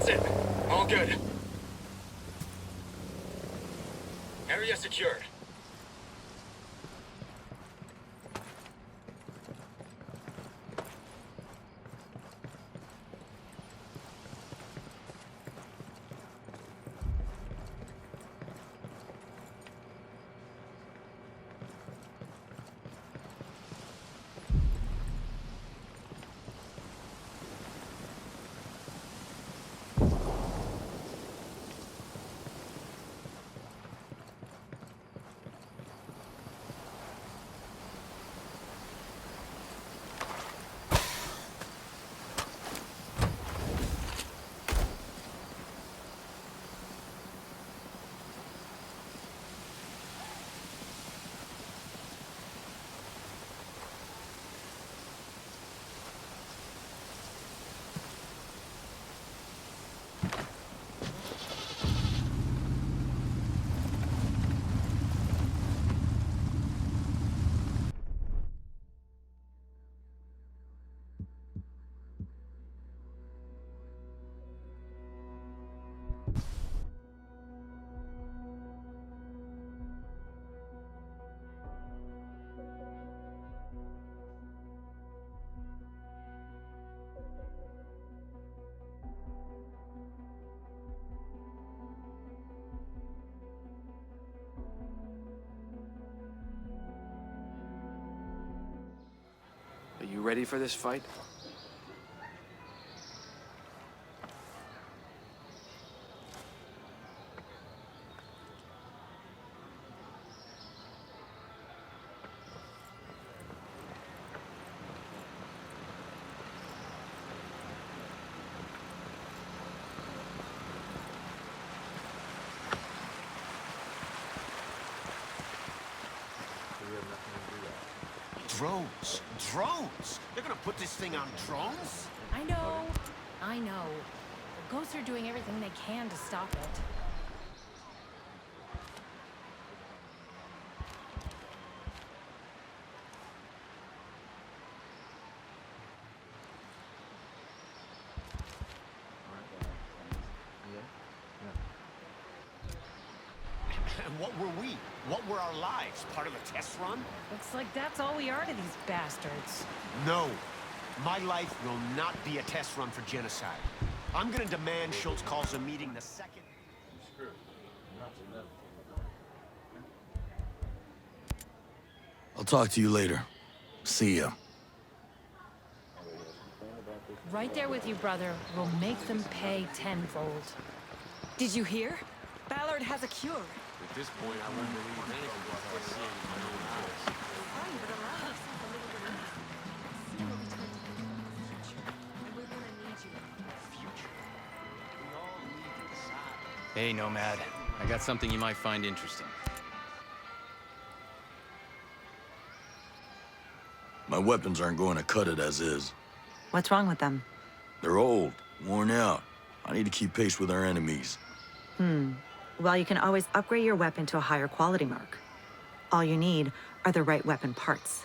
That's it. All good. Area secured. Are you ready for this fight? Drones! Drones! They're gonna put this thing on drones? I know. I know. The ghosts are doing everything they can to stop it. And what were we? What were our lives? Part of a test run? Looks like that's all we are to these bastards. No. My life will not be a test run for genocide. I'm gonna demand Schultz calls a meeting the second... I'll talk to you later. See ya. Right there with you, brother. We'll make them pay tenfold. Did you hear? Ballard has a cure. At this point, I wouldn't believe anything before seeing it with my own eyes. Hey, Nomad. I got something you might find interesting. My weapons aren't going to cut it as is. What's wrong with them? They're old, worn out. I need to keep pace with our enemies. Well, you can always upgrade your weapon to a higher quality mark. All you need are the right weapon parts.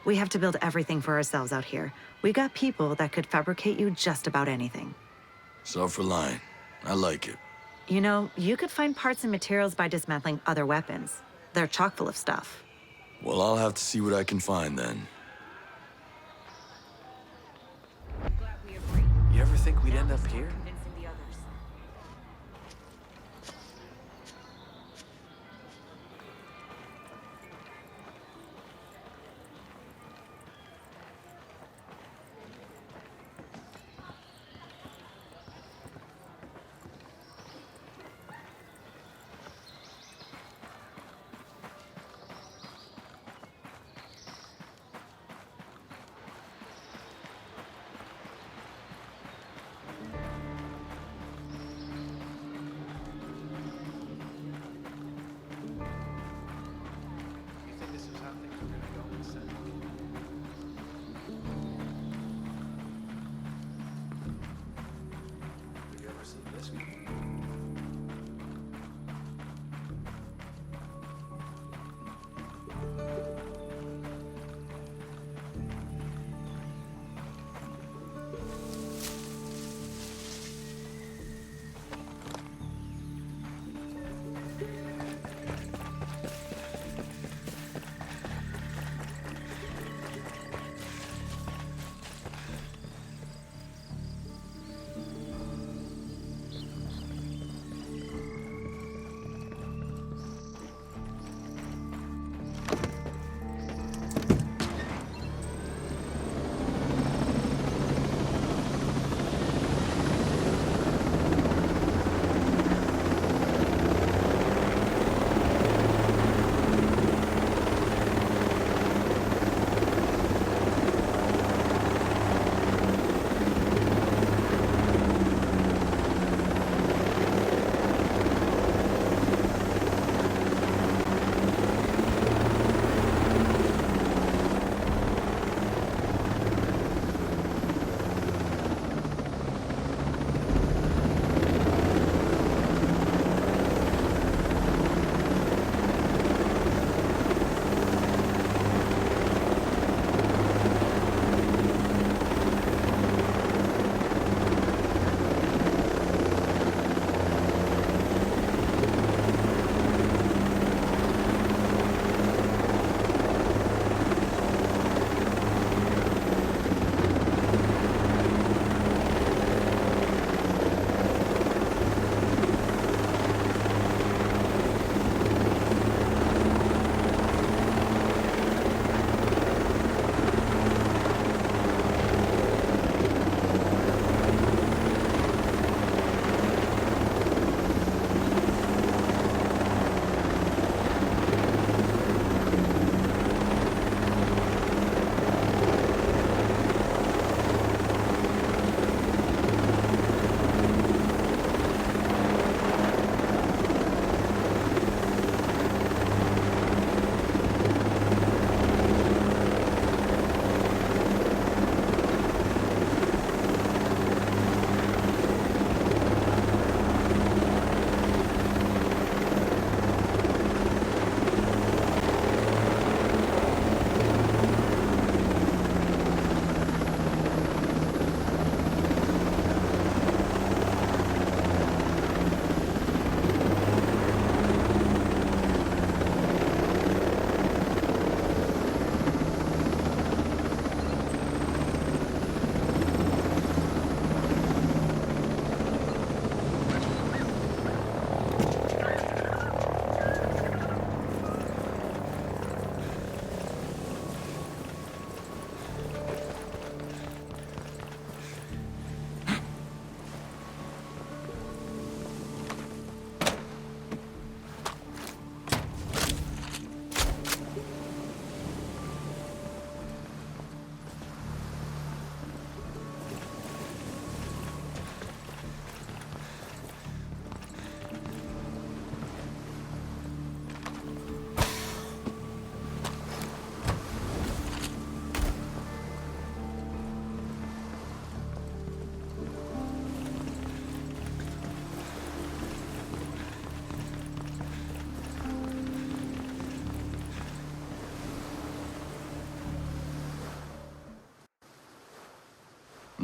We have to build everything for ourselves out here. We've got people that could fabricate you just about anything. Self-reliant. I like it. You know, you could find parts and materials by dismantling other weapons. They're chock full of stuff. Well, I'll have to see what I can find then. Glad we agree. You ever think we'd end up here? Convincing the others.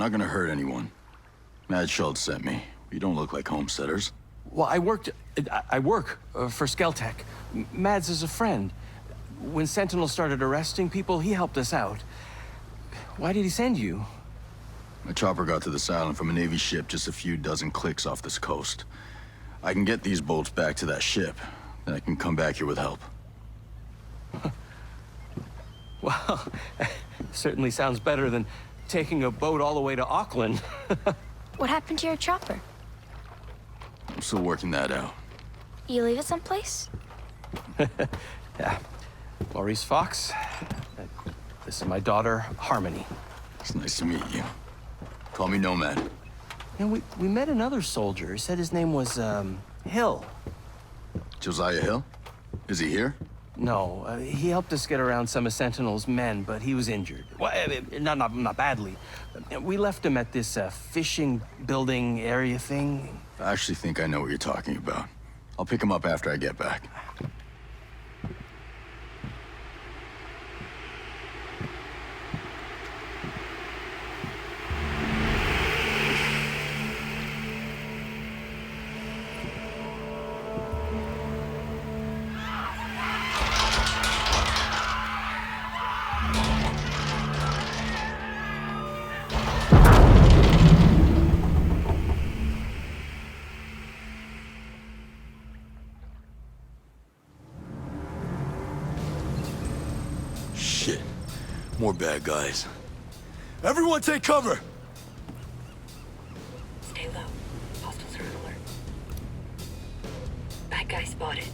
I'm not gonna hurt anyone. Mad Schultz sent me. You don't look like homesteaders. Well, I work for Skeltec. Mads is a friend. When Sentinel started arresting people, he helped us out. Why did he send you? My chopper got to this island from a Navy ship just a few dozen clicks off this coast. I can get these bolts back to that ship, then I can come back here with help. Well, certainly sounds better than taking a boat all the way to Auckland. What happened to your chopper? I'm still working that out. You leave it someplace? Yeah. Maurice Fox. This is my daughter, Harmony. It's nice to meet you. Call me Nomad. You know, we met another soldier. He said his name was, Hill. Josiah Hill? Is he here? No, he helped us get around some of Sentinel's men, but he was injured. Well, not badly. We left him at this fishing building area thing. I actually think I know what you're talking about. I'll pick him up after I get back. Shit. More bad guys. Everyone take cover! Stay low. Hostiles are on alert. Bad guy spotted.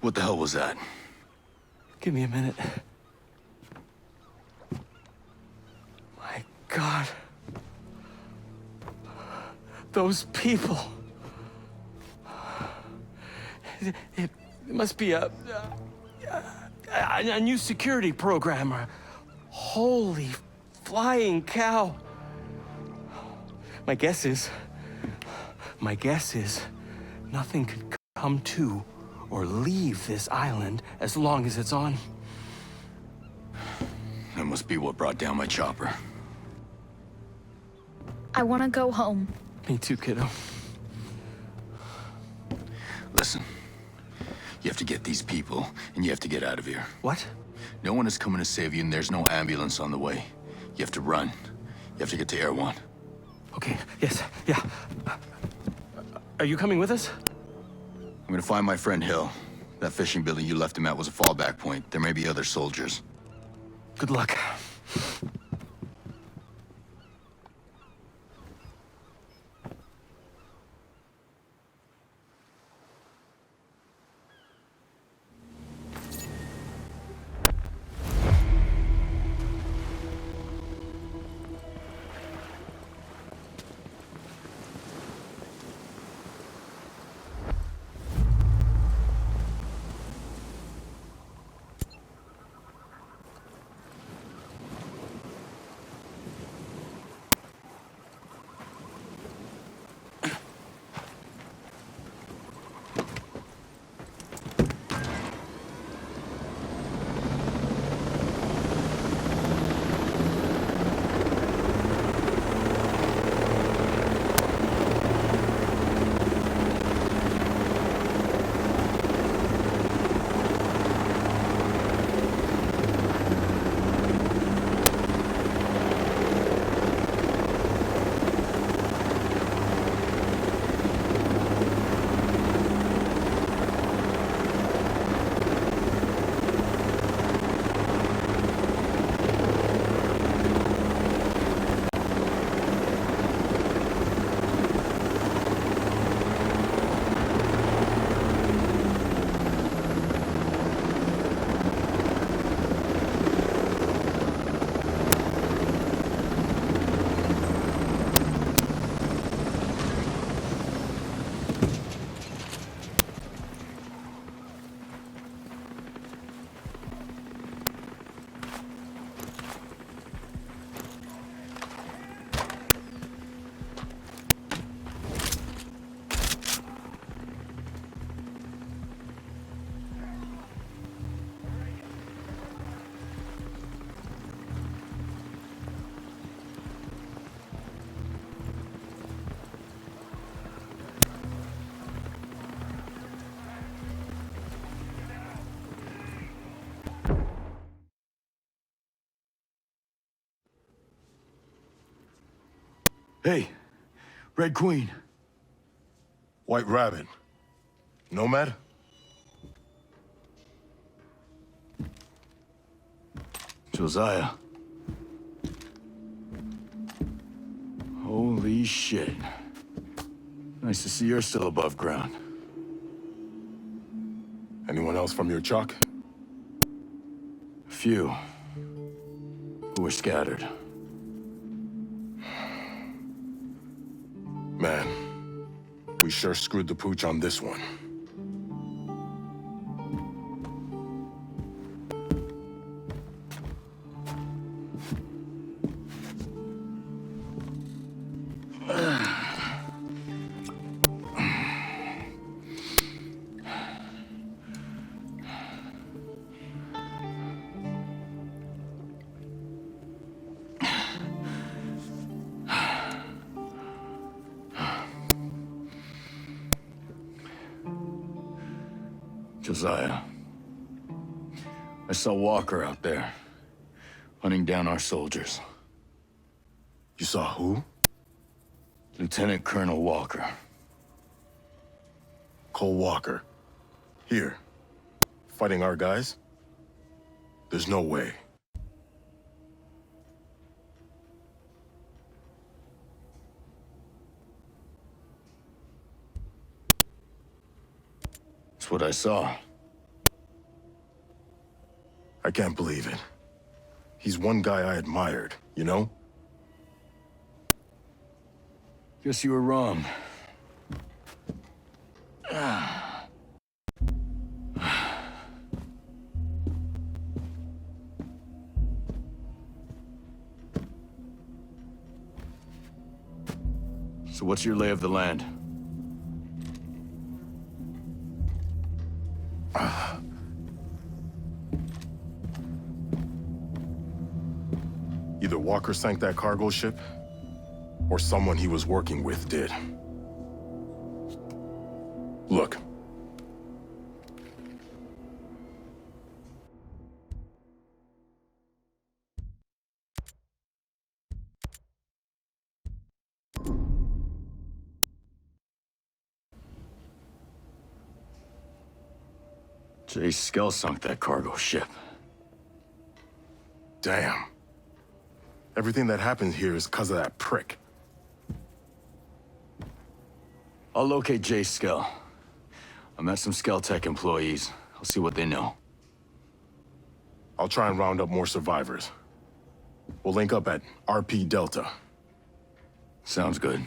What the hell was that? Give me a minute. My God. Those people. It must be a new security program. Holy flying cow. My guess is nothing could come to or leave this island as long as it's on. That must be what brought down my chopper. I want to go home. Me too, kiddo. Listen, you have to get these people, and you have to get out of here. What? No one is coming to save you, and there's no ambulance on the way. You have to run. You have to get to Air One. Okay, yes, yeah. Are you coming with us? I'm gonna find my friend Hill. That fishing building you left him at was a fallback point. There may be other soldiers. Good luck. Hey, Red Queen. White Rabbit. Nomad? Josiah. Holy shit. Nice to see you're still above ground. Anyone else from your chalk? A few. Who were scattered. Man, we sure screwed the pooch on this one. Josiah. I saw Walker out there, hunting down our soldiers. You saw who? Lieutenant Colonel Walker. Cole Walker. Here. Fighting our guys? There's no way. That's what I saw. I can't believe it. He's one guy I admired, you know? Guess you were wrong. So what's your lay of the land? Either Walker sank that cargo ship, or someone he was working with did. Look. Jay Skell sunk that cargo ship. Damn. Everything that happened here is because of that prick. I'll locate Jay Skell. I met some Skell Tech employees. I'll see what they know. I'll try and round up more survivors. We'll link up at RP Delta. Sounds good.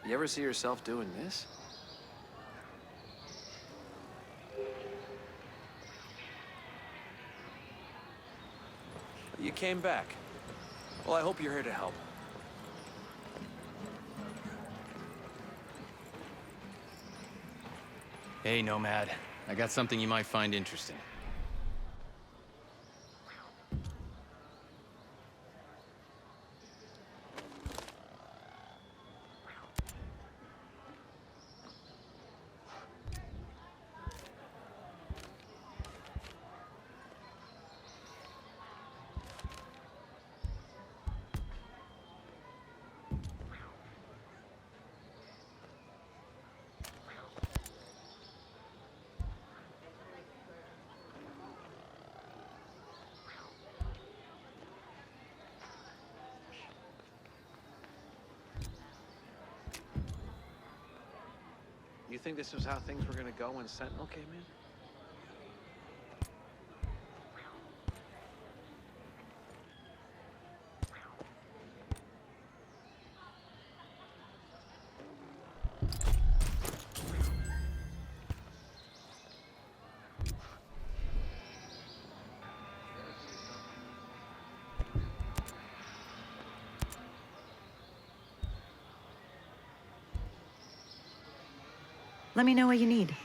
You ever see yourself doing this? You came back. Well, I hope you're here to help. Hey, Nomad. I got something you might find interesting. think this was how things were gonna go when Sentinel came in? Let me know what you need.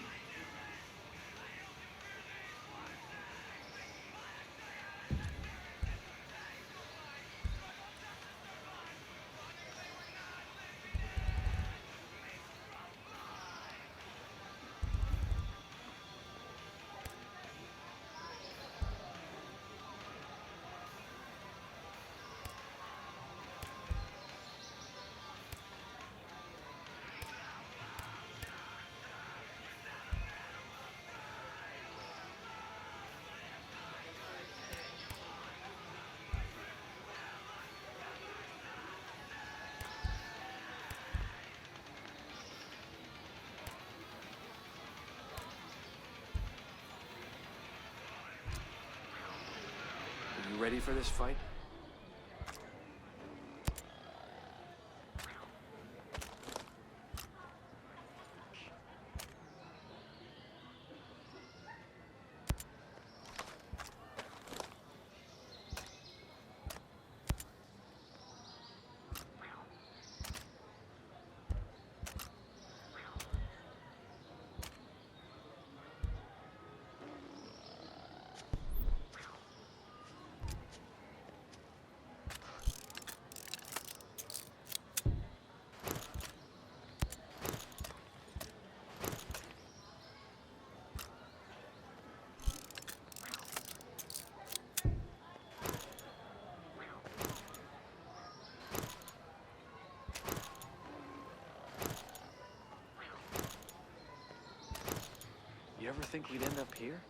Are you ready for this fight? You ever think we'd end up here?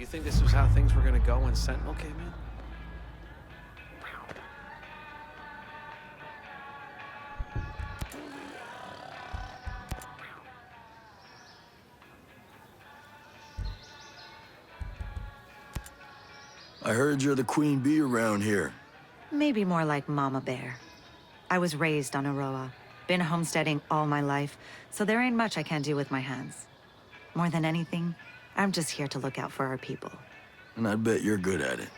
You think this was how things were gonna go when Sentinel came in? I heard you're the queen bee around here. Maybe more like Mama Bear. I was raised on Aroa, been homesteading all my life, so there ain't much I can't do with my hands. More than anything, I'm just here to look out for our people. And I bet you're good at it.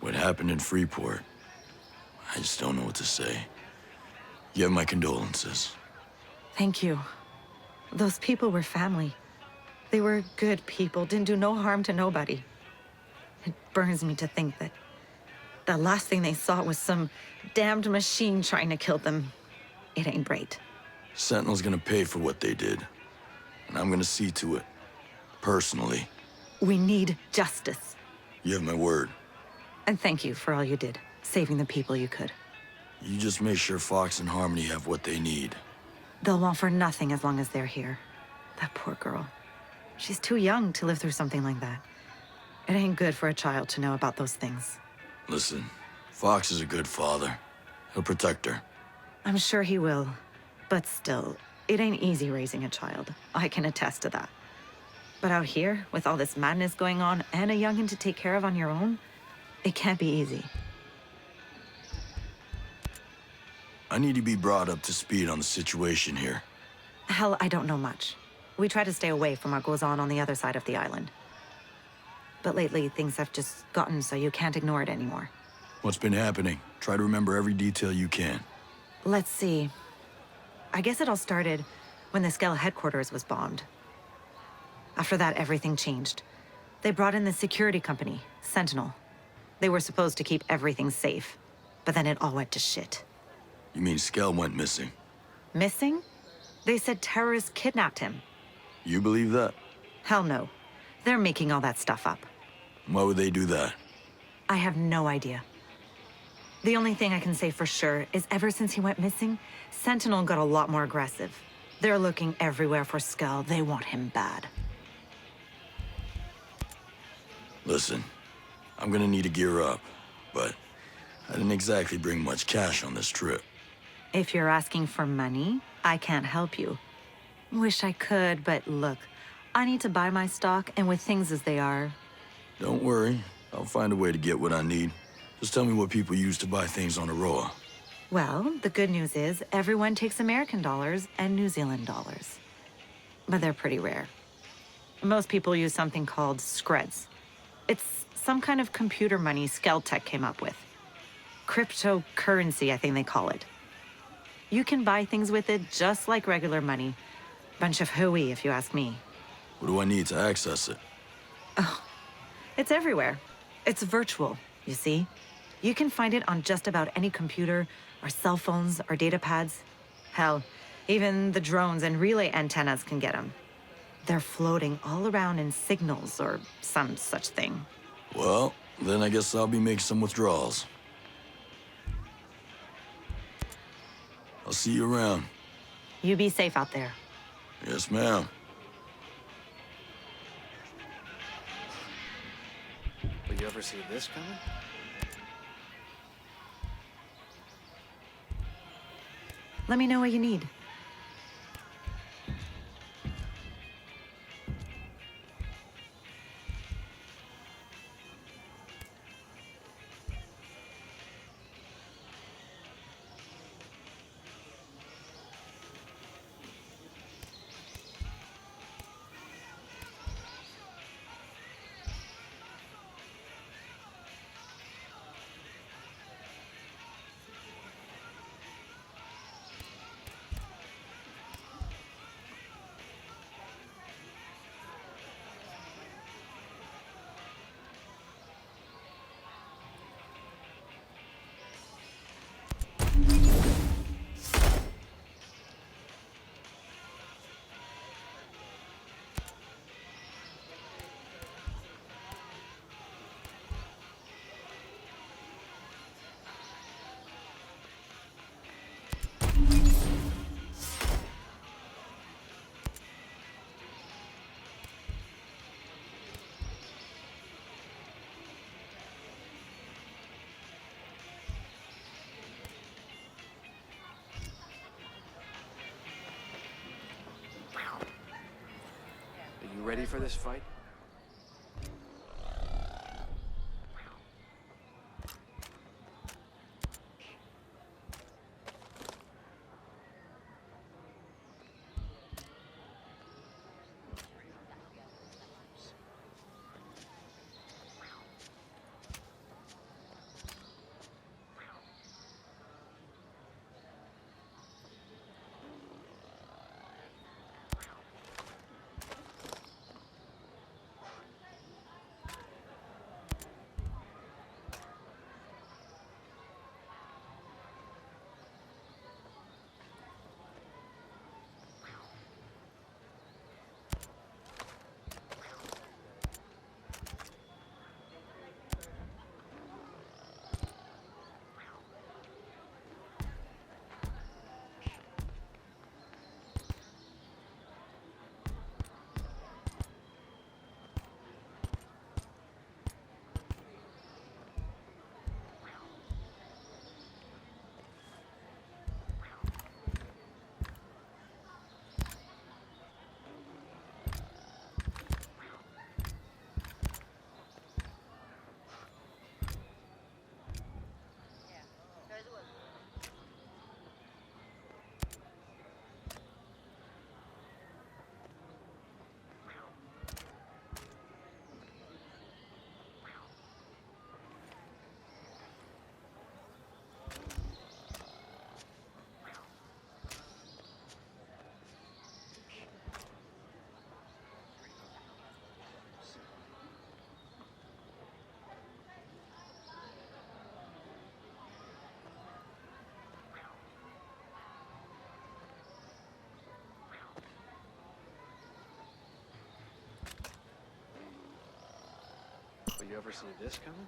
What happened in Freeport, I just don't know what to say. You have my condolences. Thank you. Those people were family. They were good people, didn't do no harm to nobody. It burns me to think that the last thing they saw was some damned machine trying to kill them. It ain't right. Sentinel's gonna pay for what they did. And I'm gonna see to it. Personally. We need justice. You have my word. And thank you for all you did, saving the people you could. You just make sure Fox and Harmony have what they need. They'll want for nothing as long as they're here. That poor girl. She's too young to live through something like that. It ain't good for a child to know about those things. Listen, Fox is a good father. He'll protect her. I'm sure he will. But still, it ain't easy raising a child. I can attest to that. But out here, with all this madness going on and a youngin' to take care of on your own, it can't be easy. I need to be brought up to speed on the situation here. Hell, I don't know much. We try to stay away from what goes on the other side of the island. But lately, things have just gotten so you can't ignore it anymore. What's been happening? Try to remember every detail you can. Let's see. I guess it all started when the Skell headquarters was bombed. After that, everything changed. They brought in the security company, Sentinel. They were supposed to keep everything safe, but then it all went to shit. You mean Skell went missing? Missing? They said terrorists kidnapped him. You believe that? Hell no. They're making all that stuff up. Why would they do that? I have no idea. The only thing I can say for sure is ever since he went missing, Sentinel got a lot more aggressive. They're looking everywhere for Skell. They want him bad. Listen, I'm gonna need to gear up, but I didn't exactly bring much cash on this trip. If you're asking for money, I can't help you. Wish I could, but look, I need to buy my stock, and with things as they are... Don't worry, I'll find a way to get what I need. Just tell me what people use to buy things on Aroa. Well, the good news is everyone takes American dollars and New Zealand dollars. But they're pretty rare. Most people use something called Screds. It's some kind of computer money Skeltech came up with. Cryptocurrency, I think they call it. You can buy things with it just like regular money. Bunch of hooey, if you ask me. What do I need to access it? Oh, it's everywhere. It's virtual, you see? You can find it on just about any computer, or cell phones, or data pads. Hell, even the drones and relay antennas can get them. They're floating all around in signals or some such thing. Well, then I guess I'll be making some withdrawals. I'll see you around. You be safe out there. Yes, ma'am. Will you ever see this coming? Let me know what you need. Are you ready for this fight? But you ever see this coming?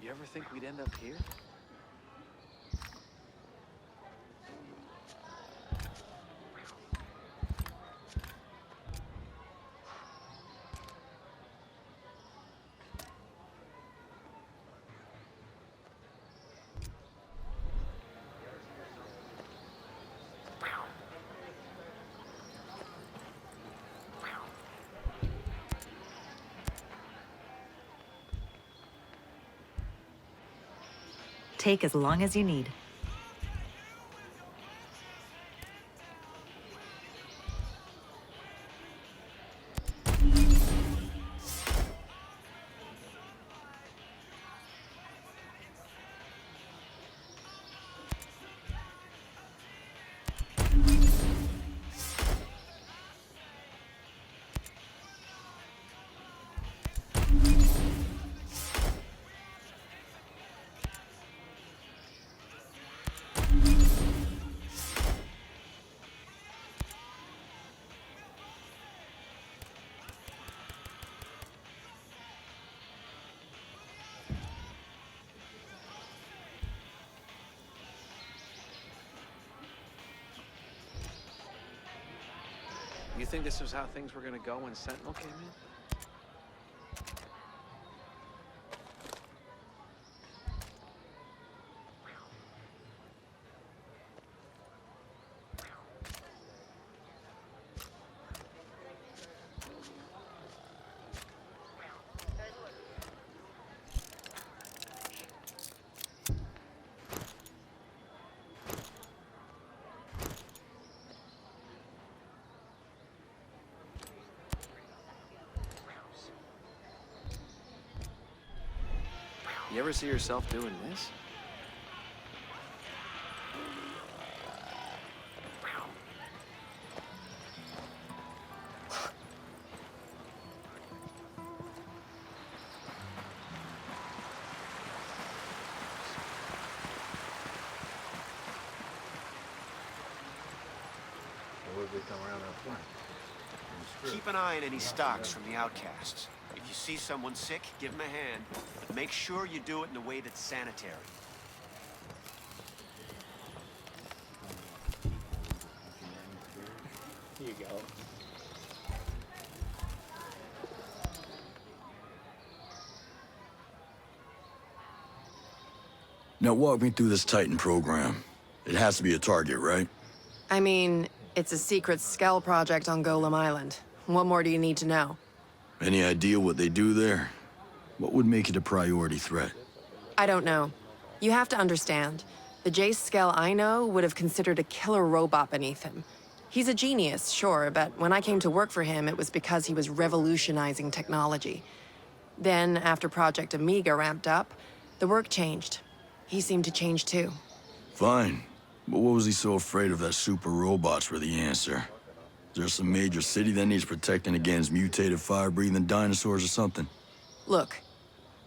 You ever think we'd end up here? Take as long as you need. You think this was how things were gonna go when Sentinel came in? You ever see yourself doing this? Keep an eye on any stocks from the outcasts. If you see someone sick, give them a hand. But make sure you do it in a way that's sanitary. Here you go. Now walk me through this Titan program. It has to be a target, right? I mean, it's a secret Skell project on Golem Island. What more do you need to know? Any idea what they do there? What would make it a priority threat? I don't know. You have to understand, the Jace Skell I know would have considered a killer robot beneath him. He's a genius, sure, but when I came to work for him, it was because he was revolutionizing technology. Then, after Project Amiga ramped up, the work changed. He seemed to change too. Fine. But what was he so afraid of that super robots were the answer? Is there some major city that needs protecting against mutated fire-breathing dinosaurs or something? Look,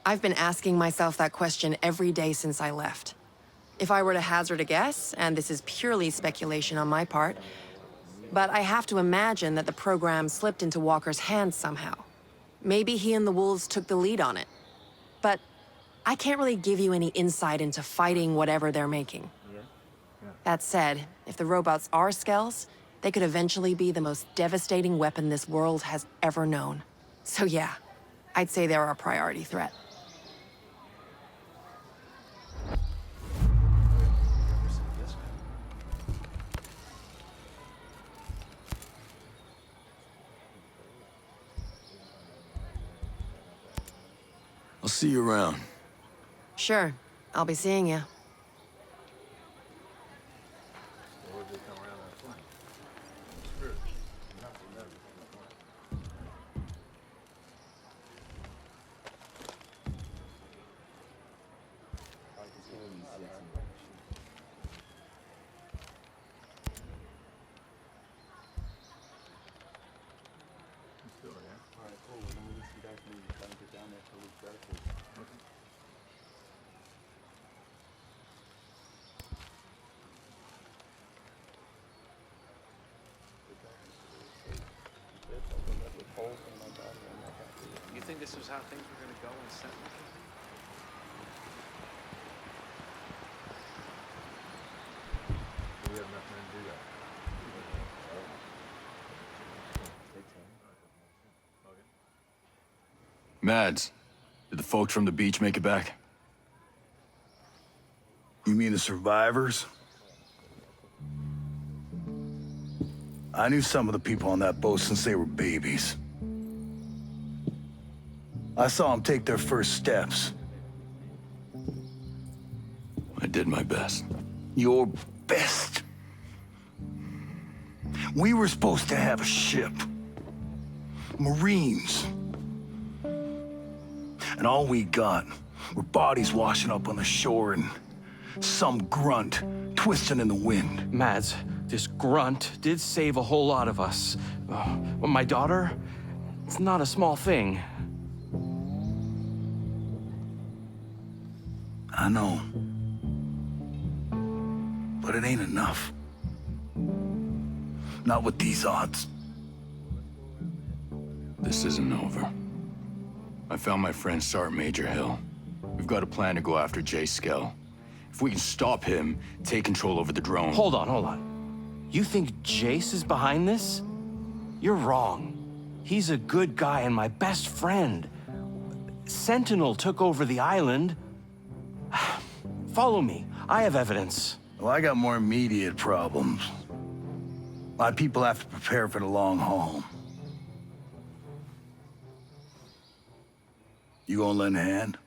I've been asking myself that question every day since I left. If I were to hazard a guess, and this is purely speculation on my part, but I have to imagine that the program slipped into Walker's hands somehow. Maybe he and the Wolves took the lead on it. But I can't really give you any insight into fighting whatever they're making. That said, if the robots are Skells, they could eventually be the most devastating weapon this world has ever known. So yeah, I'd say they're a priority threat. I'll see you around. Sure, I'll be seeing you. You think this was how things were gonna go in Sentinel? We have nothing to do that. Mads, did the folks from the beach make it back? You mean the survivors? I knew some of the people on that boat since they were babies. I saw them take their first steps. I did my best. Your best. We were supposed to have a ship. Marines. And all we got were bodies washing up on the shore and some grunt twisting in the wind. Mads, this grunt did save a whole lot of us. My daughter, it's not a small thing. I know. But it ain't enough. Not with these odds. This isn't over. I found my friend Sergeant Major Hill. We've got a plan to go after Jay Skell. If we can stop him, take control over the drone... Hold on. You think Jace is behind this? You're wrong. He's a good guy and my best friend. Sentinel took over the island. Follow me. I have evidence. Well, I got more immediate problems. My people have to prepare for the long haul. You gonna lend a hand?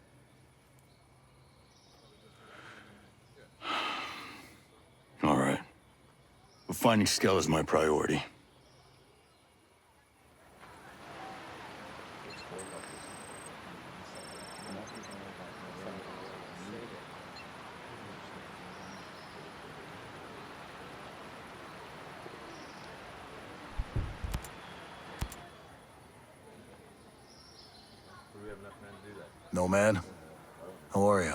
All right. But finding Skell is my priority. Nomad, how are you?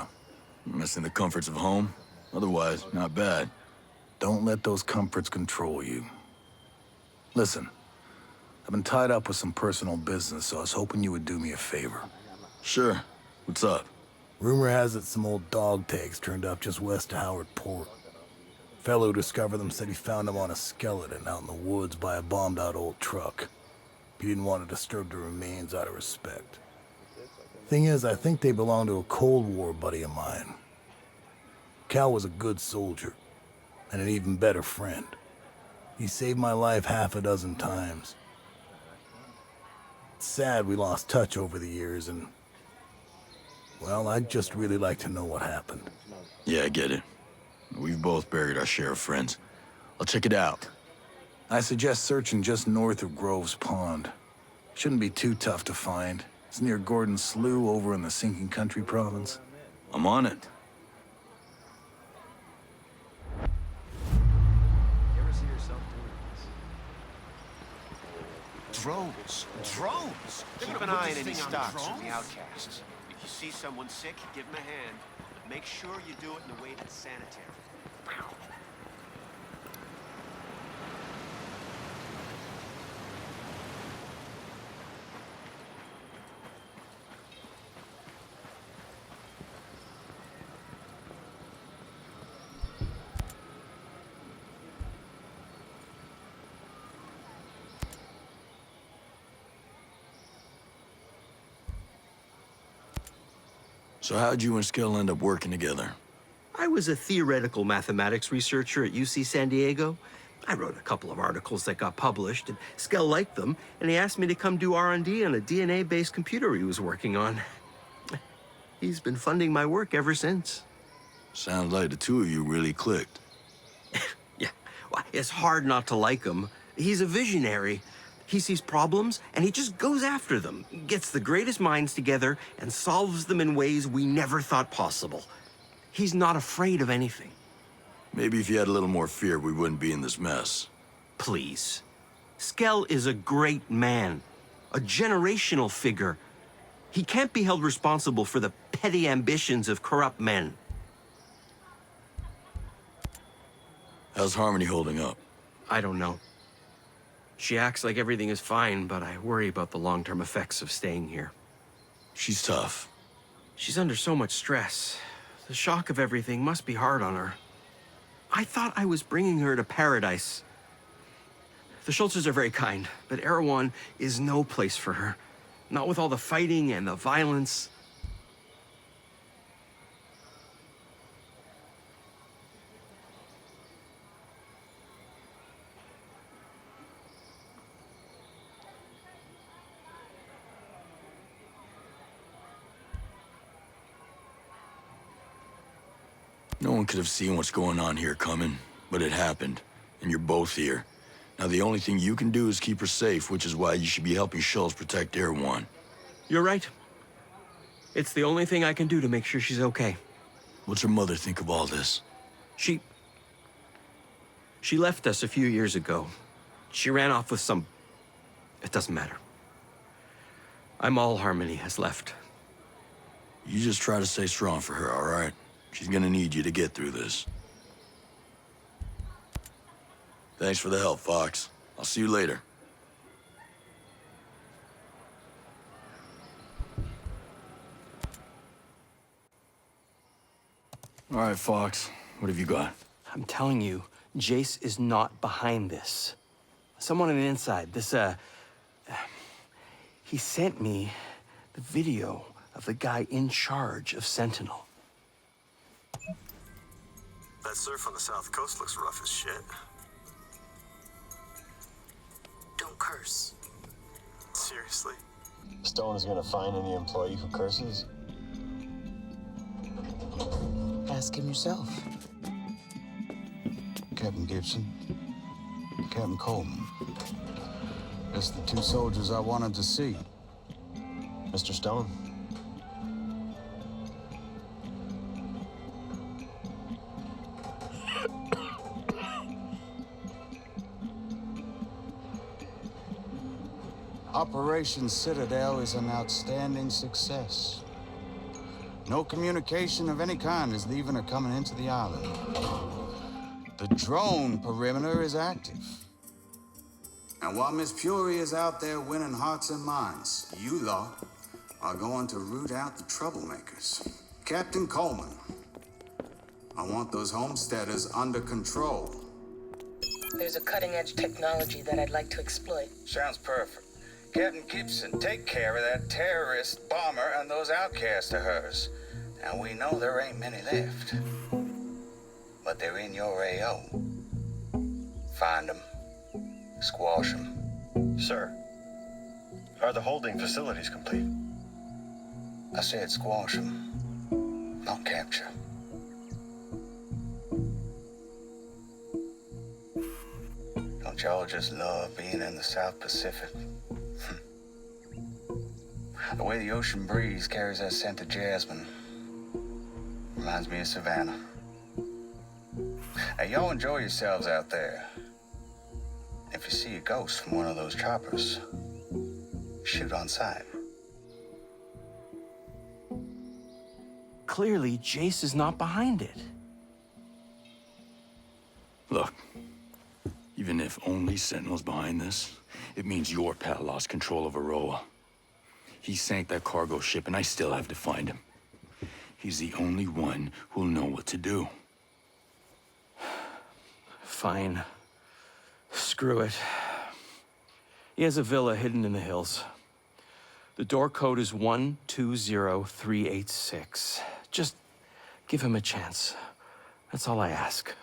Missing the comforts of home? Otherwise, not bad. Don't let those comforts control you. Listen, I've been tied up with some personal business, so I was hoping you would do me a favor. Sure. What's up? Rumor has it some old dog tags turned up just west of Howard Port. Fellow who discovered them said he found them on a skeleton out in the woods by a bombed-out old truck. He didn't want to disturb the remains out of respect. Thing is, I think they belong to a Cold War buddy of mine. Cal was a good soldier, and an even better friend. He saved my life half a dozen times. It's sad we lost touch over the years, and... well, I'd just really like to know what happened. Yeah, I get it. We've both buried our share of friends. I'll check it out. I suggest searching just north of Groves Pond. Shouldn't be too tough to find. It's near Gordon Slough over in the Sinking Country province. I'm on it. You ever see yourself doing this? Drones! Drones! Keep an eye on any stocks from the outcasts. If you see someone sick, give them a hand. But make sure you do it in a way that's sanitary. So how'd you and Skill end up working together? I was a theoretical mathematics researcher at UC San Diego. I wrote a couple of articles that got published, and Skell liked them, and he asked me to come do R&D on a DNA-based computer he was working on. He's been funding my work ever since. Sounds like the two of you really clicked. Yeah, well, it's hard not to like him. He's a visionary. He sees problems, and he just goes after them, gets the greatest minds together, and solves them in ways we never thought possible. He's not afraid of anything. Maybe if you had a little more fear, we wouldn't be in this mess. Please. Skell is a great man, a generational figure. He can't be held responsible for the petty ambitions of corrupt men. How's Harmony holding up? I don't know. She acts like everything is fine, but I worry about the long-term effects of staying here. She's tough. She's under so much stress. The shock of everything must be hard on her. I thought I was bringing her to paradise. The Schultzes are very kind, but Erewhon is no place for her. Not with all the fighting and the violence. No one could have seen what's going on here coming, but it happened, and you're both here. Now the only thing you can do is keep her safe, which is why you should be helping Schultz protect Erewhon. You're right. It's the only thing I can do to make sure she's okay. What's her mother think of all this? She left us a few years ago. She ran off with some... It doesn't matter. I'm all Harmony has left. You just try to stay strong for her, all right? She's gonna need you to get through this. Thanks for the help, Fox. I'll see you later. All right, Fox. What have you got? I'm telling you, Jace is not behind this. Someone on the inside, he sent me the video of the guy in charge of Sentinel. That surf on the south coast looks rough as shit. Don't curse. Seriously? Stone is gonna find any employee who curses? Ask him yourself. Captain Gibson, Captain Coleman. That's the two soldiers I wanted to see. Mr. Stone. Operation Citadel is an outstanding success. No communication of any kind is leaving or coming into the island. The drone perimeter is active. And while Miss Fury is out there winning hearts and minds, you lot are going to root out the troublemakers. Captain Coleman, I want those homesteaders under control. There's a cutting-edge technology that I'd like to exploit. Sounds perfect. Captain Gibson, take care of that terrorist bomber and those outcasts of hers. Now we know there ain't many left. but they're in your AO. Find them, squash them. Sir, are the holding facilities complete? I said squash them, not capture. Don't y'all just love being in the South Pacific? The way the ocean breeze carries that scent of jasmine reminds me of Savannah. Now, y'all enjoy yourselves out there. If you see a ghost from one of those choppers, shoot on sight. Clearly, Jace is not behind it. Look, even if only Sentinel's behind this, it means your pal lost control of Aroa. He sank that cargo ship, and I still have to find him. He's the only one who'll know what to do. Fine. Screw it. He has a villa hidden in the hills. The door code is 120386. Just give him a chance. That's all I ask.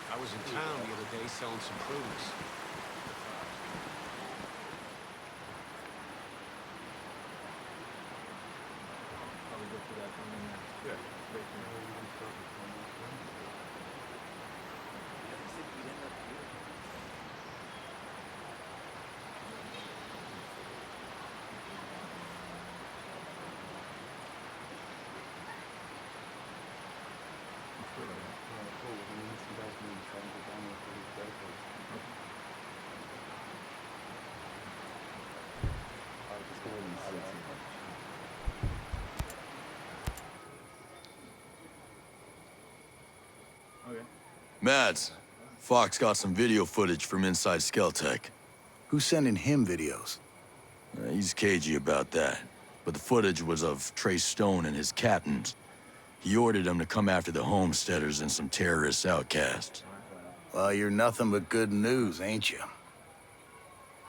I was in town the other day selling some produce. Mads, Fox got some video footage from inside Skeltec. Who's sending him videos? He's cagey about that. But the footage was of Trey Stone and his captains. He ordered them to come after the homesteaders and some terrorist outcasts. Well, you're nothing but good news, ain't you?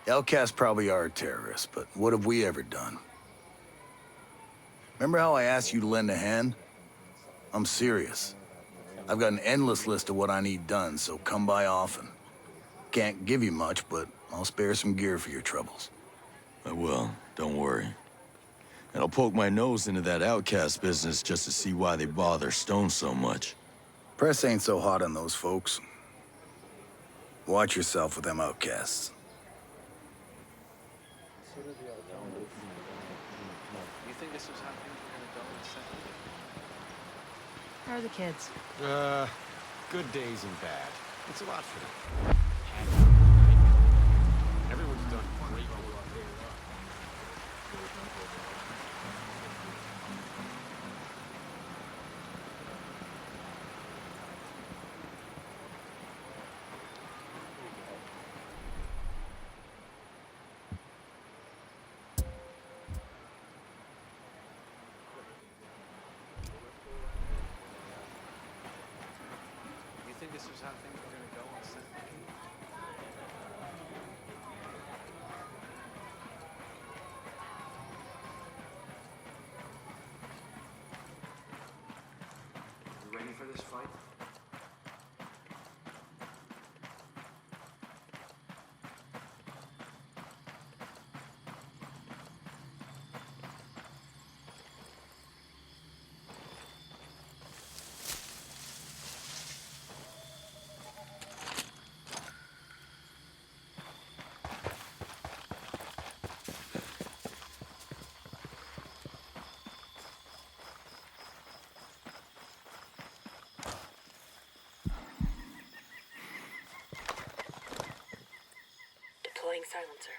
Outcasts probably are terrorists, but what have we ever done? Remember how I asked you to lend a hand? I'm serious. I've got an endless list of what I need done, so come by often. Can't give you much, but I'll spare some gear for your troubles. I will, don't worry. And I'll poke my nose into that outcast business just to see why they bother Stone so much. Press ain't so hot on those folks. Watch yourself with them outcasts. You think this is how things are gonna go in a second? How are the kids? Good days and bad. It's a lot for them. Everyone's done great. This is how things were gonna go on set. You ready for this fight? Deploying silencer.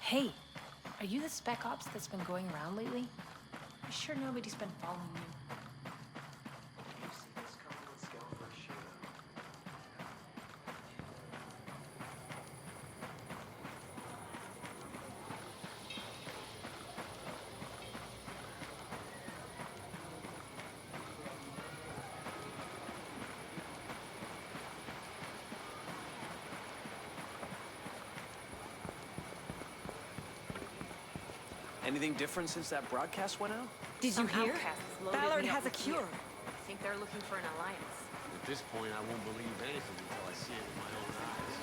Hey, are you the spec ops that's been going around lately? You sure nobody's been following you? Anything different since that broadcast went out? Did you hear? Ballard has a cure. I think they're looking for an alliance. At this point, I won't believe anything until I see it with my own eyes.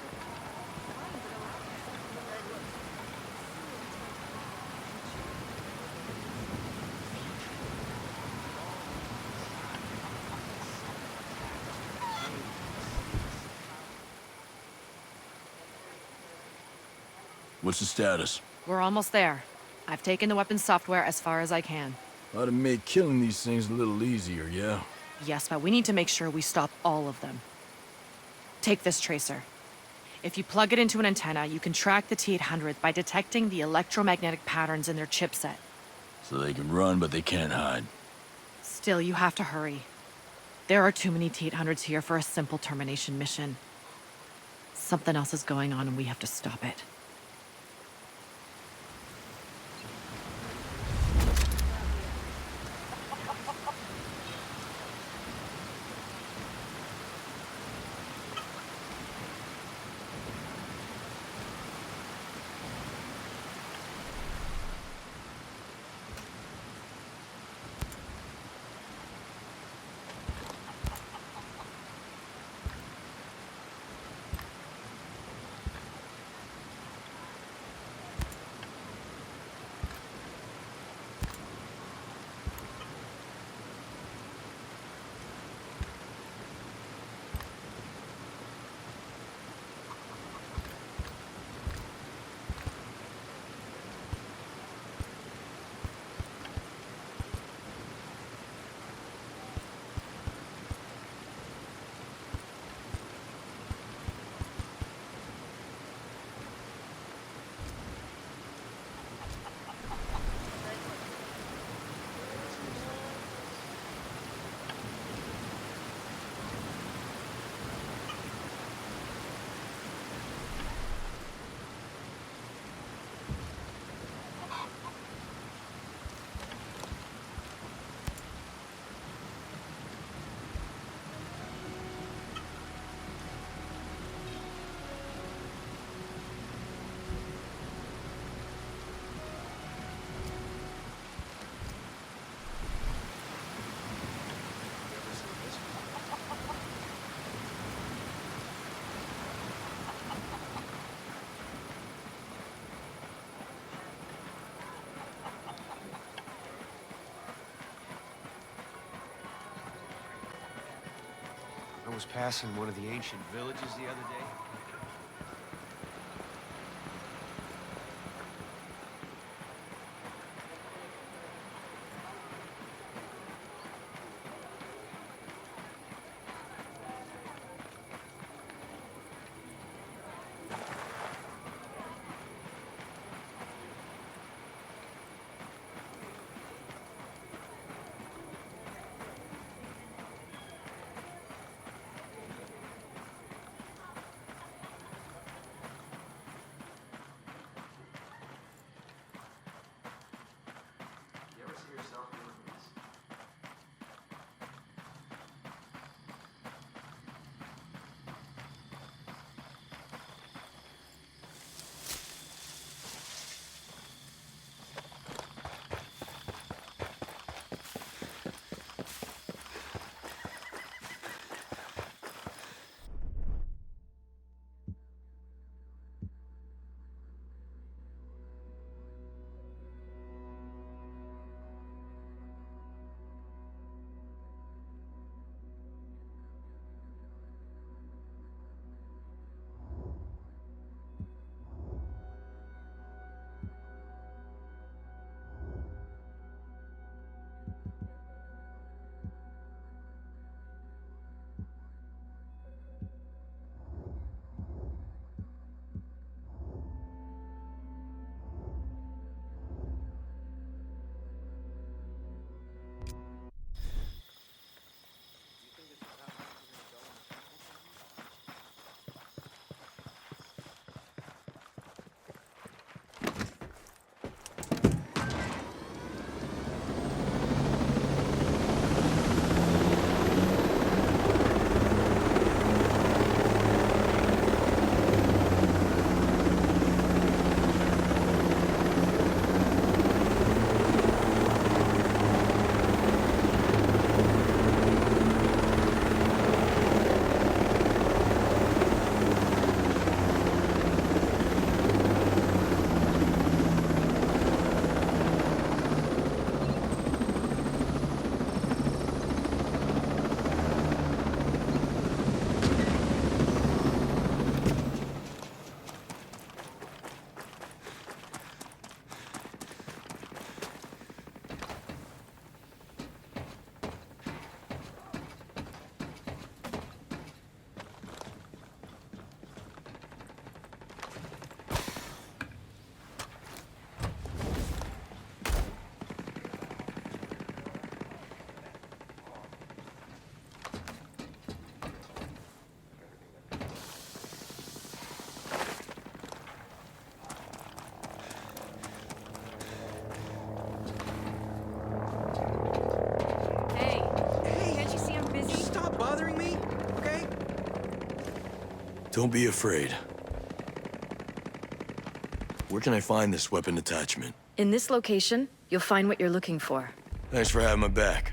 What's the status? We're almost there. I've taken the weapons software as far as I can. Ought to make killing these things a little easier, yeah? Yes, but we need to make sure we stop all of them. Take this tracer. If you plug it into an antenna, you can track the T-800 by detecting the electromagnetic patterns in their chipset. So they can run, but they can't hide. Still, you have to hurry. There are too many T-800s here for a simple termination mission. Something else is going on and we have to stop it. I was passing one of the ancient villages the other day. Don't be afraid. Where can I find this weapon attachment? In this location, you'll find what you're looking for. Thanks for having my back.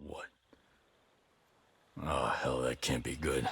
What? Oh, hell, that can't be good.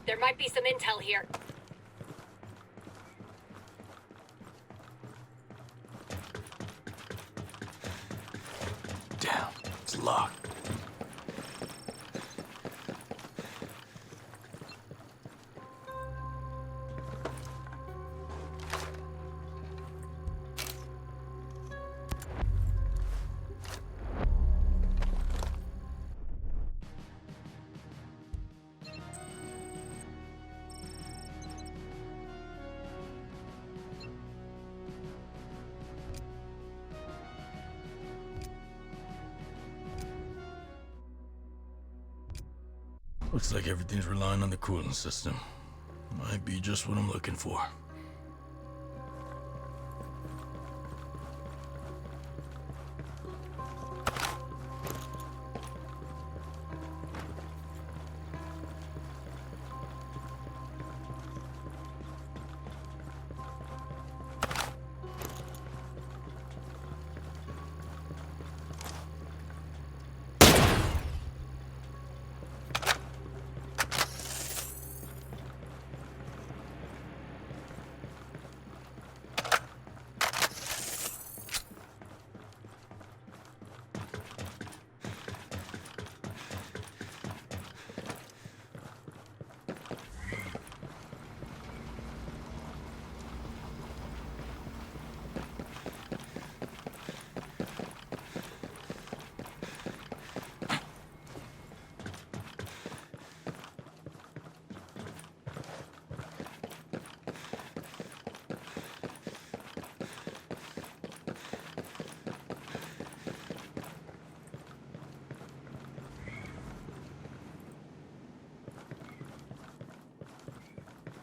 There might be some intel here. Damn, it's locked. Looks like everything's relying on the cooling system. Might be just what I'm looking for.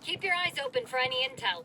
Keep your eyes open for any intel.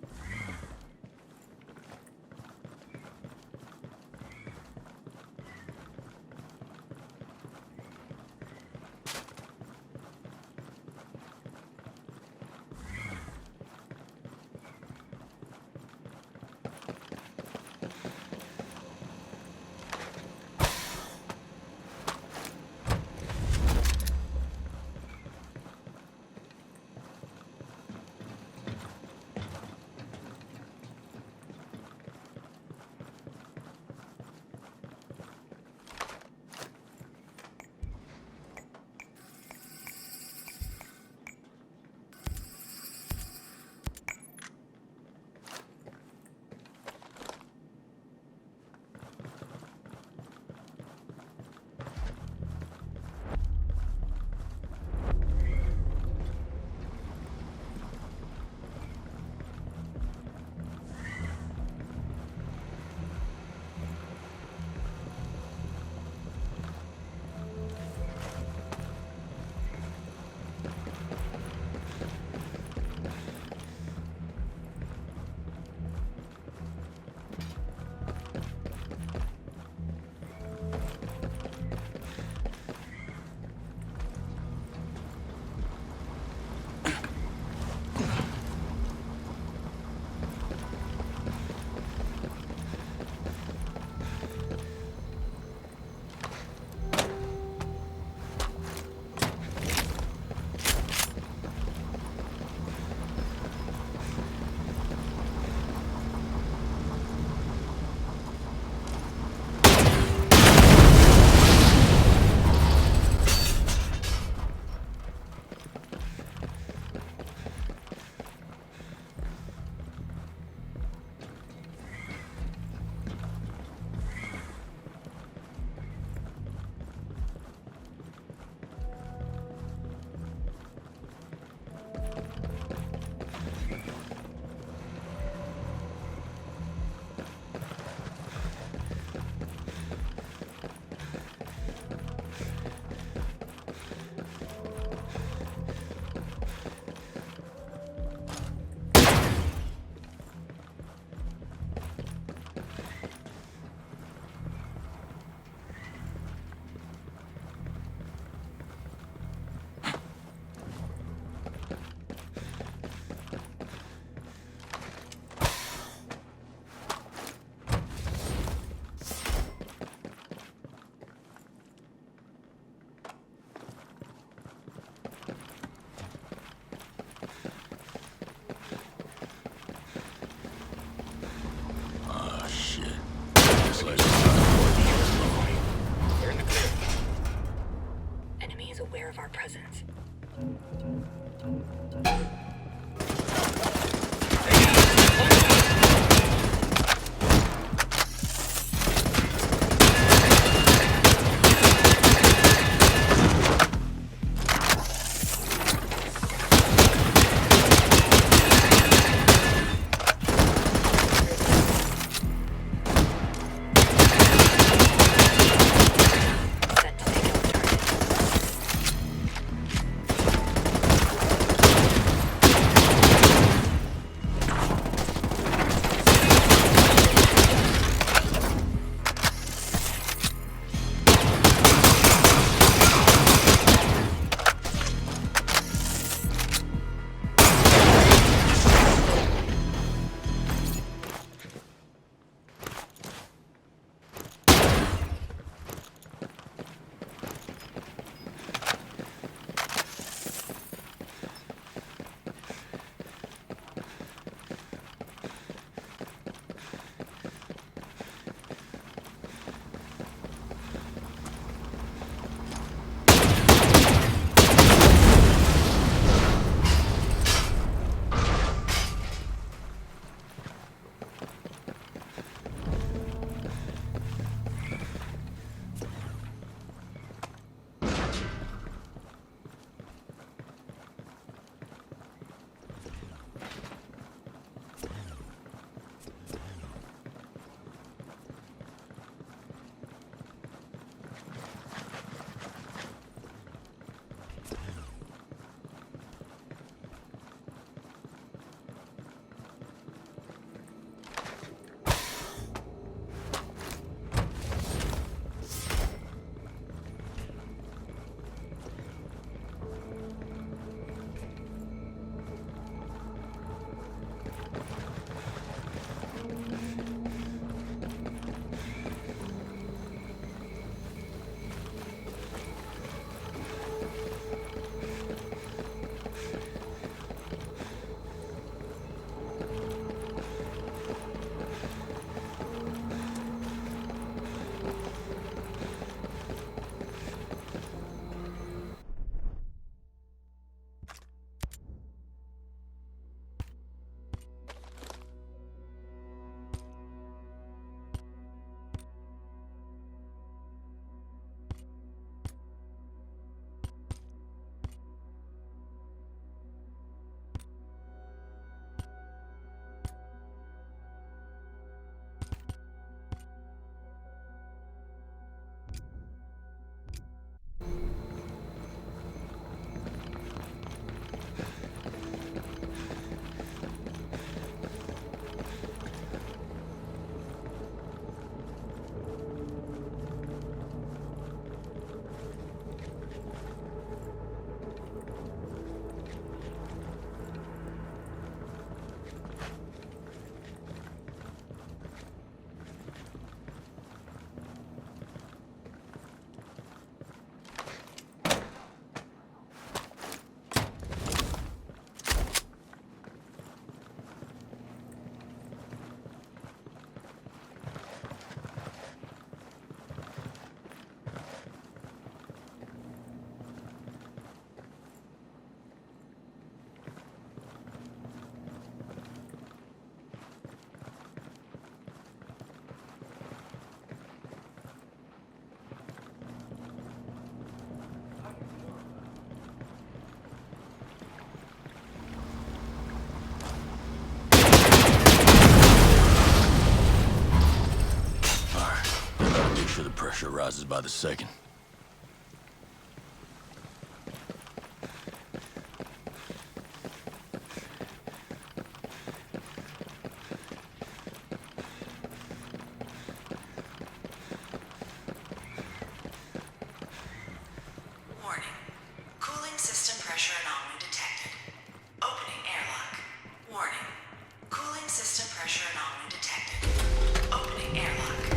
like it's not important. We're in the clear. Enemy is aware of our presence. Pressure rises by the second. Warning. Cooling system pressure anomaly detected. Opening airlock. Warning. Cooling system pressure anomaly detected. Opening airlock.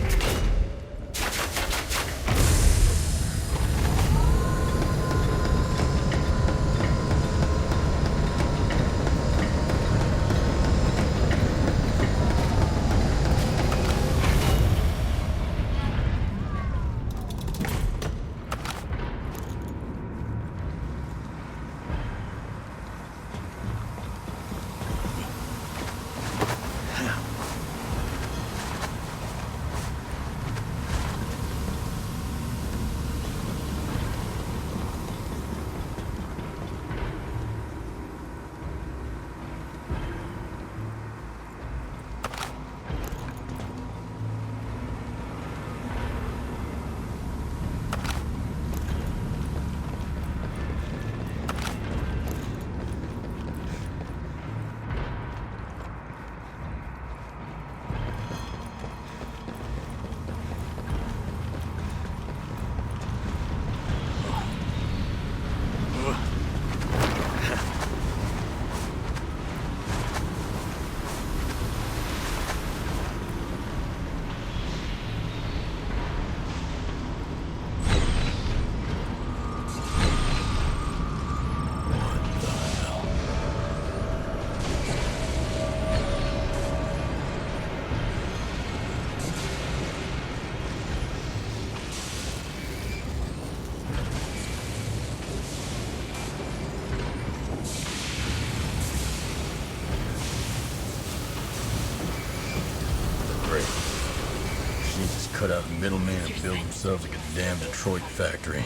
great. She just cut out the middleman and built himself a damn Detroit factory.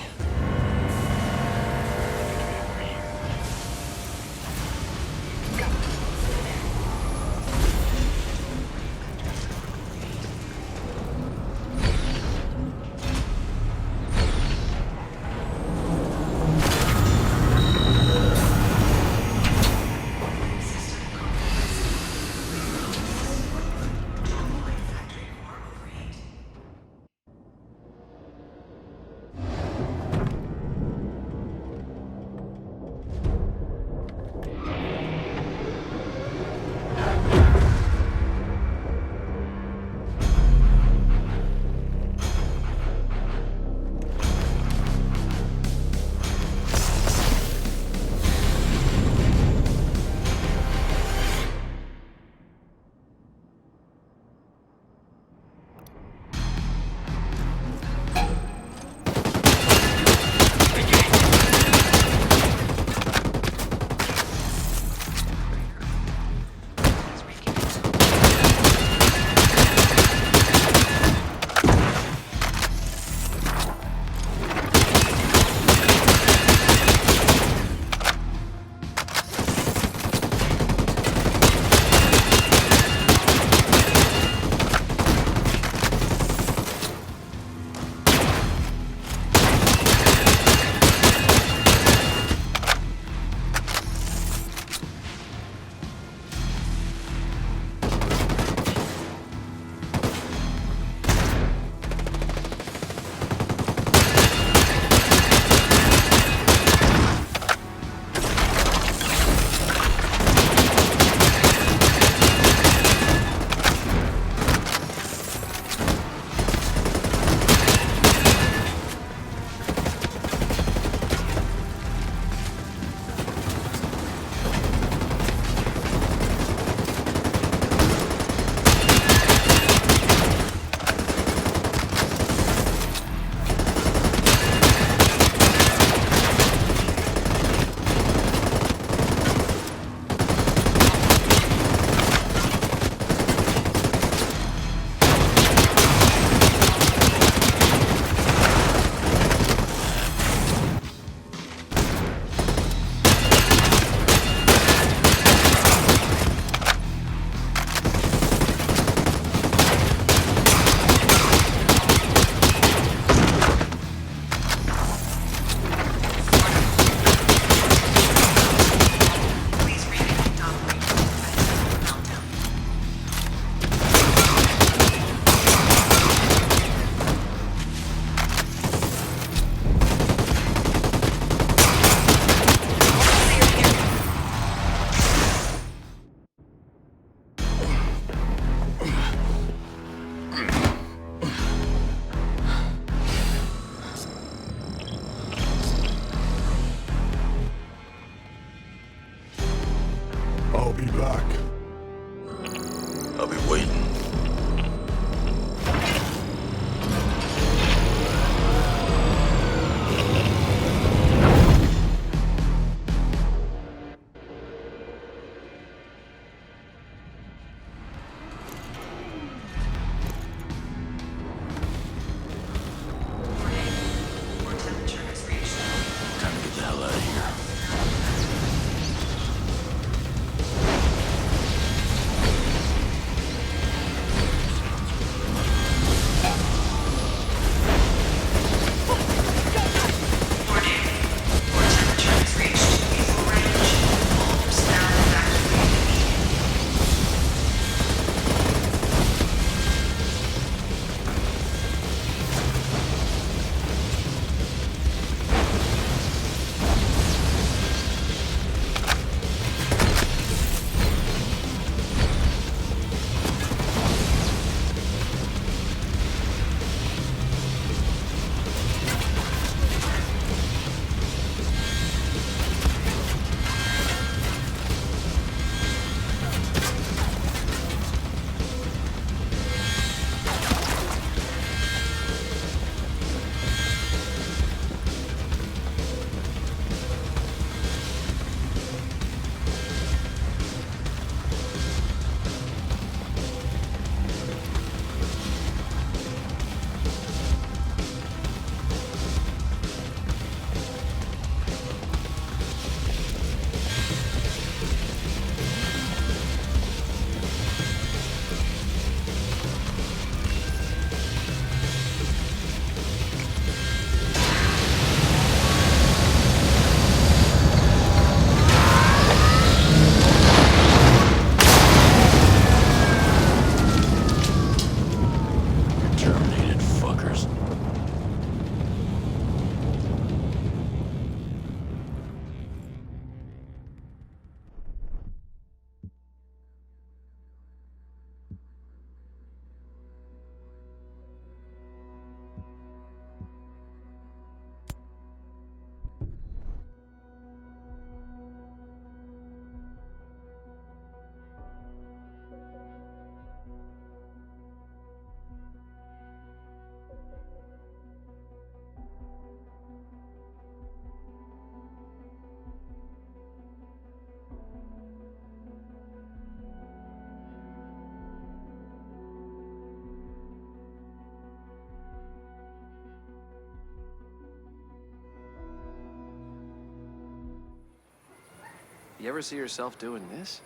You ever see yourself doing this?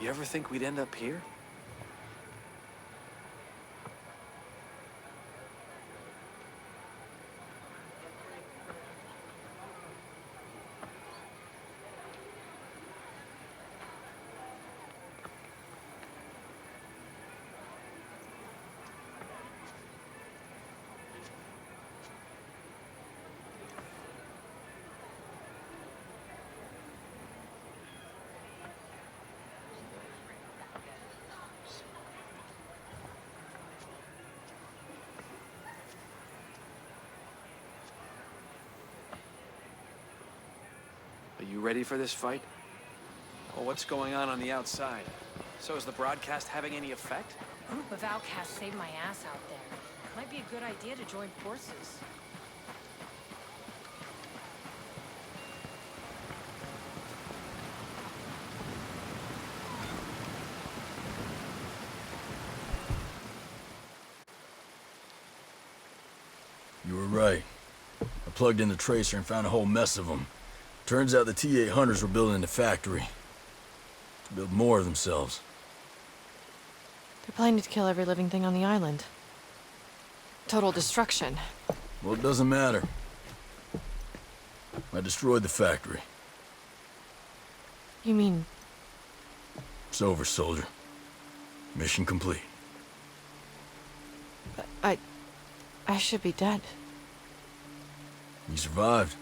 You ever think we'd end up here? Are you ready for this fight? Well, what's going on the outside? So is the broadcast having any effect? A group of outcasts saved my ass out there. Might be a good idea to join forces. You were right. I plugged in the tracer and found a whole mess of them. Turns out the T-800s were building the factory. To build more of themselves. They're planning to kill every living thing on the island. Total destruction. Well, it doesn't matter. I destroyed the factory. You mean... It's over, soldier. Mission complete. I should be dead. You survived.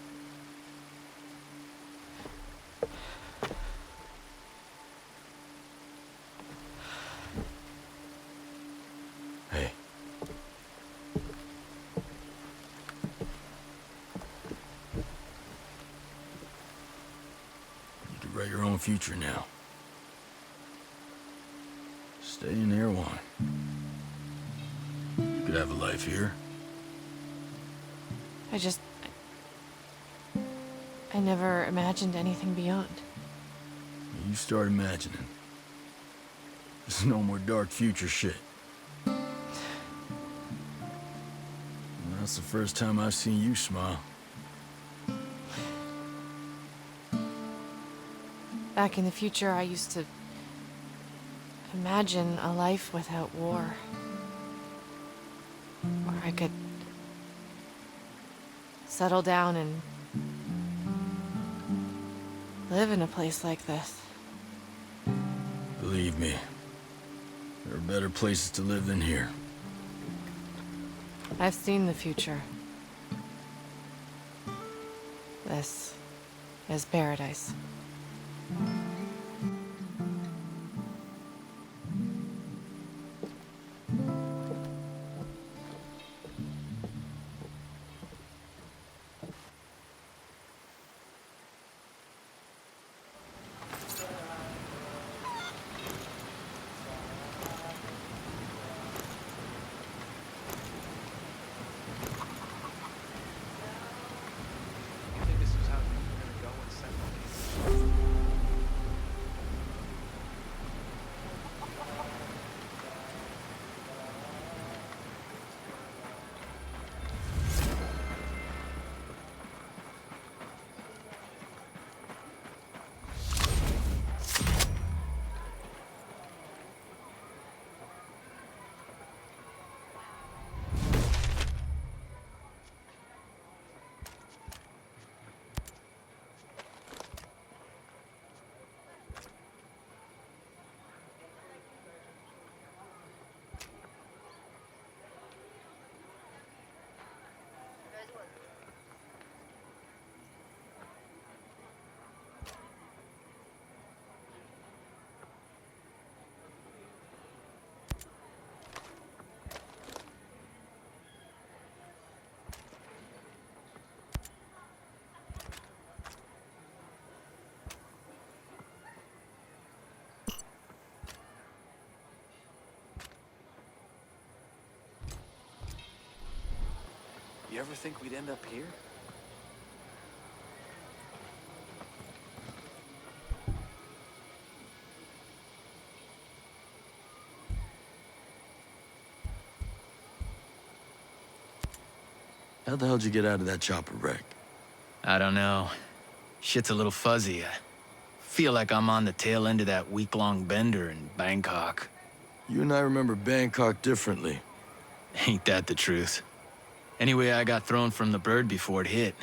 Hey. You can write your own future now. Stay in Air One. You could have a life here. I never imagined anything beyond. You start imagining. There's no more dark future shit. That's the first time I've seen you smile. Back in the future, I used to imagine a life without war. Where I could settle down and live in a place like this. Believe me, there are better places to live than here. I've seen the future. This is paradise. ever think we'd end up here? How the hell'd you get out of that chopper wreck? I don't know. Shit's a little fuzzy. I feel like I'm on the tail end of that week-long bender in Bangkok. You and I remember Bangkok differently. Ain't that the truth? Anyway, I got thrown from the bird before it hit.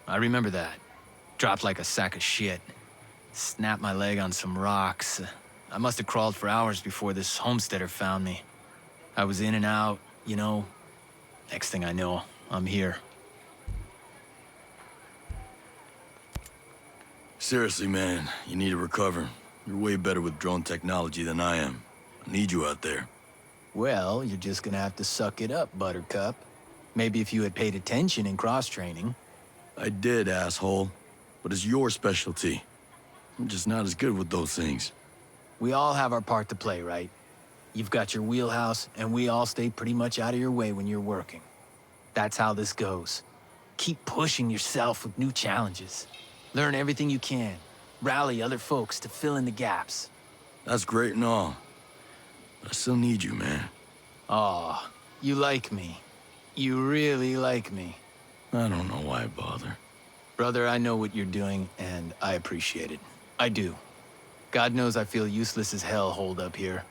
I remember that. Dropped like a sack of shit. Snapped my leg on some rocks. I must have crawled for hours before this homesteader found me. I was in and out, you know. Next thing I know, I'm here. Seriously, man, you need to recover. You're way better with drone technology than I am. I need you out there. Well, you're just gonna have to suck it up, Buttercup. Maybe if you had paid attention in cross-training. I did, asshole. But it's your specialty. I'm just not as good with those things. We all have our part to play, right? You've got your wheelhouse, and we all stay pretty much out of your way when you're working. That's how this goes. Keep pushing yourself with new challenges. Learn everything you can. Rally other folks to fill in the gaps. That's great and all. But I still need you, man. Aw, you like me. You really like me. I don't know why I bother. Brother, I know what you're doing, and I appreciate it. I do. God knows I feel useless as hell holed up here.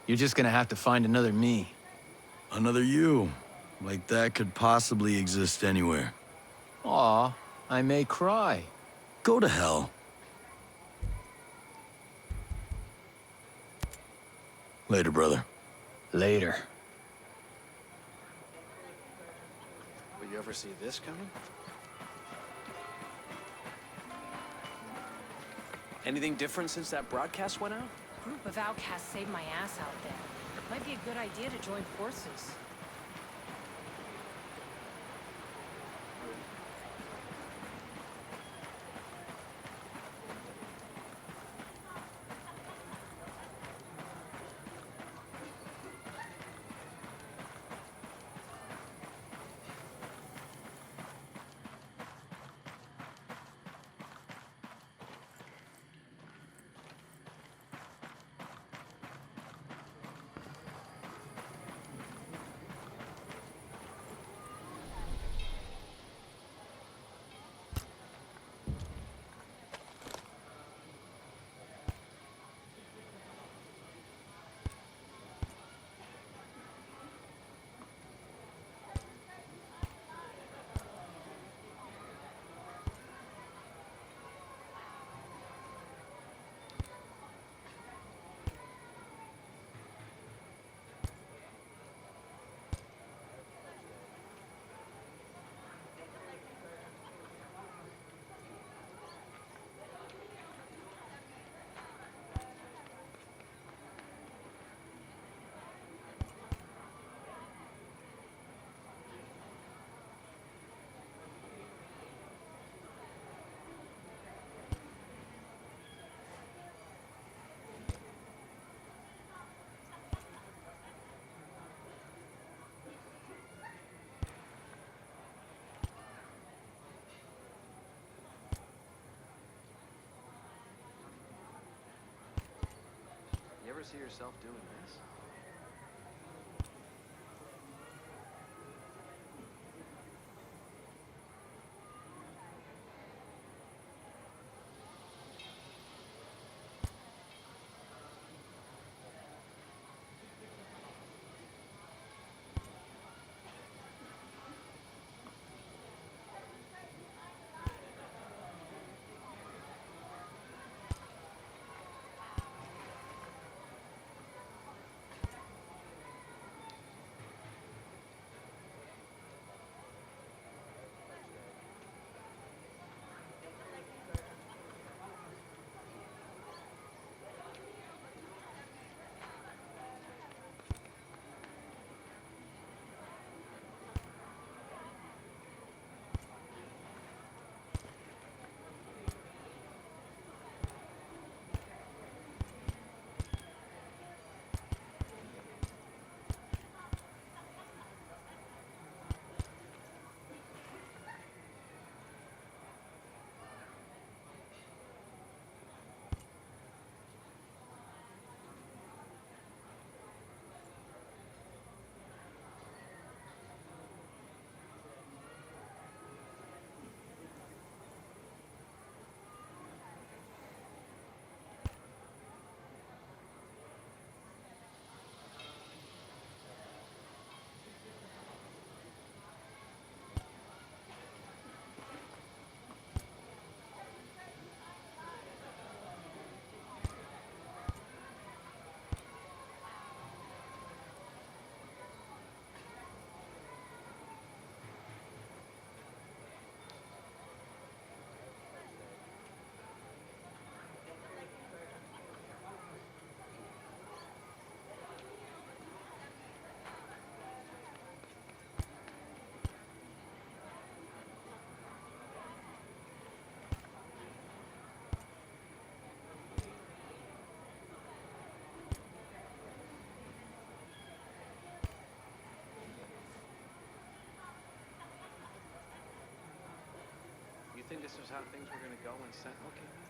You're just gonna have to find another me. Another you. Like that could possibly exist anywhere. Aw, I may cry. Go to hell. Later, brother. Later. Will you ever see this coming? Anything different since that broadcast went out? Group of outcasts saved my ass out there. Might be a good idea to join forces. You ever see yourself doing this? think this was how things were gonna go when Sentinel came in?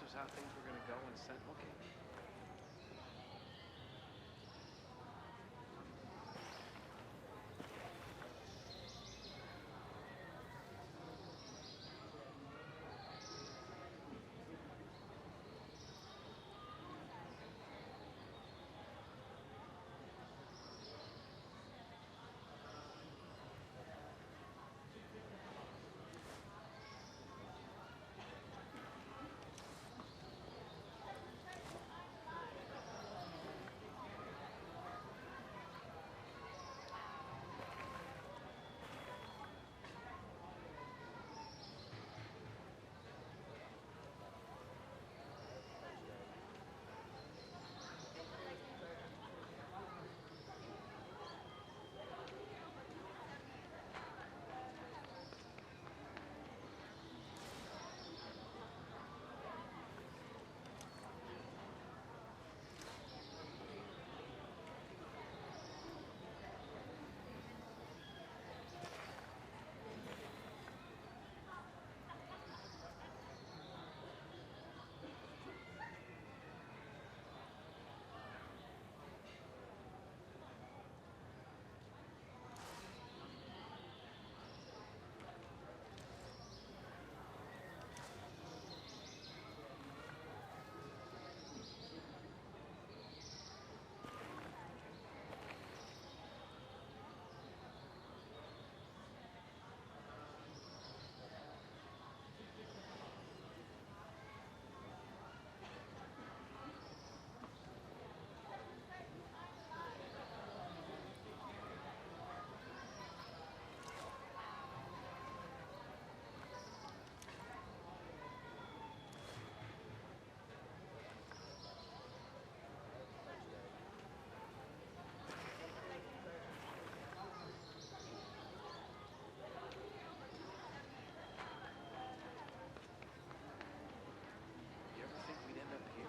was how things were gonna go when Sentinel came in? You ever think we'd end up here?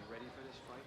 You ready for this fight?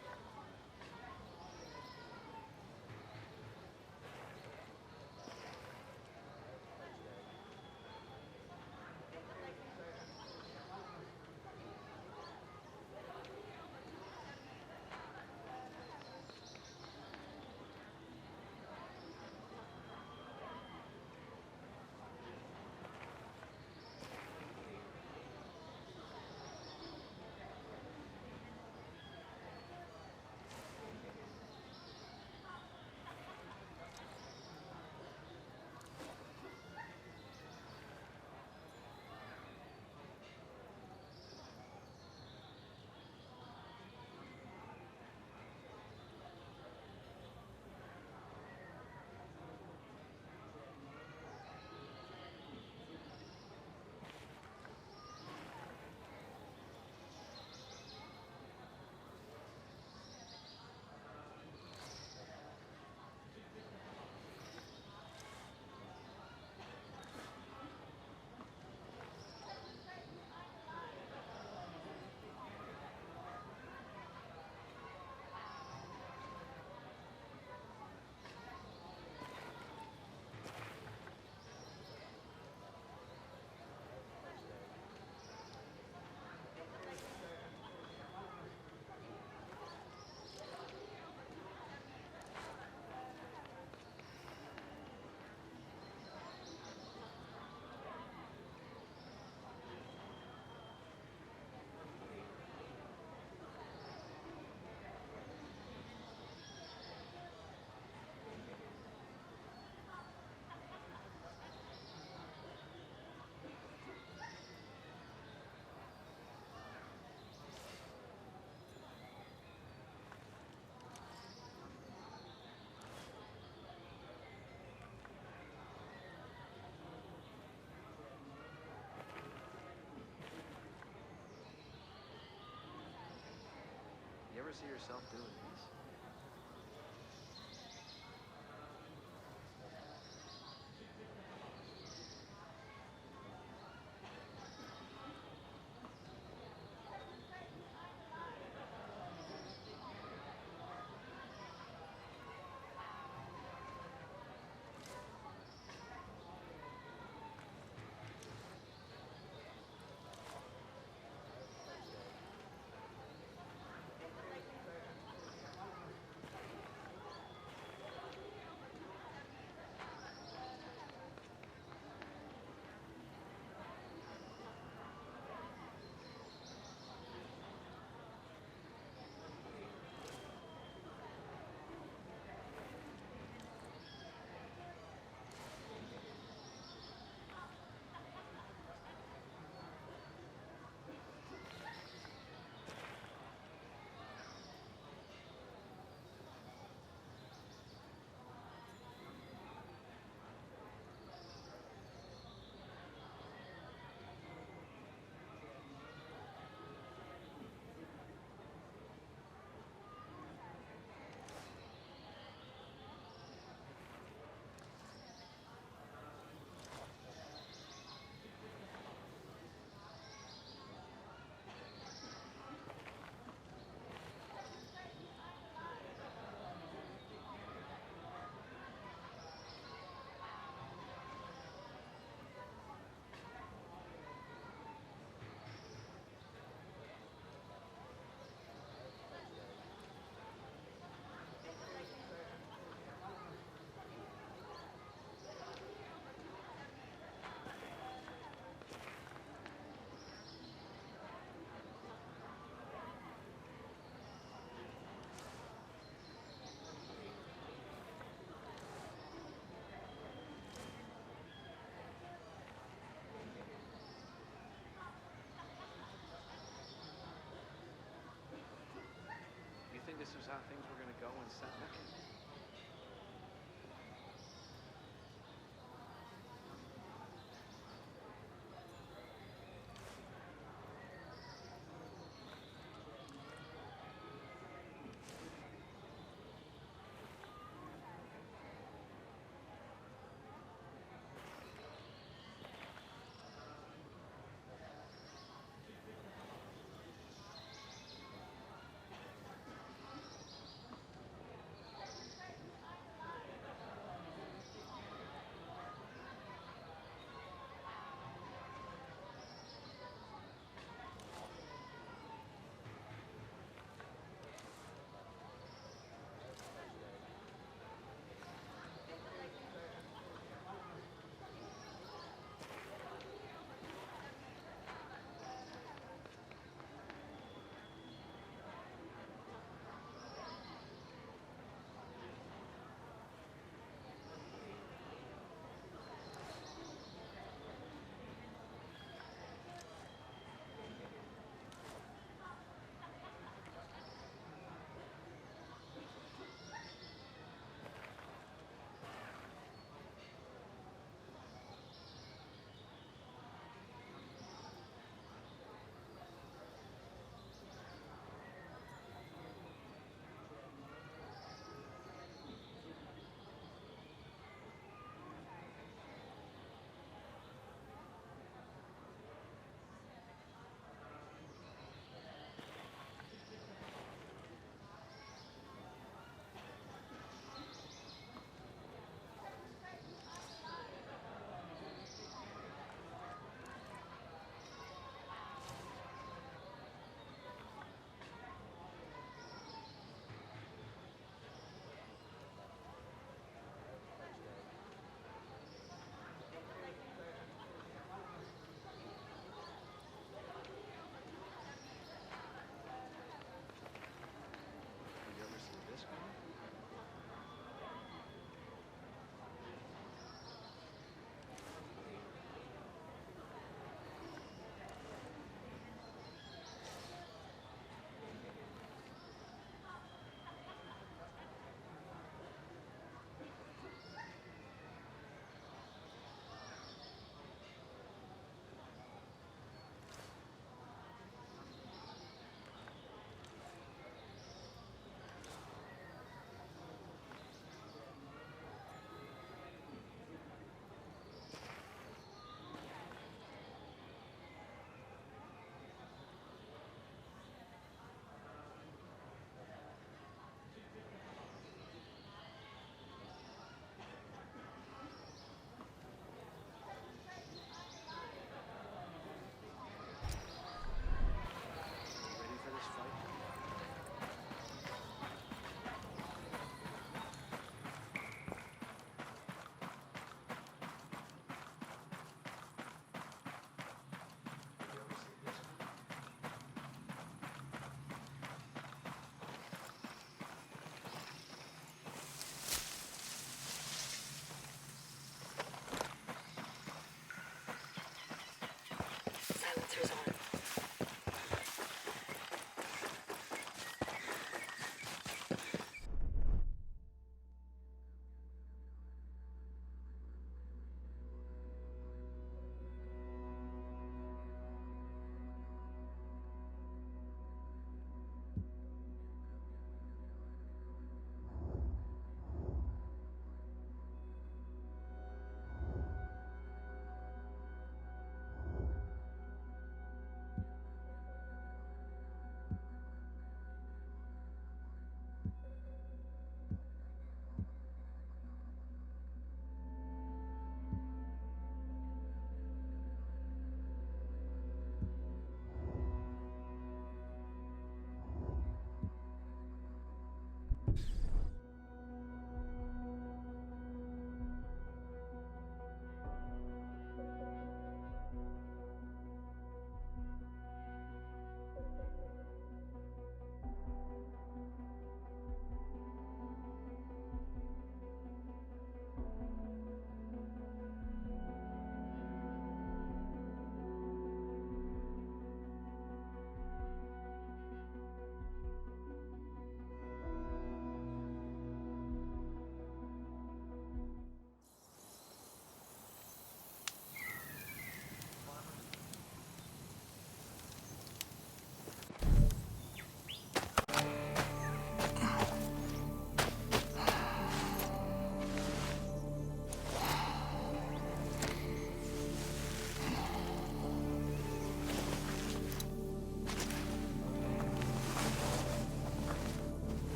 ever see yourself doing this? You think this was how things were gonna go in Seneca?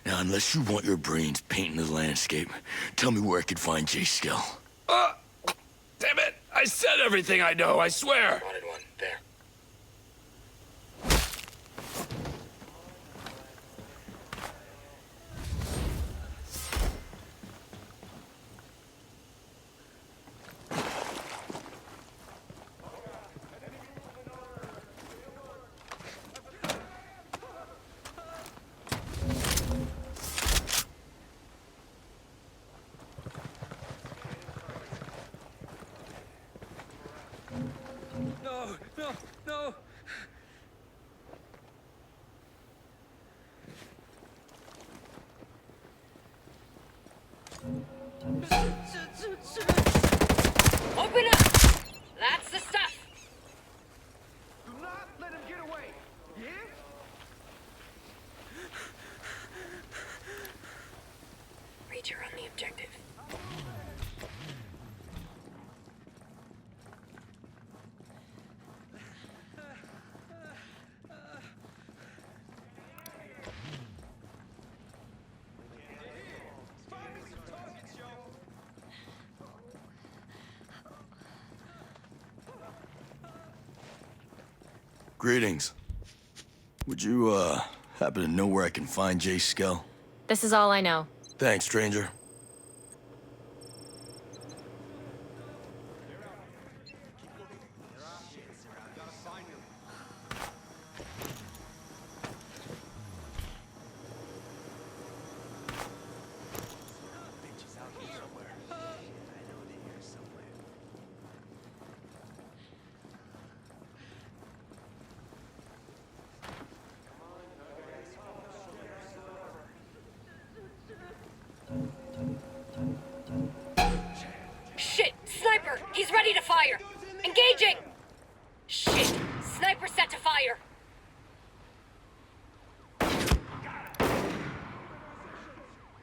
Now, unless you want your brains painting the landscape, tell me where I could find Jay Skell. Damn it! I said everything I know, I swear! Wanted one. There. No, no, no. Open up! That's the stuff! Do not let him get away! Yeah? Reacher on the objective. Greetings. Would you, happen to know where I can find Jay Skell? This is all I know. Thanks, stranger. Shit! Sniper! He's ready to fire! Engaging! Shit! Sniper set to fire!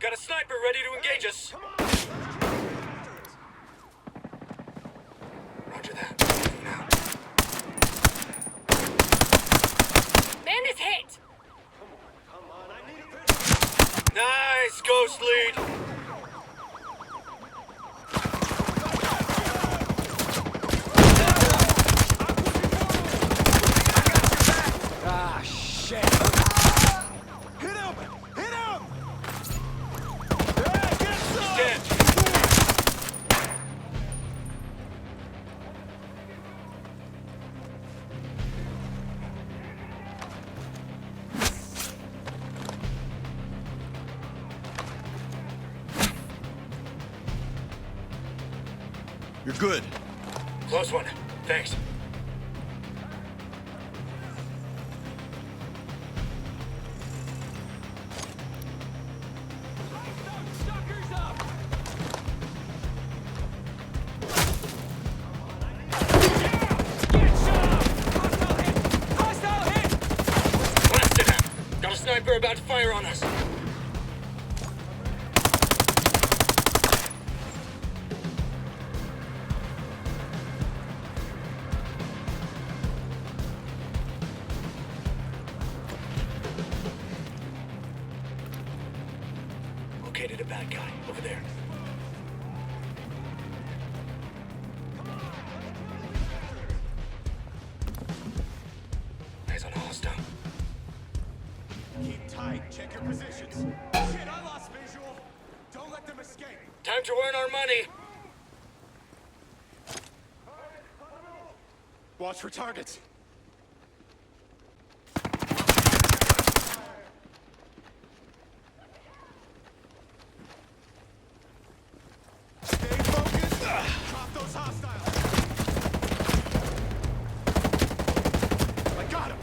Got a sniper ready to engage us. Roger that. Man is hit! Nice, Ghost Lead. Ah, shit. Hit him! Hit him! He's dead. You're good. Close one. Thanks. Blasted him! Got a sniper about to fire on us. Located a bad guy over there. Eyes on a hostile. Keep tight. Check your positions. Shit, I lost visual. Don't let them escape. Time to earn our money. Watch for targets. Stay focused. Drop those hostiles. I got him.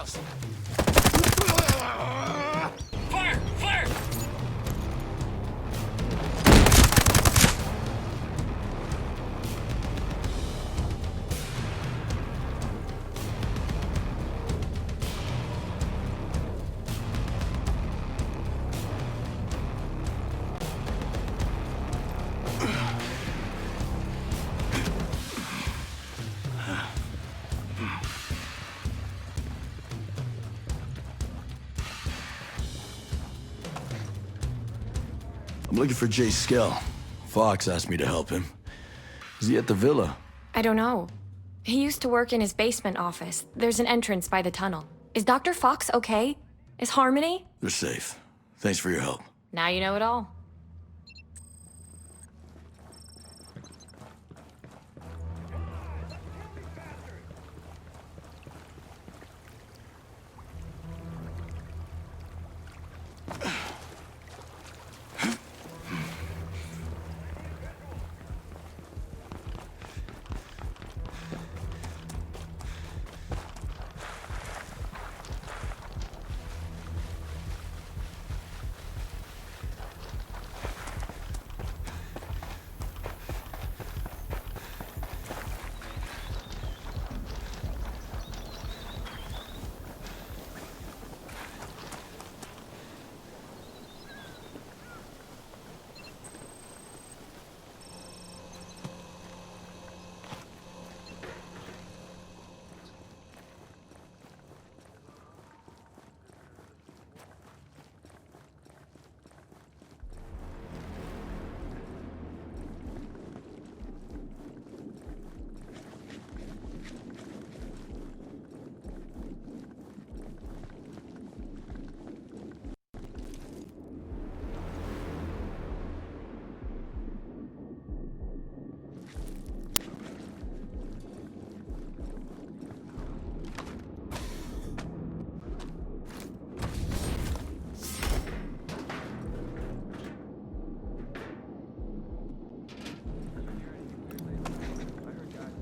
house! Fire! Fire! I'm looking for Jay Skell. Fox asked me to help him. Is he at the villa? I don't know. He used to work in his basement office. There's an entrance by the tunnel. Is Dr. Fox okay? Is Harmony? They're safe. Thanks for your help. Now you know it all.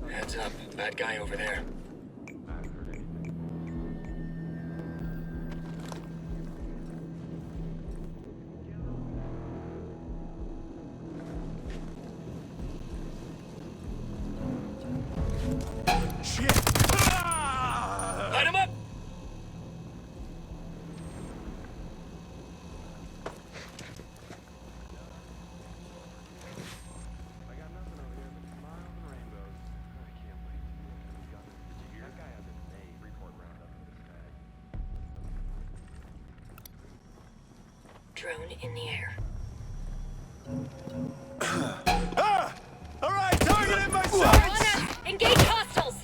Heads up, bad guy over there. Shit! Light him up! Drone in the air. All right, target in my sights! Engage hostiles!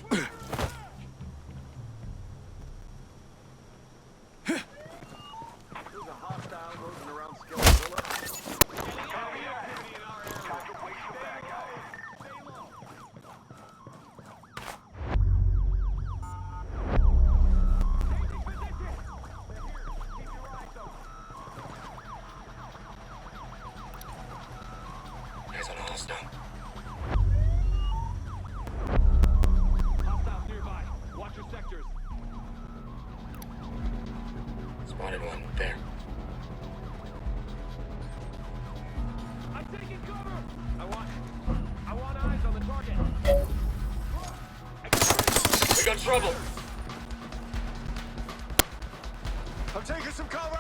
Eyes on a hostile. Hostiles nearby. Watch your sectors. Spotted one. There. I'm taking cover! I want eyes on the target. We got trouble! I'm taking some cover!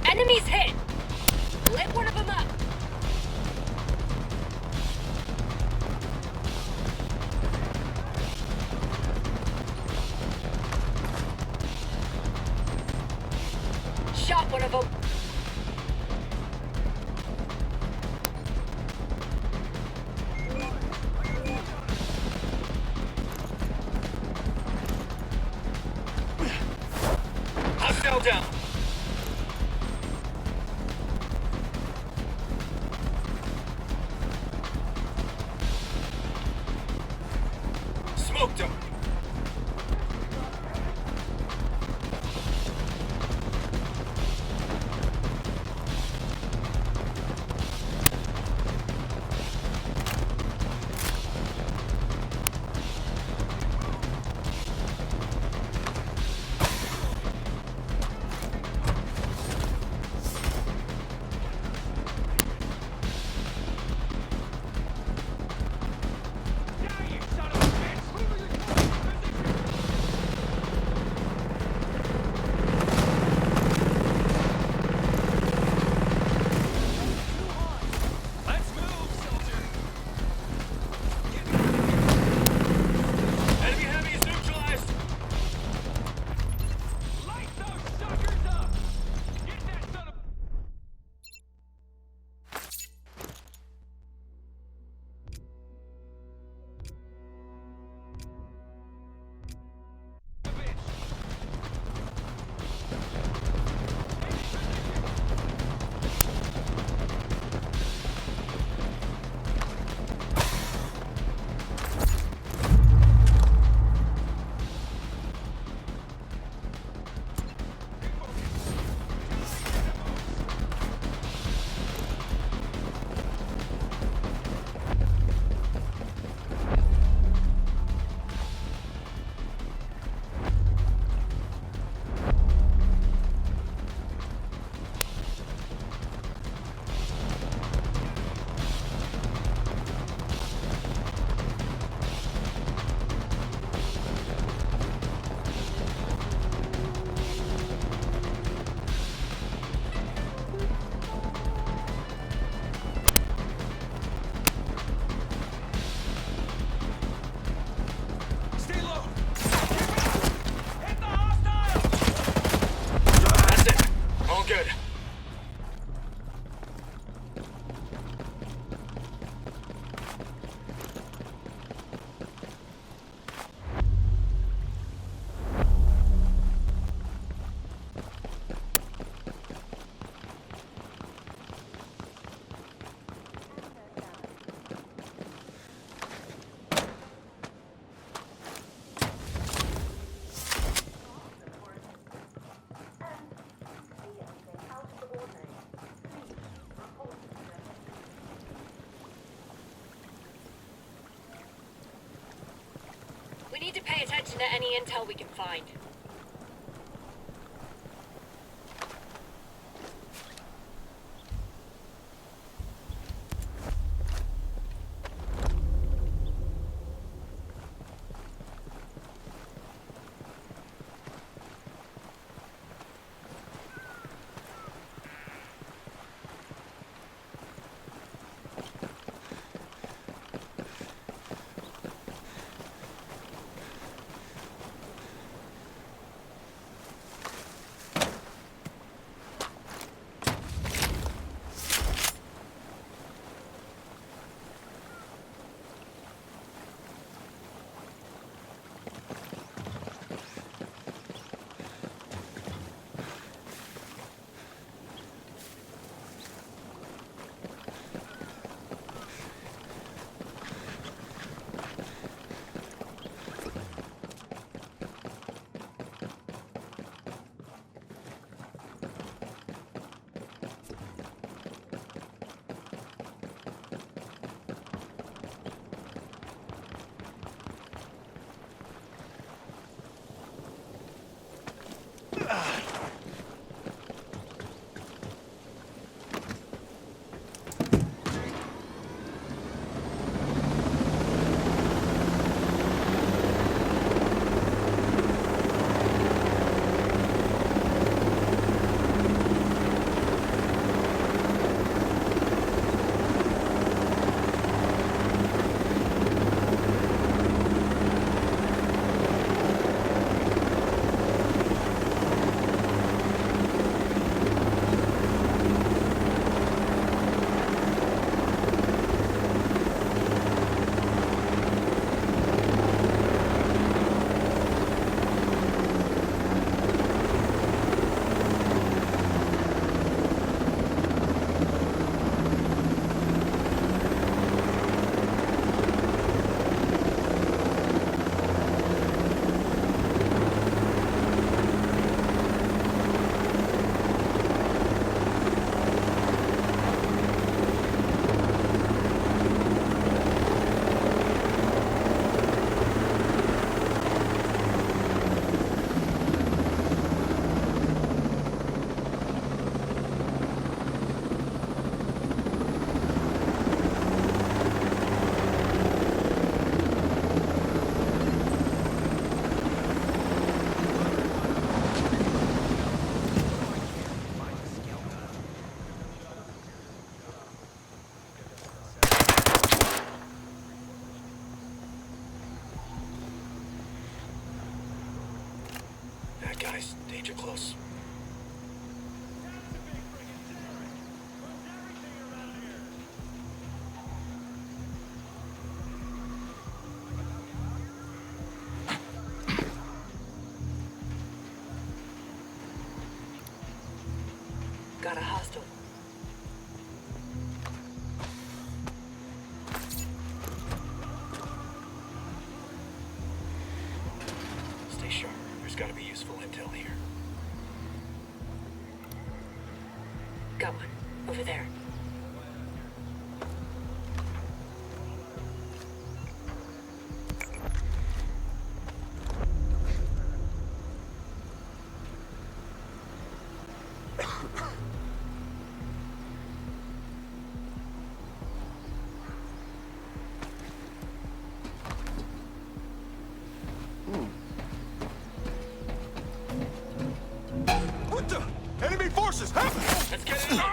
Enemies hit! Lit one of them up! Shot one of them! down. Smoked him. Enemy heavy is neutralized. Light those suckers up. Get that son of... Stay low. Hit the hostile. That's it. All good. We need to pay attention to any intel we can find. guys. Danger close. Got a hostile. Stay sharp. There's gotta be useful intel here. Got one. Over there. What the? Enemy forces! Help! Let's get in there!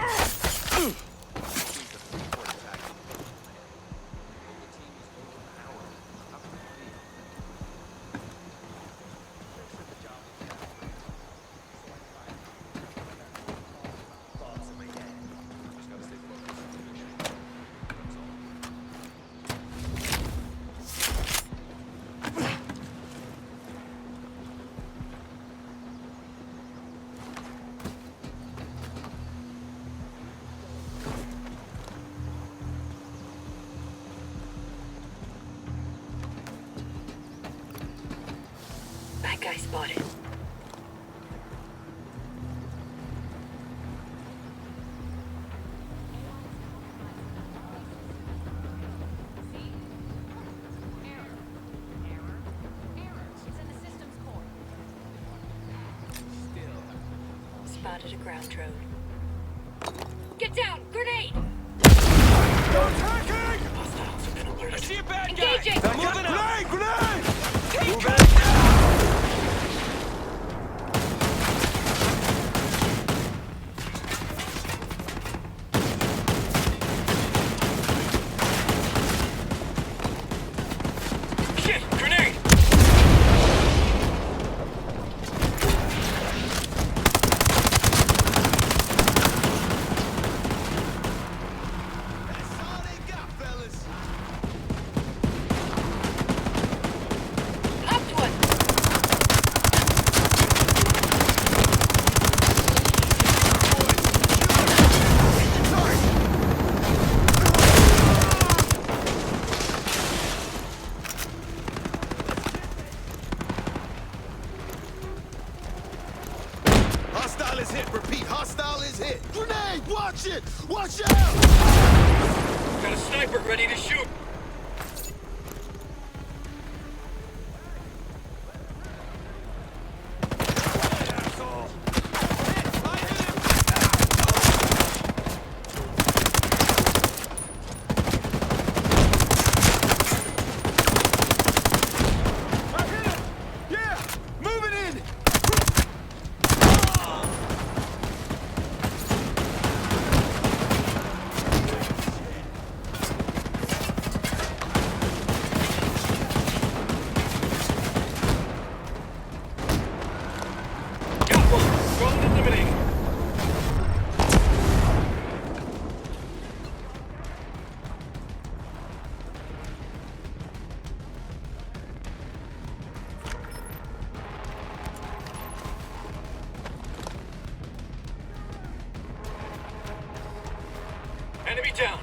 That guy spotted. Spotted a ground drone. Get down! Grenade! Hostiles have been alerted. I see a bad guy! Engaging! I'm moving up! Grenade! Take Move it! Shit! Grenade! That's all they got, fellas! Popped one! Hostile is hit. Repeat, hostile is hit. Grenade! Watch it! Watch out! Got a sniper ready to shoot! Yeah! Moving in! Got one! Drone eliminated! Enemy down!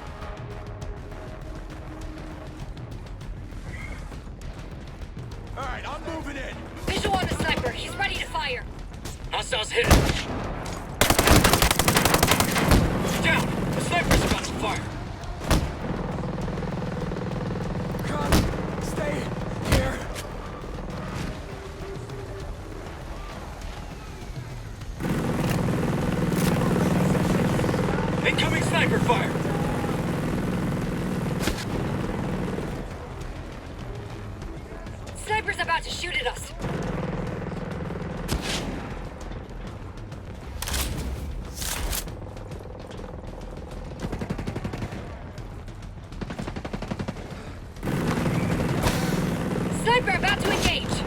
All right, I'm moving in. Visual on the sniper. He's ready to fire. Hostiles hit! Down! The sniper's about to fire! Come, stay here. Incoming sniper fire! Sniper's about to shoot at us. Sniper about to engage.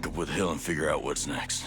link up with Hill and figure out what's next.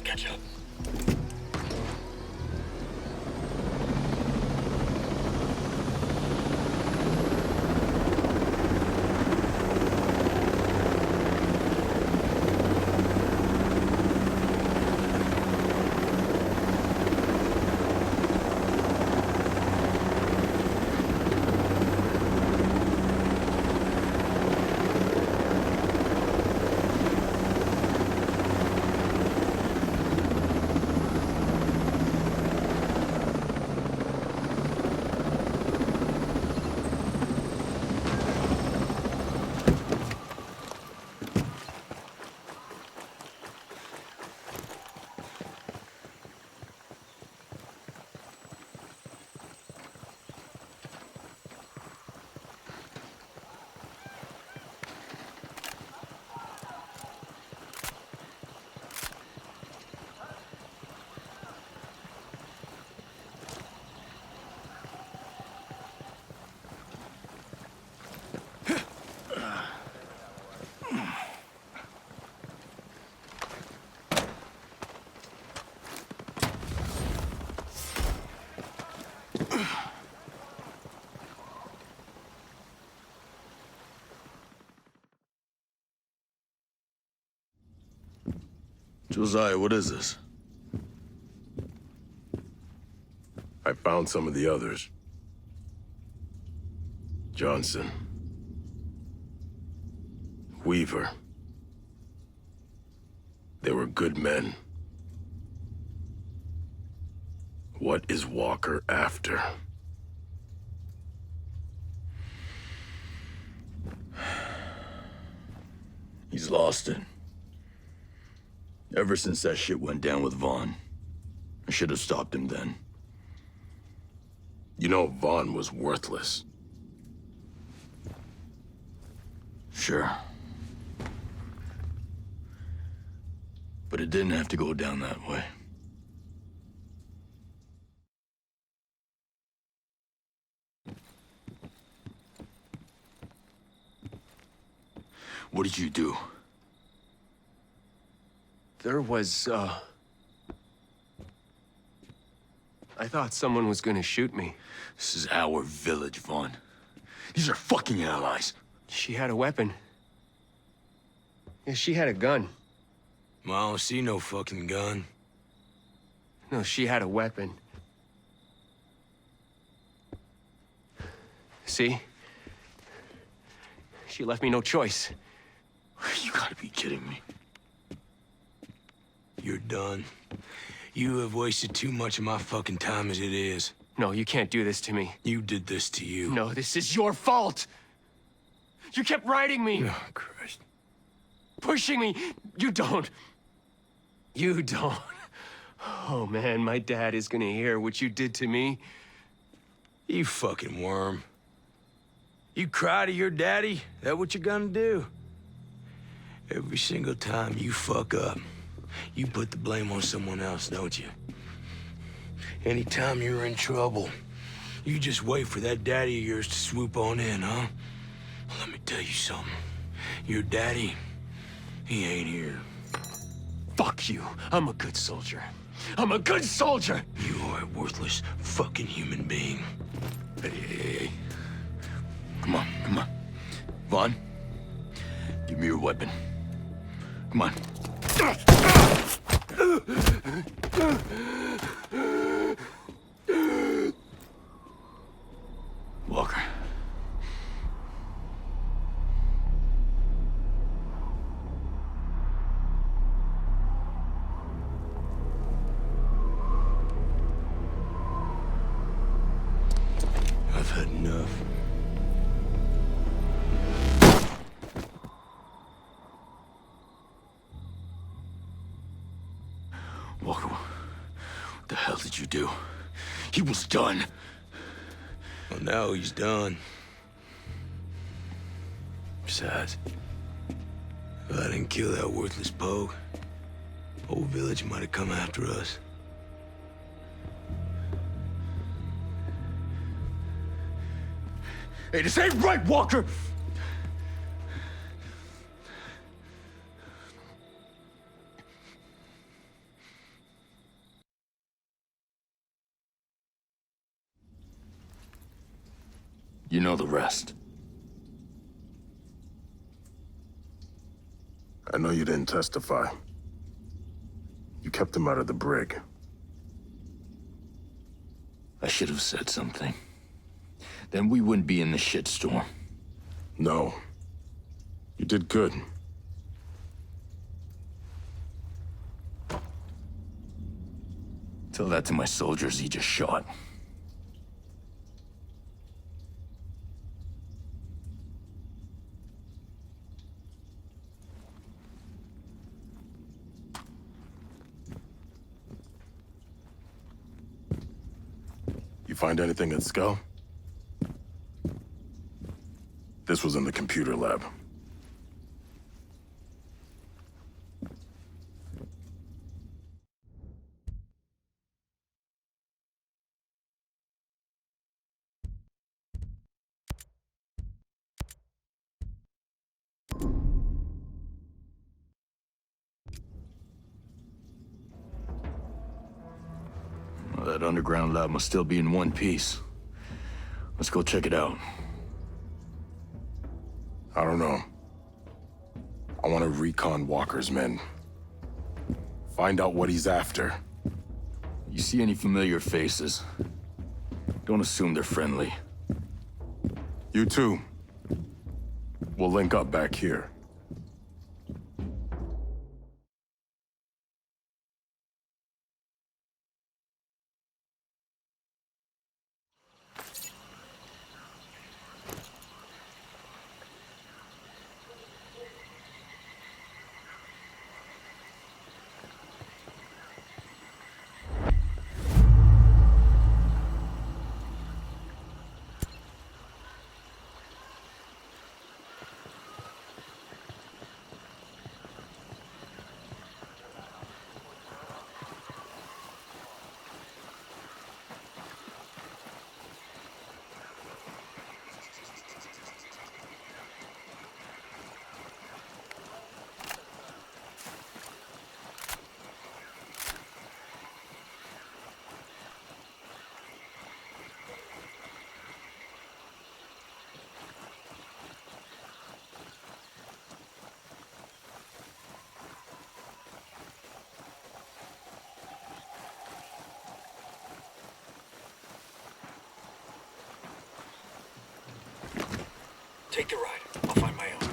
Catch up. Josiah, what is this? I found some of the others. Johnson. Weaver. They were good men. What is Walker after? He's lost it. Ever since that shit went down with Vaughn. I should have stopped him then. You know, Vaughn was worthless. Sure. But it didn't have to go down that way. What did you do? There was, I thought someone was gonna shoot me. This is our village, Vaughn. These are fucking allies. She had a weapon. Yeah, she had a gun. I don't see no fucking gun. No, she had a weapon. See? She left me no choice. You gotta be kidding me. You're done. You have wasted too much of my fucking time as it is. No, you can't do this to me. You did this to you. No, this is your fault! You kept riding me! Oh, Christ. Pushing me! You don't! You don't! Oh, man, my dad is gonna hear what you did to me. You fucking worm. You cry to your daddy? That what you're gonna do? Every single time you fuck up, you put the blame on someone else, don't you? Anytime you're in trouble, you just wait for that daddy of yours to swoop on in, huh? Well, let me tell you something. Your daddy, he ain't here. Fuck you. I'm a good soldier. I'm a good soldier! You are a worthless fucking human being. Hey. Come on, come on. Vaughn, give me your weapon. Come on. Walker. I've had enough. Walker, what the hell did you do? He was done. Well, now he's done. Besides, if I didn't kill that worthless pogue, whole village might have come after us. Hey, this ain't right, Walker! You know the rest. I know you didn't testify. You kept him out of the brig. I should have said something. Then we wouldn't be in the shitstorm. No. You did good. Tell that to my soldiers he just shot. You find anything at Skull? This was in the computer lab. Well, that underground lab must still be in one piece. Let's go check it out. I don't know. I want to recon Walker's men. Find out what he's after. You see any familiar faces? Don't assume they're friendly. You too. We'll link up back here. Take the ride. I'll find my own.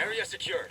Area secured.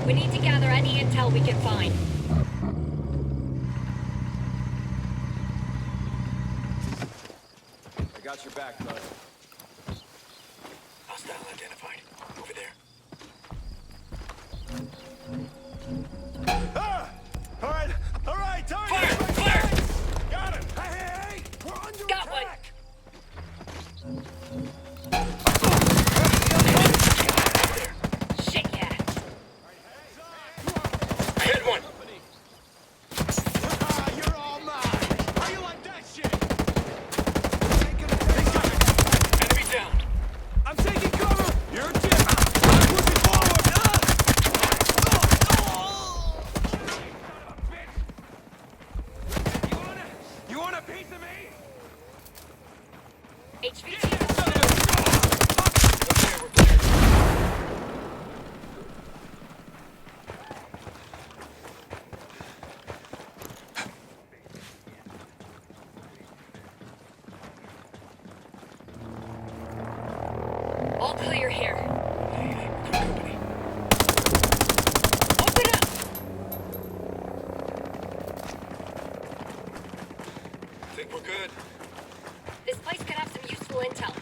We need to gather any intel we can find. I got your back, bud. Hostile identified. Over there. Ah! All right, target! Fire! Got him! Hey! We're under Got attack! Shit, yeah. I hit one. You're all mine! How you like that shit? Enemy down. I'm taking cover! You're dead! I'm pushing forward! You want a piece of me? HVT. Clear here. Think we're good? This place could have some useful intel.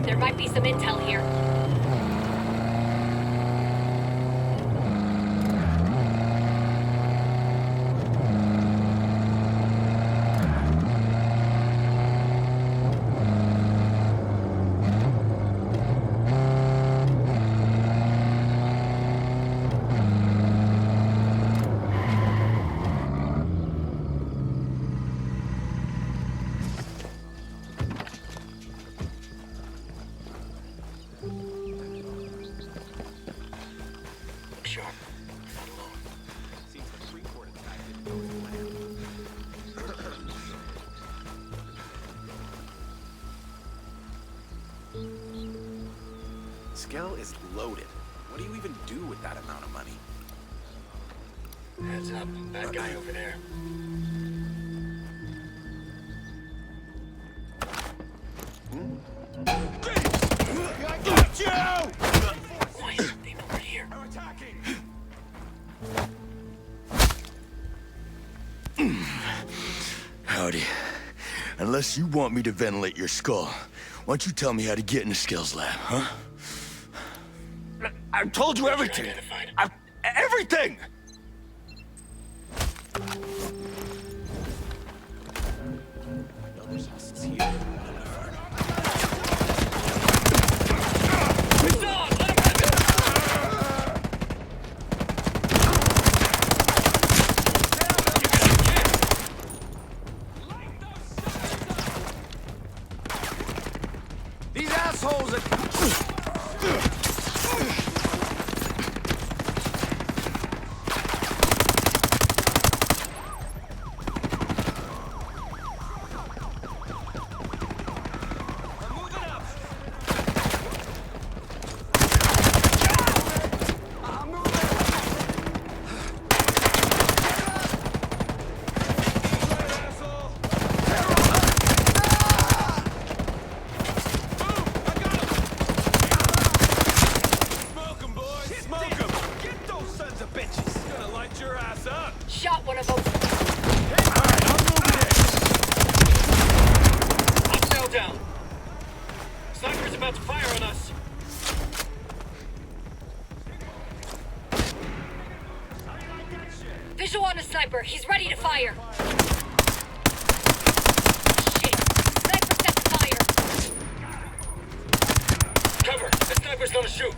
There might be some intel here. Skell is loaded. What do you even do with that amount of money? Heads up, that guy over there. I got you! Quiet, they know we're here. They're attacking! Howdy. Unless you want me to ventilate your skull, why don't you tell me how to get in the skills lab, huh? I've told you everything. Everything! These assholes are... Shot one of those. Visual on a sniper. He's ready to fire. Shit. Sniper set to fire. Cover! The sniper's gonna shoot!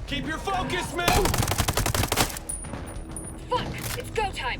Keep your focus, man! Fuck! It's go time!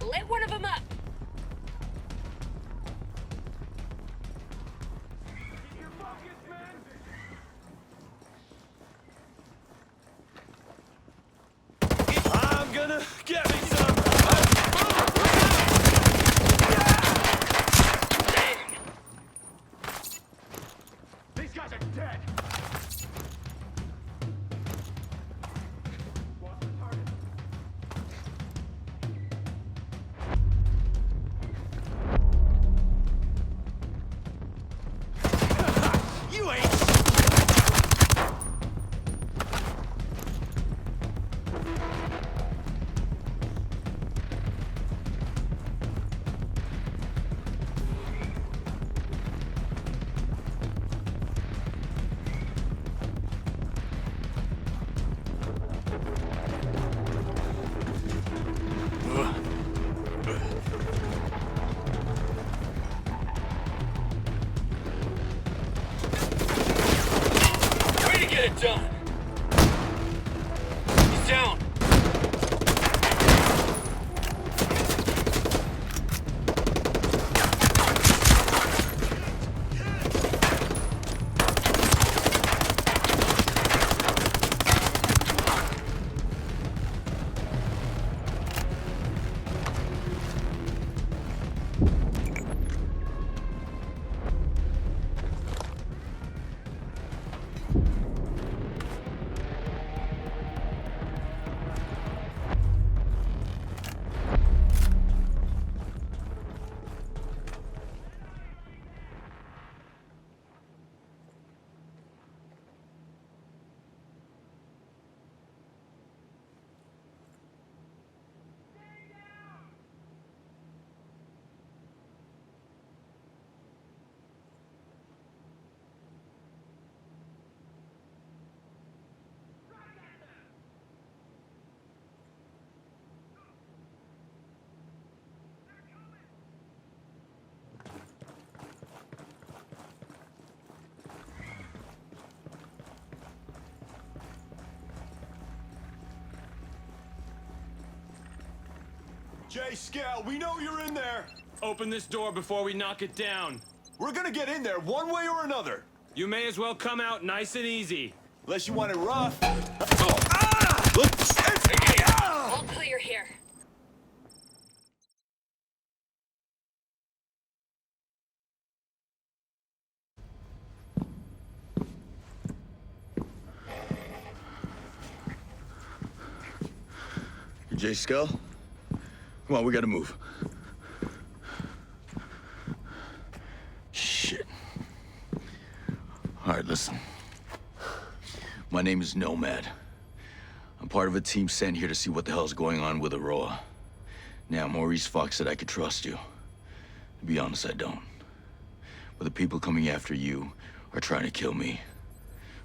Lit one of them up! I'm gonna get me some! These guys are dead! You ain't... Way to get it done! He's down! Jay Scout, we know you're in there. Open this door before we knock it down. We're gonna get in there one way or another. You may as well come out nice and easy. Unless you want it rough. All clear here. Jay Skull? Come on, we gotta move. Shit. All right, listen. My name is Nomad. I'm part of a team sent here to see what the hell's going on with Aroa. Now, Maurice Fox said I could trust you. To be honest, I don't. But the people coming after you are trying to kill me.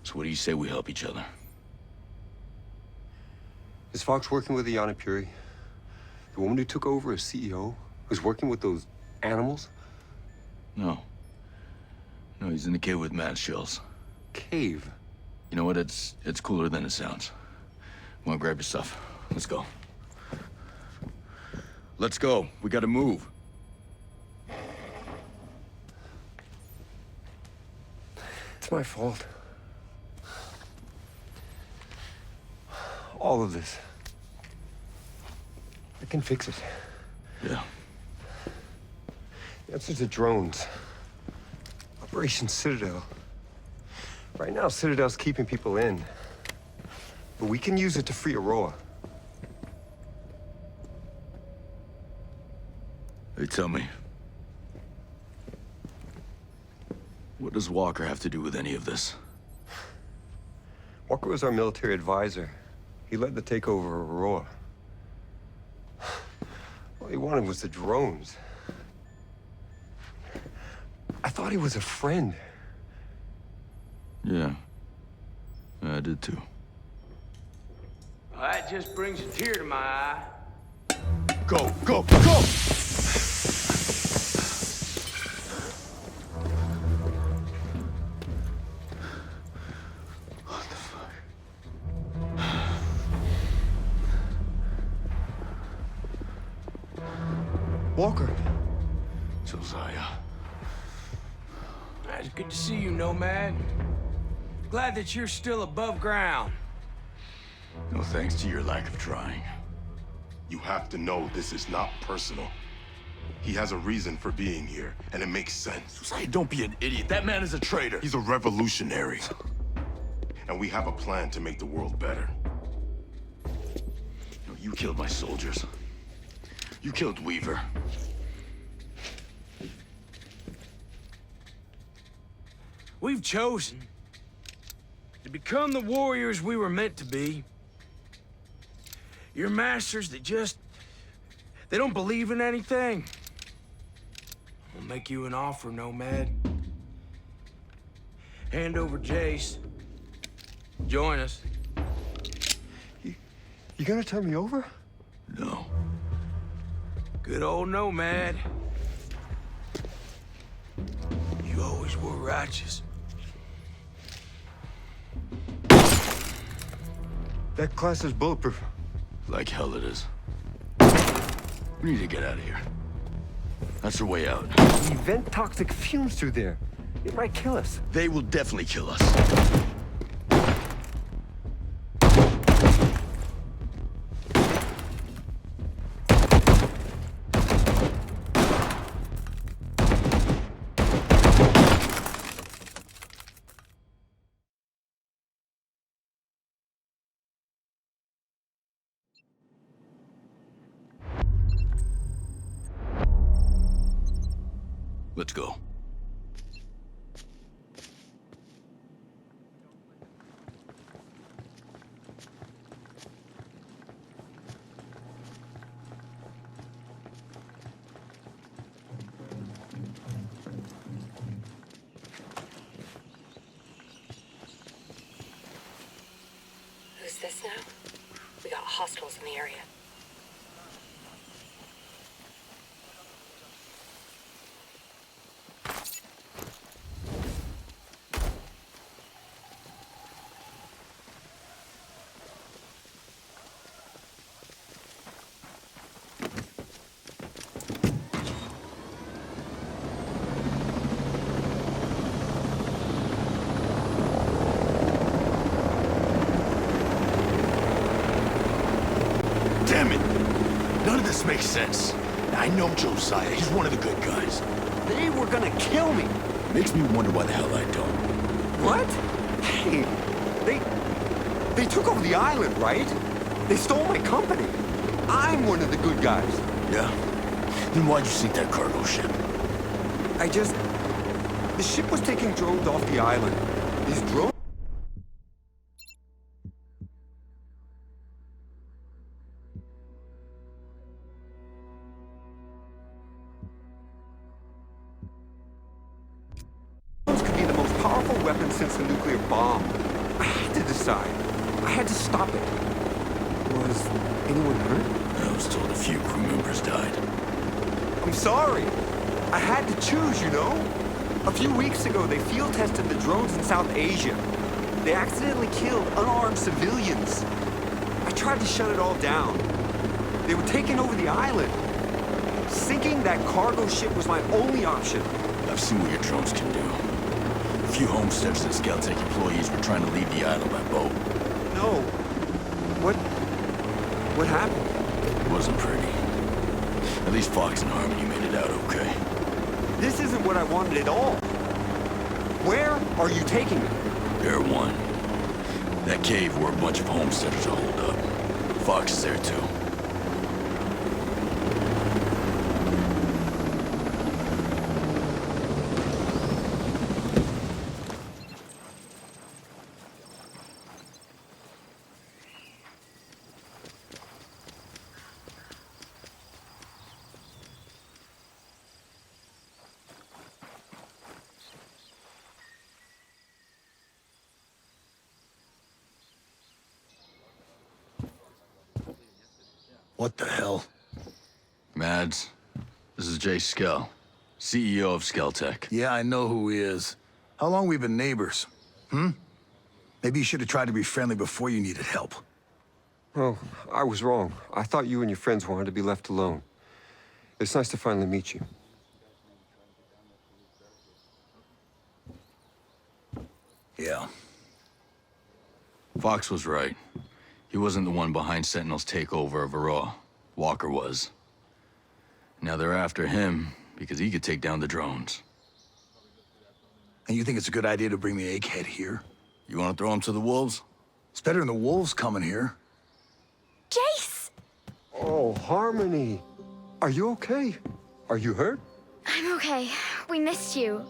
So what do you say we help each other? Is Fox working with Yana Puri? The woman who took over as CEO? Who's working with those animals? No. No, he's in the cave with mad shells. Cave? You know what? It's cooler than it sounds. Come on, grab your stuff. Let's go. Let's go. We gotta move. It's my fault. All of this. I can fix it. Yeah. The answer's the drones. Operation Citadel. Right now, Citadel's keeping people in. But we can use it to free Aroa. Hey, tell me. What does Walker have to do with any of this? Walker was our military advisor. He led the takeover of Aroa. All he wanted was the drones. I thought he was a friend. Yeah. I did too. Well, that just brings a tear to my eye. Go, go, go! Walker. Josiah. It's good to see you, Nomad. Glad that you're still above ground. No thanks to your lack of trying. You have to know this is not personal. He has a reason for being here, and it makes sense. Josiah, don't be an idiot. That man is a traitor. He's a revolutionary. And we have a plan to make the world better. No, you killed my soldiers. You killed Weaver. We've chosen to become the warriors we were meant to be. Your masters that they don't believe in anything. We'll make you an offer, Nomad. Hand over Jace. Join us. You gonna turn me over? No. Good old Nomad. You always were righteous. That class is bulletproof. Like hell it is. We need to get out of here. That's the way out. We vent toxic fumes through there. It might kill us. They will definitely kill us. Let's go. Who's this now? We got hostiles in the area. Damn it! None of this makes sense. I know Josiah. He's one of the good guys. They were gonna kill me. Makes me wonder why the hell I don't. What? Hey, they took over the island, right? They stole my company. I'm one of the good guys. Yeah? Then why'd you sink that cargo ship? The ship was taking drones off the island. These drones... could be the most powerful weapon since the nuclear bomb. I had to decide. I had to stop it. Was anyone hurt? I was told a few crew members died. I'm sorry. I had to choose, you know? A few weeks ago, they field tested the drones in South Asia. They accidentally killed unarmed civilians. I tried to shut it all down. They were taking over the island. Sinking that cargo ship was my only option. I've seen what your drones can do. A few homesteaders and Scout-Tech employees were trying to leave the island by boat. No. What happened? It wasn't pretty. At least Fox and Harmony made it out okay. This isn't what I wanted at all. Where are you taking me? Bear 1. That cave where a bunch of homesteaders are holed up. Fox is there too. What the hell? Mads, this is Jay Skell, CEO of Skeltech. Yeah, I know who he is. How long we been neighbors? Maybe you should have tried to be friendly before you needed help. Oh, I was wrong. I thought you and your friends wanted to be left alone. It's nice to finally meet you. Yeah. Fox was right. He wasn't the one behind Sentinel's takeover of Aroa. Walker was. Now they're after him because he could take down the drones. And you think it's a good idea to bring the egghead here? You want to throw him to the wolves? It's better than the wolves coming here. Jace! Oh, Harmony. Are you okay? Are you hurt? I'm okay. We missed you.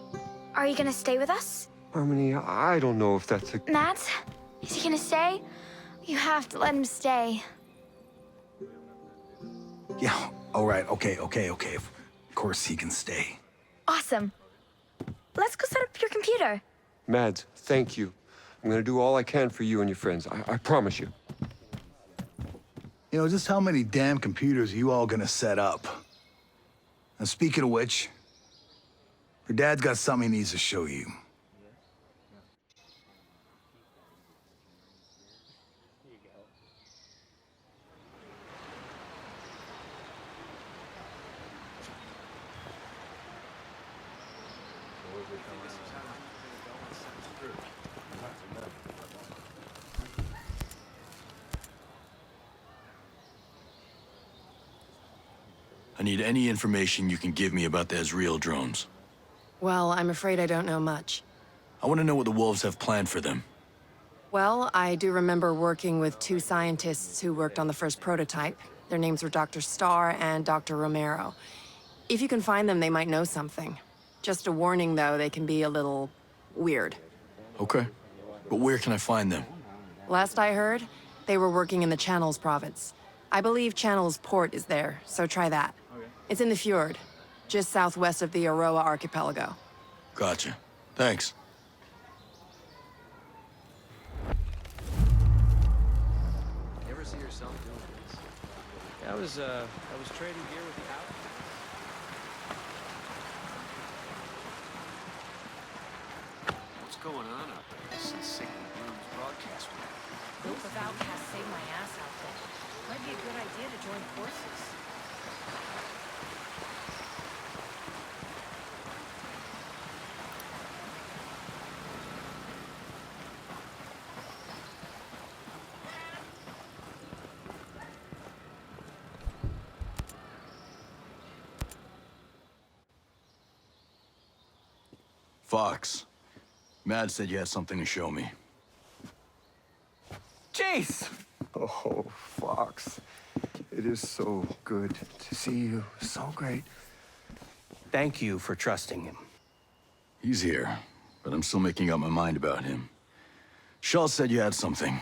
Are you gonna stay with us? Harmony, I don't know if that's a... Matt? Is he gonna stay? You have to let him stay. Yeah, all right, okay. Of course he can stay. Awesome. Let's go set up your computer. Mads, thank you. I'm gonna do all I can for you and your friends. I promise you. You know, just how many damn computers are you all gonna set up? And speaking of which, your dad's got something he needs to show you. I need any information you can give me about the Ezreal drones. Well, I'm afraid I don't know much. I want to know what the wolves have planned for them. Well, I do remember working with 2 scientists who worked on the first prototype. Their names were Dr. Starr and Dr. Romero. If you can find them, they might know something. Just a warning, though, they can be a little weird. Okay. But where can I find them? Last I heard, they were working in the Channels province. I believe Channels port is there, so try that. It's in the fjord, just southwest of the Aroa archipelago. Gotcha. Thanks. You ever see yourself doing this? Yeah, I was trading gear with the out. What's going on out there? This is sick Bloom's broadcast. Group of outcasts saved my ass out there. Might be a good idea to join forces. Fox. Mad said you had something to show me. Jace! Oh, Fox. It is so good to see you. So great. Thank you for trusting him. He's here, but I'm still making up my mind about him. Shaw said you had something.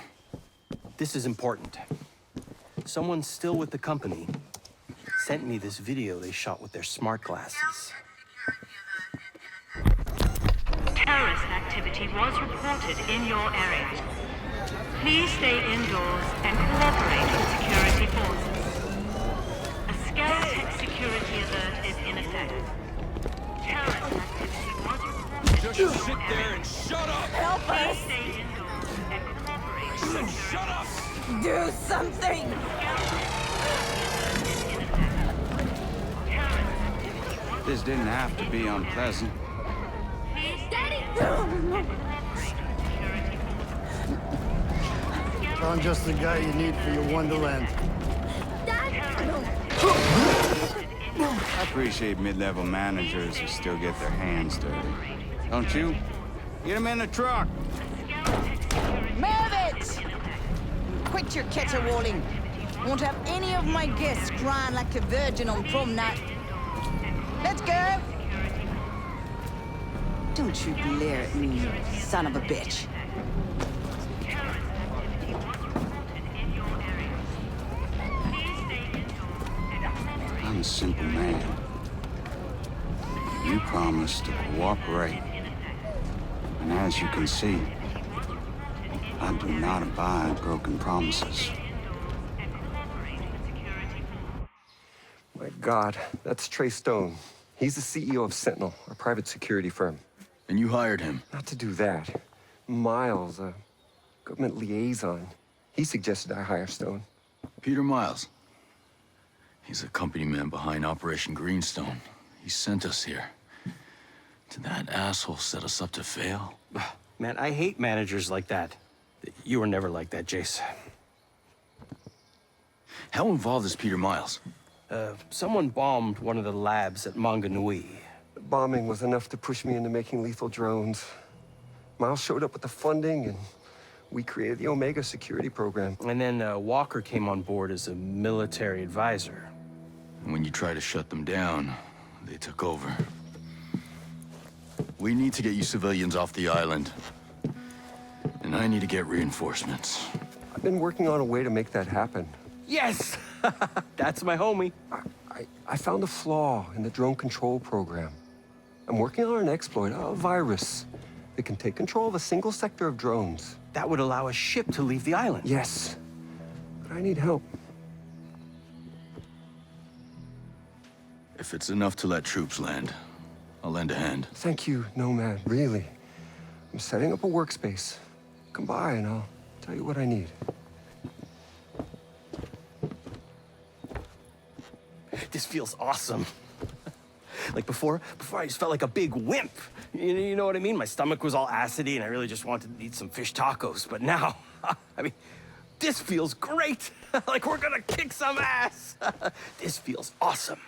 This is important. Someone still with the company sent me this video they shot with their smart glasses. Terrorist activity activity was reported in your area. Please stay indoors and cooperate with security forces. A Skell-Tech security alert is in effect. Terrorist activity was reported in your area. There and shut up! Help us! Please stay indoors and cooperate with security Shut up! Do something! This didn't have to be unpleasant. Found just the guy you need for your Wonderland. I appreciate mid-level managers who still get their hands dirty. Don't you? Get him in the truck! Move it! Quit your caterwauling. Won't have any of my guests crying like a virgin on prom night. Let's go! Don't you glare at me, you son of a bitch. I'm a simple man. You promised to cooperate. And as you can see, I do not abide broken promises. My God, that's Trey Stone. He's the CEO of Sentinel, a private security firm. And you hired him? Not to do that. Miles, a government liaison. He suggested I hire Stone. Peter Miles. He's a company man behind Operation Greenstone. He sent us here. Did that asshole set us up to fail? Man, I hate managers like that. You were never like that, Jace. How involved is Peter Miles? Someone bombed one of the labs at Manganui. The bombing was enough to push me into making lethal drones. Miles showed up with the funding, and we created the Omega security program. And then Walker came on board as a military advisor. When you tried to shut them down, they took over. We need to get you civilians off the island. And I need to get reinforcements. I've been working on a way to make that happen. Yes! That's my homie. I found a flaw in the drone control program. I'm working on an exploit, a virus, that can take control of a single sector of drones. That would allow a ship to leave the island. Yes, but I need help. If it's enough to let troops land, I'll lend a hand. Thank you, Nomad, really. I'm setting up a workspace. Come by and I'll tell you what I need. This feels awesome. Like before I just felt like a big wimp. You know what I mean? My stomach was all acidy and I really just wanted to eat some fish tacos. But now, I mean, this feels great. Like we're gonna kick some ass. This feels awesome.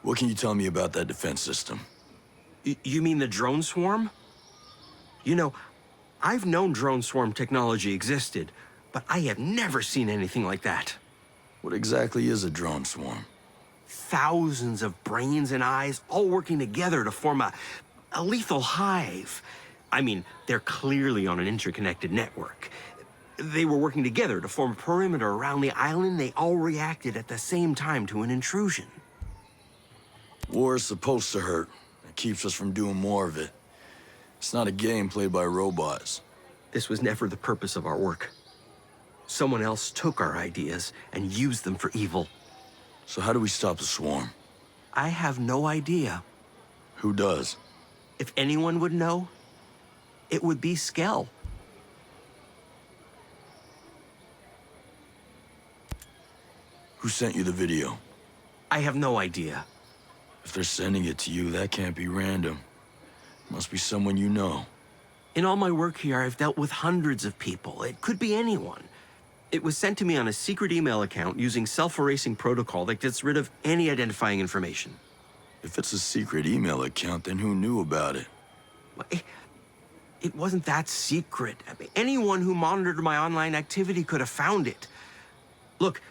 What can you tell me about that defense system? You mean the drone swarm? You know, I've known drone swarm technology existed, but I have never seen anything like that. What exactly is a drone swarm? Thousands of brains and eyes all working together to form a lethal hive. I mean, they're clearly on an interconnected network. They were working together to form a perimeter around the island. They all reacted at the same time to an intrusion. War is supposed to hurt. It keeps us from doing more of it. It's not a game played by robots. This was never the purpose of our work. Someone else took our ideas and used them for evil. So how do we stop the swarm? I have no idea. Who does? If anyone would know, it would be Skell. Who sent you the video? I have no idea. If they're sending it to you, that can't be random. Must be someone you know. In all my work here, I've dealt with hundreds of people. It could be anyone. It was sent to me on a secret email account using self-erasing protocol that gets rid of any identifying information. If it's a secret email account, then who knew about it? It wasn't that secret. I mean, anyone who monitored my online activity could have found it. Look,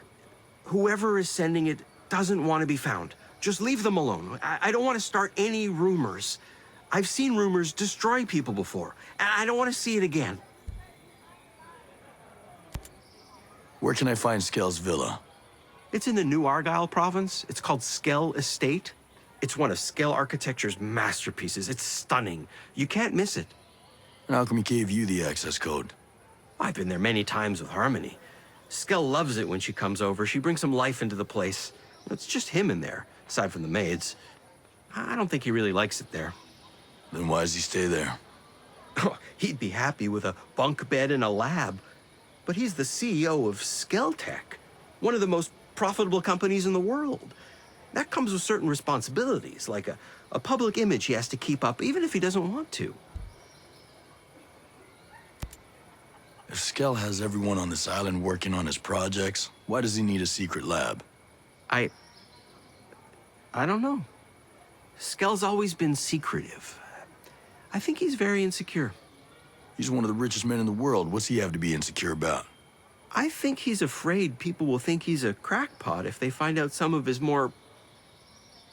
whoever is sending it doesn't want to be found. Just leave them alone. I don't want to start any rumors. I've seen rumors destroy people before, and I don't want to see it again. Where can I find Skell's villa? It's in the New Argyll province. It's called Skell Estate. It's one of Skell architecture's masterpieces. It's stunning. You can't miss it. And how come he gave you the access code? I've been there many times with Harmony. Skell loves it when she comes over. She brings some life into the place. It's just him in there, aside from the maids. I don't think he really likes it there. Then why does he stay there? He'd be happy with a bunk bed and a lab. But he's the CEO of Skelltech, one of the most profitable companies in the world. That comes with certain responsibilities, like a public image he has to keep up, even if he doesn't want to. If Skell has everyone on this island working on his projects, why does he need a secret lab? I don't know. Skell's always been secretive. I think he's very insecure. He's one of the richest men in the world. What's he have to be insecure about? I think he's afraid people will think he's a crackpot if they find out some of his more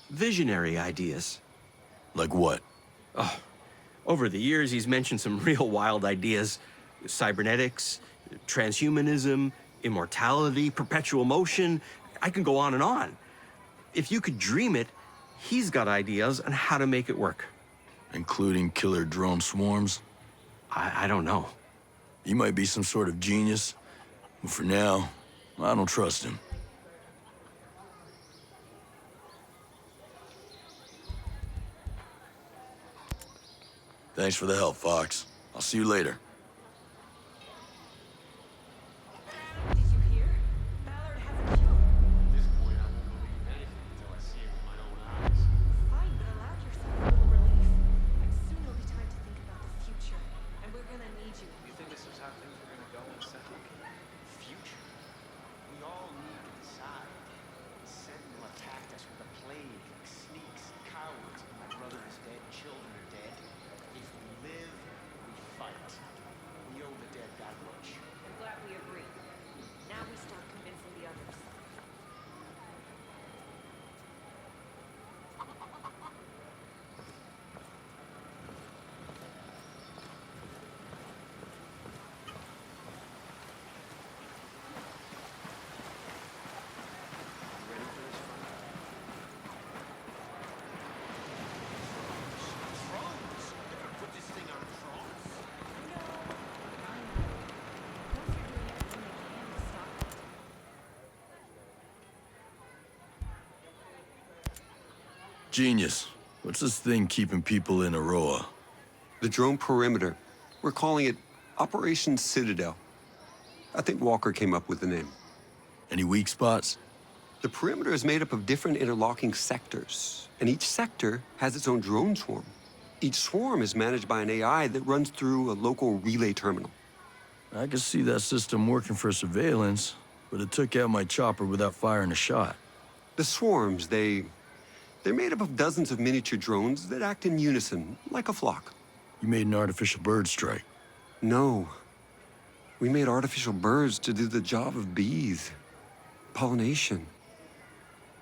visionary ideas. Like what? Oh, over the years, he's mentioned some real wild ideas. Cybernetics, transhumanism, immortality, perpetual motion. I can go on and on. If you could dream it, he's got ideas on how to make it work. Including killer drone swarms? I don't know. He might be some sort of genius, but for now, I don't trust him. Thanks for the help, Fox. I'll see you later. Genius. What's this thing keeping people in Aroa? The drone perimeter. We're calling it Operation Citadel. I think Walker came up with the name. Any weak spots? The perimeter is made up of different interlocking sectors, and each sector has its own drone swarm. Each swarm is managed by an AI that runs through a local relay terminal. I can see that system working for surveillance, but it took out my chopper without firing a shot. The swarms, they're made up of dozens of miniature drones that act in unison, like a flock. You made an artificial bird strike. No. We made artificial birds to do the job of bees. Pollination.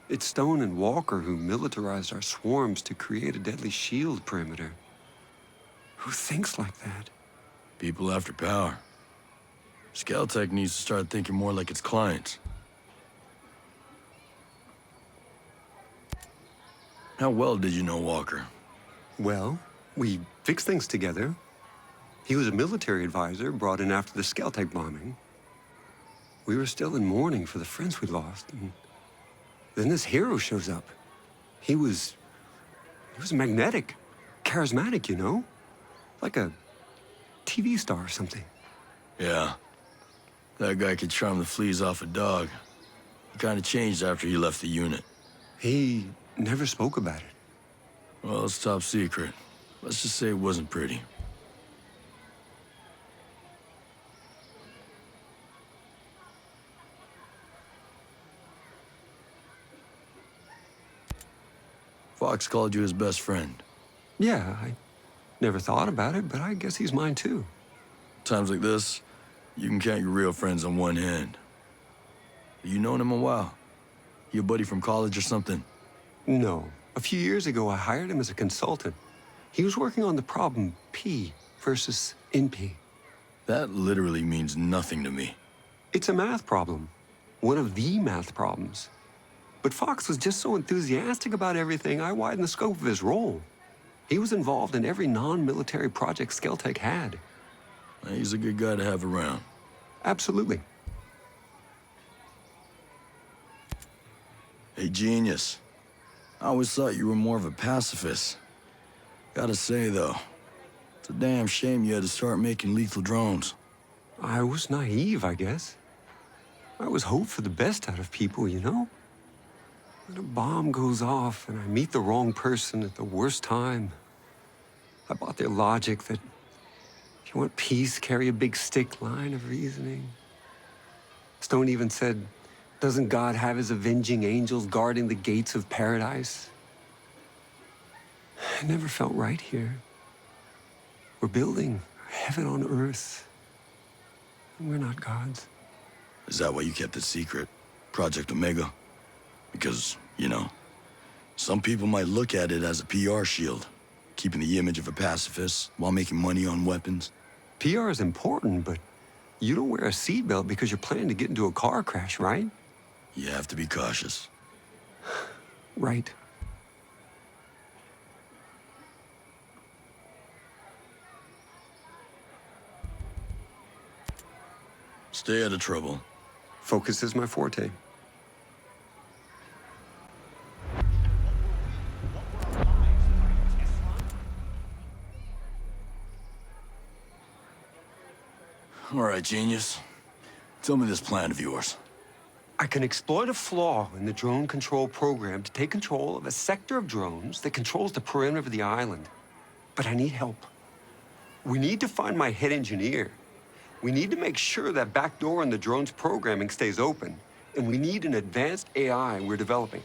It's Stone and Walker who militarized our swarms to create a deadly shield perimeter. Who thinks like that? People after power. Skelltech needs to start thinking more like its clients. How well did you know Walker? Well, we fixed things together. He was a military advisor brought in after the Skelltech bombing. We were still in mourning for the friends we lost, and then this hero shows up. He was magnetic, charismatic, you know? Like a TV star or something. Yeah. That guy could charm the fleas off a dog. He kind of changed after he left the unit. He never spoke about it. Well, it's top secret. Let's just say it wasn't pretty. Fox called you his best friend. Yeah, I never thought about it, but I guess he's mine too. Times like this, you can count your real friends on one hand. You known him a while? You a buddy from college or something? No. A few years ago, I hired him as a consultant. He was working on the problem P versus NP. That literally means nothing to me. It's a math problem. One of the math problems. But Fox was just so enthusiastic about everything, I widened the scope of his role. He was involved in every non-military project Skeltec had. He's a good guy to have around. Absolutely. Hey, genius. I always thought you were more of a pacifist. Gotta say, though, it's a damn shame you had to start making lethal drones. I was naive, I guess. I always hoped for the best out of people, you know? When a bomb goes off and I meet the wrong person at the worst time, I bought their logic that if you want peace, carry a big stick line of reasoning. Stone even said, doesn't God have his avenging angels guarding the gates of paradise? I never felt right here. We're building heaven on earth, and we're not gods. Is that why you kept it secret? Project Omega? Because, you know, some people might look at it as a PR shield, keeping the image of a pacifist while making money on weapons. PR is important, but you don't wear a seatbelt because you're planning to get into a car crash, right? You have to be cautious. Right. Stay out of trouble. Focus is my forte. All right, genius. Tell me this plan of yours. I can exploit a flaw in the drone control program to take control of a sector of drones that controls the perimeter of the island. But I need help. We need to find my head engineer. We need to make sure that back door in the drone's programming stays open. And we need an advanced AI we're developing.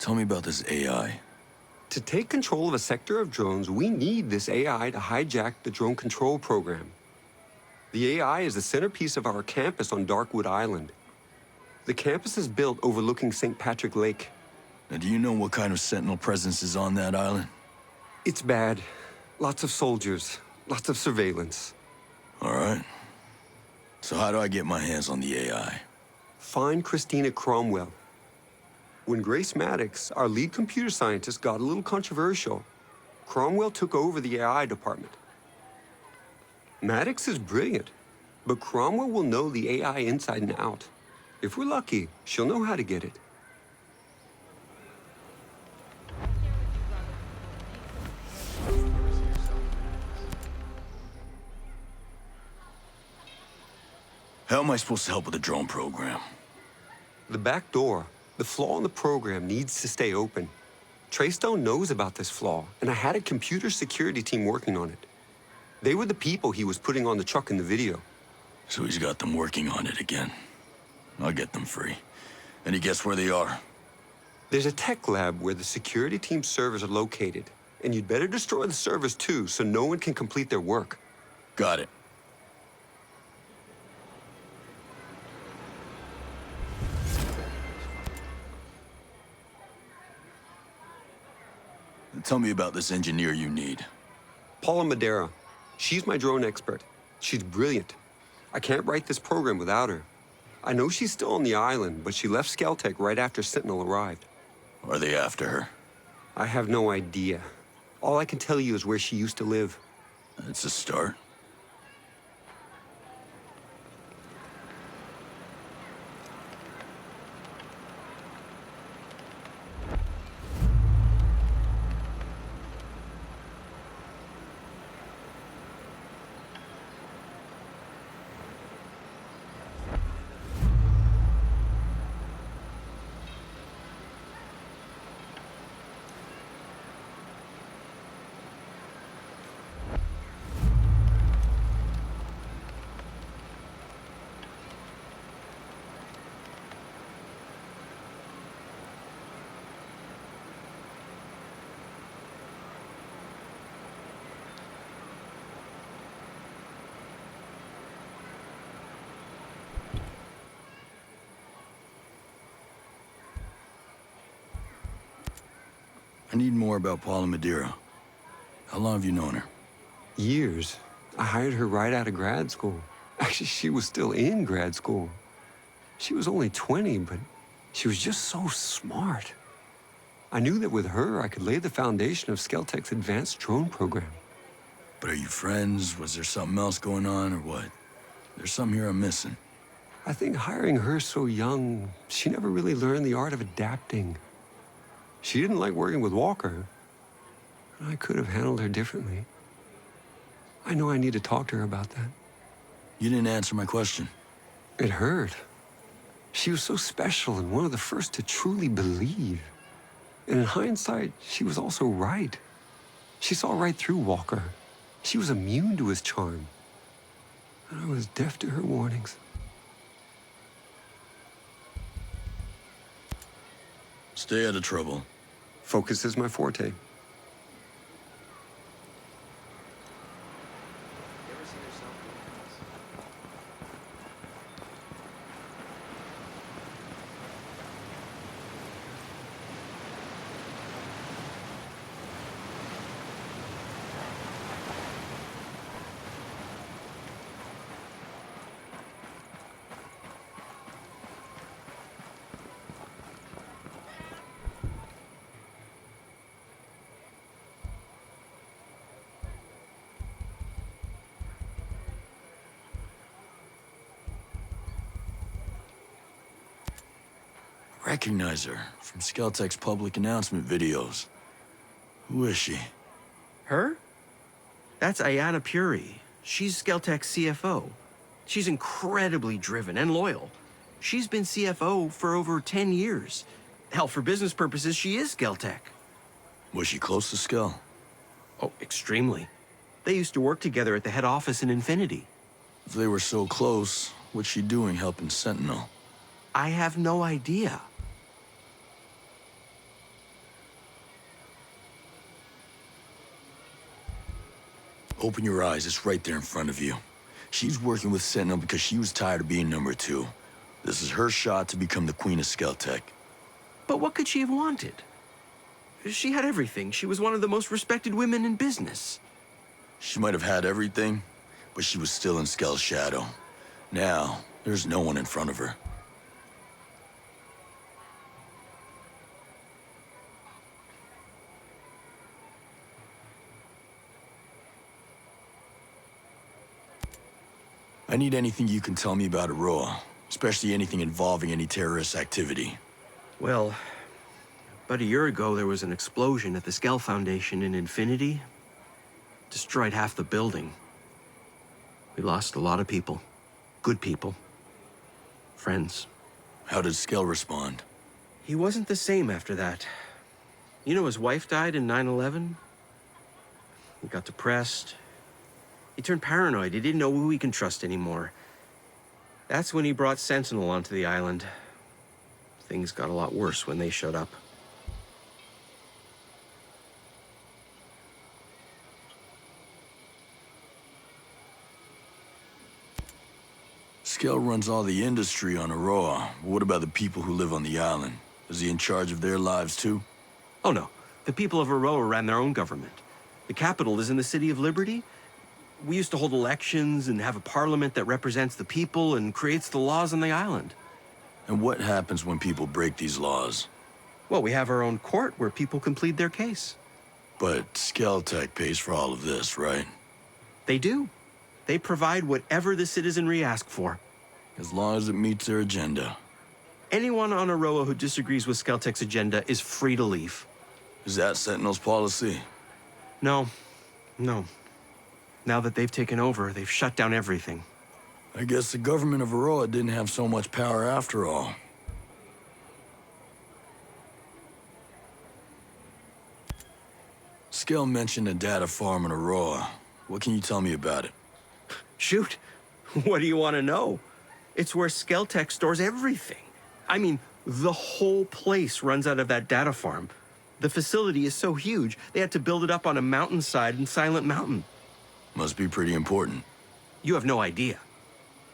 Tell me about this AI. To take control of a sector of drones, we need this AI to hijack the drone control program. The AI is the centerpiece of our campus on Darkwood Island. The campus is built overlooking St. Patrick Lake. Now, do you know what kind of Sentinel presence is on that island? It's bad. Lots of soldiers, lots of surveillance. All right. So how do I get my hands on the AI? Find Christina Cromwell. When Grace Maddox, our lead computer scientist, got a little controversial, Cromwell took over the AI department. Maddox is brilliant, but Cromwell will know the AI inside and out. If we're lucky, she'll know how to get it. How am I supposed to help with the drone program? The back door. The flaw in the program needs to stay open. Treystone knows about this flaw, and I had a computer security team working on it. They were the people he was putting on the truck in the video. So he's got them working on it again. I'll get them free. Any guess where they are? There's a tech lab where the security team's servers are located, and you'd better destroy the servers too, so no one can complete their work. Got it. Tell me about this engineer you need. Paula Madera. She's my drone expert. She's brilliant. I can't write this program without her. I know she's still on the island, but she left Skeltec right after Sentinel arrived. Are they after her? I have no idea. All I can tell you is where she used to live. It's a start. I need more about Paula Madeira. How long have you known her? Years. I hired her right out of grad school. Actually, she was still in grad school. She was only 20, but she was just so smart. I knew that with her, I could lay the foundation of Skeltech's advanced drone program. But are you friends? Was there something else going on, or what? There's something here I'm missing. I think hiring her so young, she never really learned the art of adapting. She didn't like working with Walker. I could have handled her differently. I know I need to talk to her about that. You didn't answer my question. It hurt. She was so special and one of the first to truly believe. And in hindsight, she was also right. She saw right through Walker. She was immune to his charm. And I was deaf to her warnings. Stay out of trouble. Focus is my forte. Recognize her from Skeltech's public announcement videos. Who is she? Her? That's Ayana Puri. She's Skeltech's CFO. She's incredibly driven and loyal. She's been CFO for over 10 years. Hell, for business purposes, she is Skeltech. Was she close to Skel? Oh, extremely. They used to work together at the head office in Infinity. If they were so close, what's she doing helping Sentinel? I have no idea. Open your eyes, it's right there in front of you. She's working with Sentinel because she was tired of being number 2. This is her shot to become the queen of Skeltech. But what could she have wanted? She had everything. She was one of the most respected women in business. She might have had everything, but she was still in Skel's shadow. Now, there's no one in front of her. I need anything you can tell me about Aroa, especially anything involving any terrorist activity. Well, about a year ago, there was an explosion at the Skell Foundation in Infinity. Destroyed half the building. We lost a lot of people. Good people. Friends. How did Skell respond? He wasn't the same after that. You know, his wife died in 9/11. He got depressed. He turned paranoid. He didn't know who he can trust anymore. That's when he brought Sentinel onto the island. Things got a lot worse when they showed up. Skell runs all the industry on Aroa. What about the people who live on the island? Is he in charge of their lives too? Oh no, the people of Aroa ran their own government. The capital is in the City of Liberty. We used to hold elections and have a parliament that represents the people and creates the laws on the island. And what happens when people break these laws? Well, we have our own court where people can plead their case. But Skeltech pays for all of this, right? They do. They provide whatever the citizenry ask for. As long as it meets their agenda. Anyone on Aroa who disagrees with Skeltech's agenda is free to leave. Is that Sentinel's policy? No. No. Now that they've taken over, they've shut down everything. I guess the government of Aroa didn't have so much power after all. Skell mentioned a data farm in Aroa. What can you tell me about it? Shoot. What do you want to know? It's where Skeltech stores everything. I mean, the whole place runs out of that data farm. The facility is so huge, they had to build it up on a mountainside in Silent Mountain. Must be pretty important. You have no idea.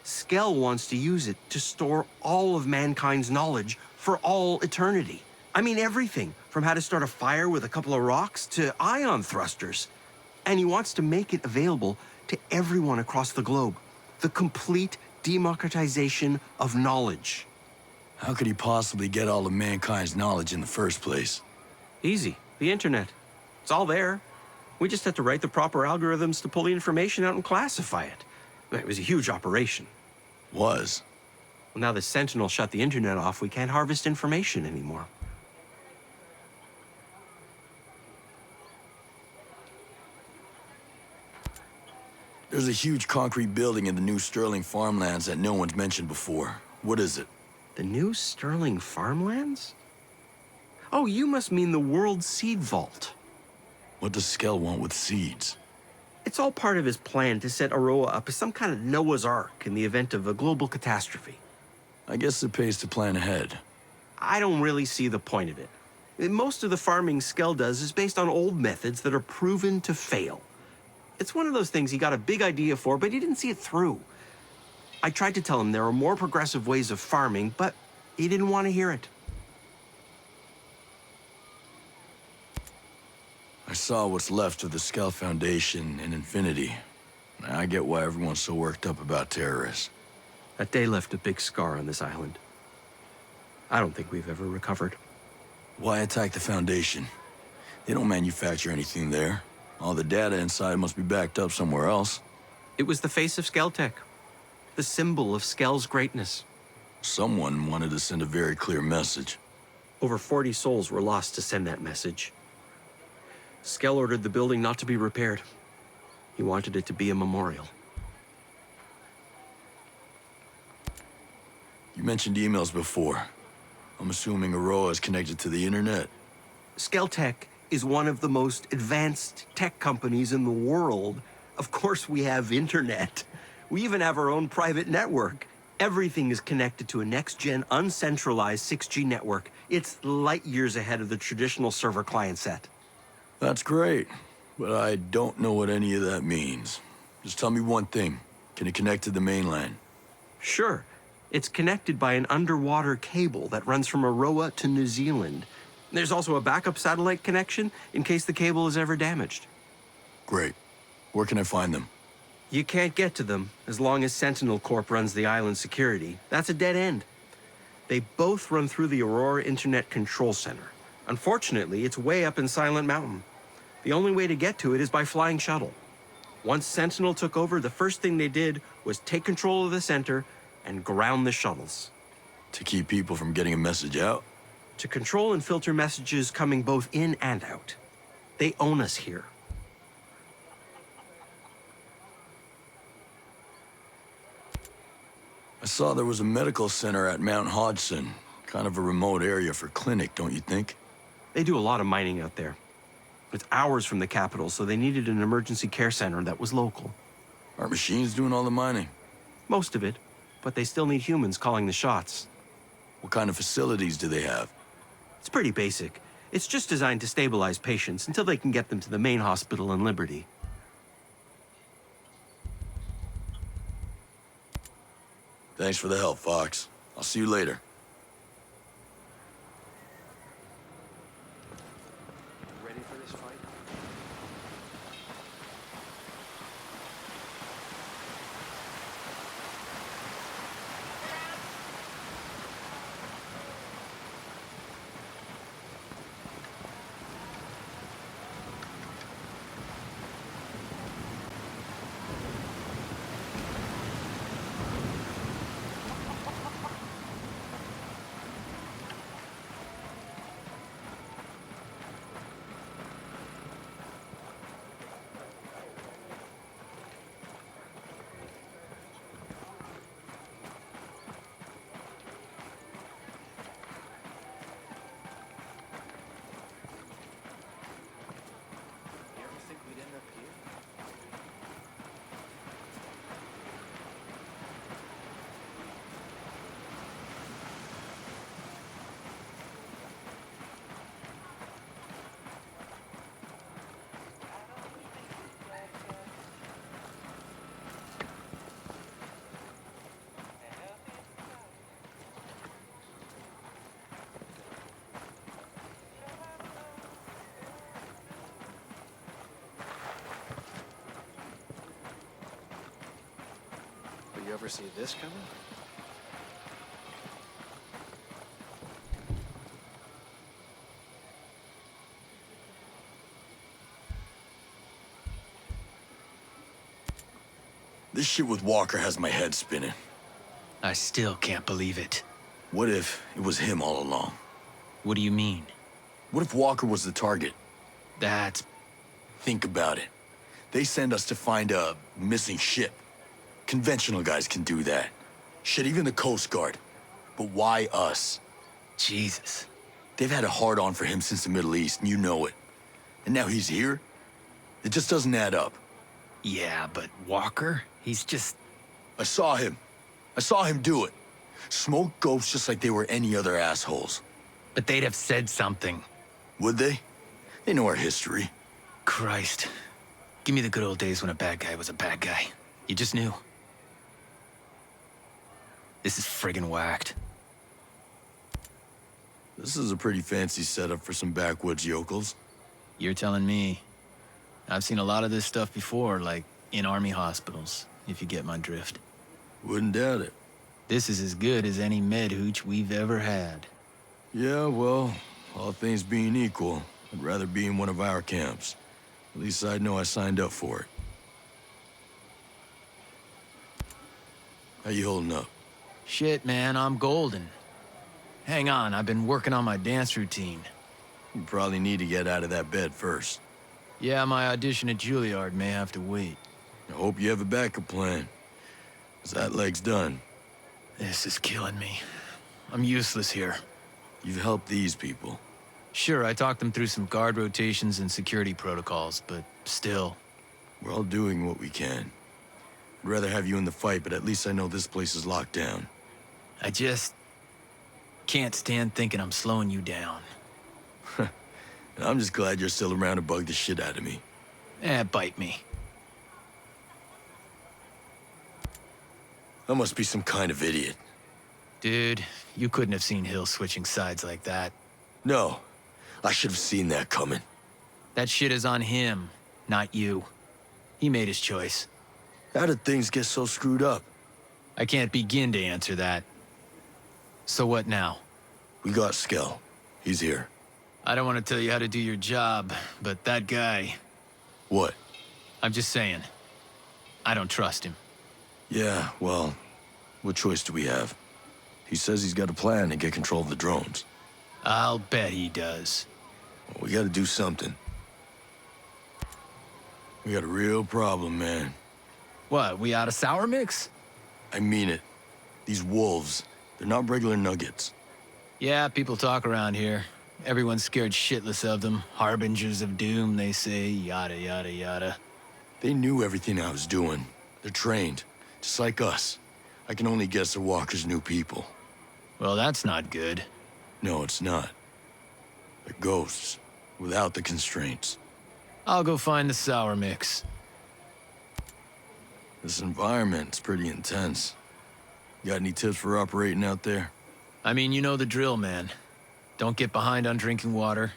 Skell wants to use it to store all of mankind's knowledge for all eternity. I mean everything, from from how to start a fire with a couple of rocks to ion thrusters. And he wants to make it available to everyone across the globe. The complete democratization of knowledge. How could he possibly get all of mankind's knowledge in the first place? Easy. The internet. It's all there. We just had to write the proper algorithms to pull the information out and classify it. It was a huge operation. Was? Well, now the Sentinel shut the internet off, we can't harvest information anymore. There's a huge concrete building in the new Sterling farmlands that no one's mentioned before. What is it? The new Sterling farmlands? Oh, you must mean the World Seed Vault. What does Skell want with seeds? It's all part of his plan to set Aroa up as some kind of Noah's Ark in the event of a global catastrophe. I guess it pays to plan ahead. I don't really see the point of it. Most of the farming Skell does is based on old methods that are proven to fail. It's one of those things he got a big idea for, but he didn't see it through. I tried to tell him there are more progressive ways of farming, but he didn't want to hear it. I saw what's left of the Skell Foundation in Infinity. I get why everyone's so worked up about terrorists. That day left a big scar on this island. I don't think we've ever recovered. Why attack the Foundation? They don't manufacture anything there. All the data inside must be backed up somewhere else. It was the face of Skelltech, the symbol of Skell's greatness. Someone wanted to send a very clear message. Over 40 souls were lost to send that message. Skell ordered the building not to be repaired. He wanted it to be a memorial. You mentioned emails before. I'm assuming Aroa is connected to the internet. Skelltech is one of the most advanced tech companies in the world. Of course we have internet. We even have our own private network. Everything is connected to a next-gen, uncentralized 6G network. It's light years ahead of the traditional server client set. That's great, but I don't know what any of that means. Just tell me one thing. Can it connect to the mainland? Sure. It's connected by an underwater cable that runs from Aroa to New Zealand. There's also a backup satellite connection in case the cable is ever damaged. Great. Where can I find them? You can't get to them as long as Sentinel Corp runs the island's security. That's a dead end. They both run through the Aurora Internet Control Center. Unfortunately, it's way up in Silent Mountain. The only way to get to it is by flying shuttle. Once Sentinel took over, the first thing they did was take control of the center and ground the shuttles. To keep people from getting a message out? To control and filter messages coming both in and out. They own us here. I saw there was a medical center at Mount Hodgson. Kind of a remote area for clinic, don't you think? They do a lot of mining out there. It's hours from the capital, so they needed an emergency care center that was local. Aren't machines doing all the mining? Most of it, but they still need humans calling the shots. What kind of facilities do they have? It's pretty basic. It's just designed to stabilize patients until they can get them to the main hospital in Liberty. Thanks for the help, Fox. I'll see you later. Ready for this fight? You ever see this coming? This shit with Walker has my head spinning. I still can't believe it. What if it was him all along? What do you mean? What if Walker was the target? That's... Think about it. They send us to find a missing ship. Conventional guys can do that. Shit, even the Coast Guard. But why us? Jesus. They've had a hard-on for him since the Middle East, and you know it. And now he's here? It just doesn't add up. Yeah, but Walker? He's just... I saw him. I saw him do it. Smoke ghosts just like they were any other assholes. But they'd have said something. Would they? They know our history. Christ. Give me the good old days when a bad guy was a bad guy. You just knew. This is friggin' whacked. This is a pretty fancy setup for some backwoods yokels. You're telling me. I've seen a lot of this stuff before, like in army hospitals, if you get my drift. Wouldn't doubt it. This is as good as any med hooch we've ever had. Yeah, well, all things being equal, I'd rather be in one of our camps. At least I'd know I signed up for it. How you holding up? Shit, man, I'm golden. Hang on, I've been working on my dance routine. You probably need to get out of that bed first. Yeah, my audition at Juilliard may have to wait. I hope you have a backup plan. 'Cause that leg's done. This is killing me. I'm useless here. You've helped these people. Sure, I talked them through some guard rotations and security protocols, but still. We're all doing what we can. I'd rather have you in the fight, but at least I know this place is locked down. I just... can't stand thinking I'm slowing you down. And I'm just glad you're still around to bug the shit out of me. Bite me. I must be some kind of idiot. Dude, you couldn't have seen Hill switching sides like that. No, I should have seen that coming. That shit is on him, not you. He made his choice. How did things get so screwed up? I can't begin to answer that. So what now? We got Skell. He's here. I don't want to tell you how to do your job, but that guy... What? I'm just saying. I don't trust him. Yeah, well, what choice do we have? He says he's got a plan to get control of the drones. I'll bet he does. Well, we gotta do something. We got a real problem, man. What, we out of sour mix? I mean it. These wolves, they're not regular nuggets. Yeah, people talk around here. Everyone's scared shitless of them. Harbingers of doom, they say, yada, yada, yada. They knew everything I was doing. They're trained, just like us. I can only guess they're Walker's new people. Well, that's not good. No, it's not. They're ghosts, without the constraints. I'll go find the sour mix. This environment's pretty intense. Got any tips for operating out there? I mean, you know the drill, man. Don't get behind on drinking water.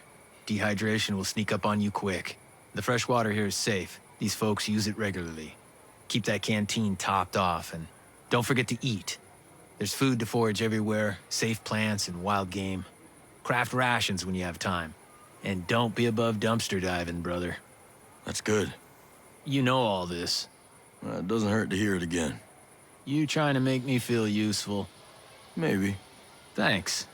Dehydration will sneak up on you quick. The fresh water here is safe. These folks use it regularly. Keep that canteen topped off, and don't forget to eat. There's food to forage everywhere, safe plants and wild game. Craft rations when you have time. And don't be above dumpster diving, brother. That's good. You know all this. It doesn't hurt to hear it again. You trying to make me feel useful? Maybe. Thanks.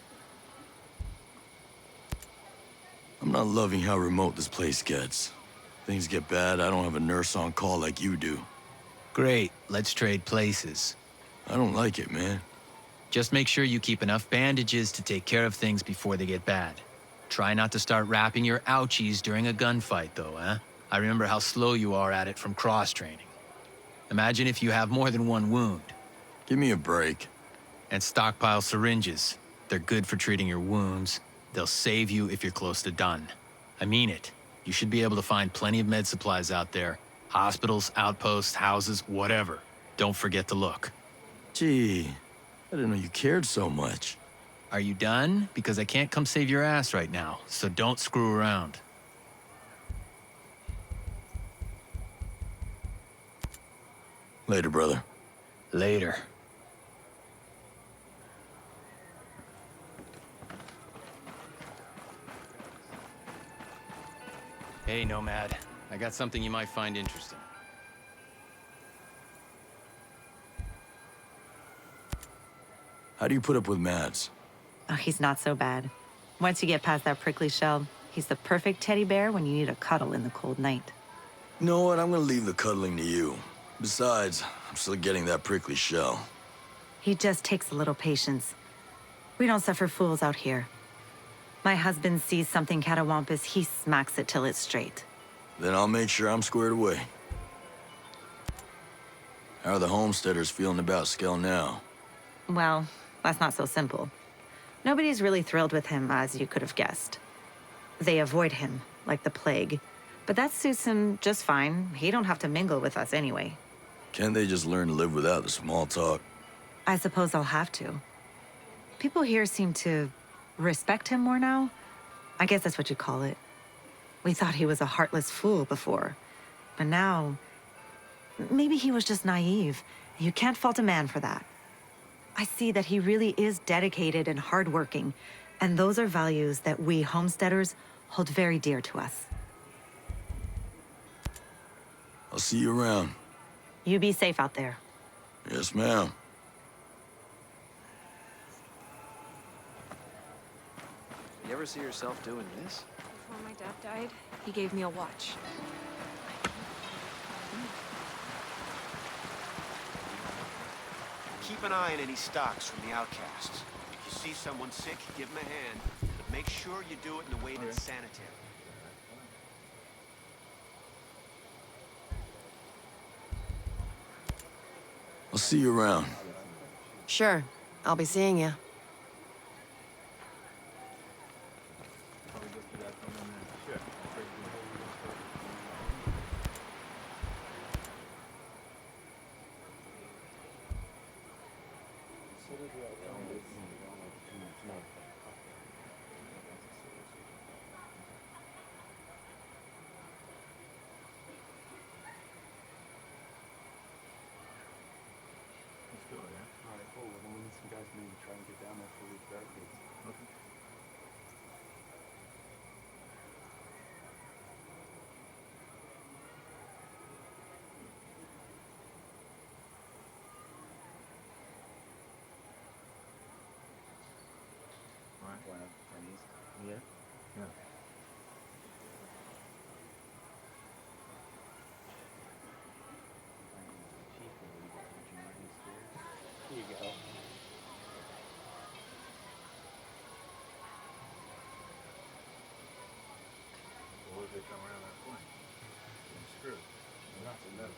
I'm not loving how remote this place gets. Things get bad, I don't have a nurse on call like you do. Great, let's trade places. I don't like it, man. Just make sure you keep enough bandages to take care of things before they get bad. Try not to start wrapping your ouchies during a gunfight, though, eh? I remember how slow you are at it from cross-training. Imagine if you have more than one wound. Give me a break. And stockpile syringes. They're good for treating your wounds. They'll save you if you're close to done. I mean it. You should be able to find plenty of med supplies out there. Hospitals, outposts, houses, whatever. Don't forget to look. Gee, I didn't know you cared so much. Are you done? Because I can't come save your ass right now, so don't screw around. Later, brother. Later. Hey, Nomad. I got something you might find interesting. How do you put up with Mads? Oh, he's not so bad. Once you get past that prickly shell, he's the perfect teddy bear when you need a cuddle in the cold night. You know what? I'm gonna leave the cuddling to you. Besides, I'm still getting that prickly shell. He just takes a little patience. We don't suffer fools out here. My husband sees something catawampus, he smacks it till it's straight. Then I'll make sure I'm squared away. How are the homesteaders feeling about Skell now? Well, that's not so simple. Nobody's really thrilled with him, as you could have guessed. They avoid him, like the plague. But that suits him just fine. He don't have to mingle with us anyway. Can't they just learn to live without the small talk? I suppose I'll have to. People here seem to respect him more now. I guess that's what you call it. We thought he was a heartless fool before. But now, maybe he was just naive. You can't fault a man for that. I see that he really is dedicated and hardworking, and those are values that we homesteaders hold very dear to us. I'll see you around. You be safe out there. Yes, ma'am. You ever see yourself doing this? Before my dad died, he gave me a watch. Keep an eye on any stocks from the outcasts. If you see someone sick, give them a hand. But make sure you do it in a way that's sanitary. I'll see you around. Sure. I'll be seeing you. Yeah. Yeah. Here you go. What if they come around that point? You're screwed. Not so bad.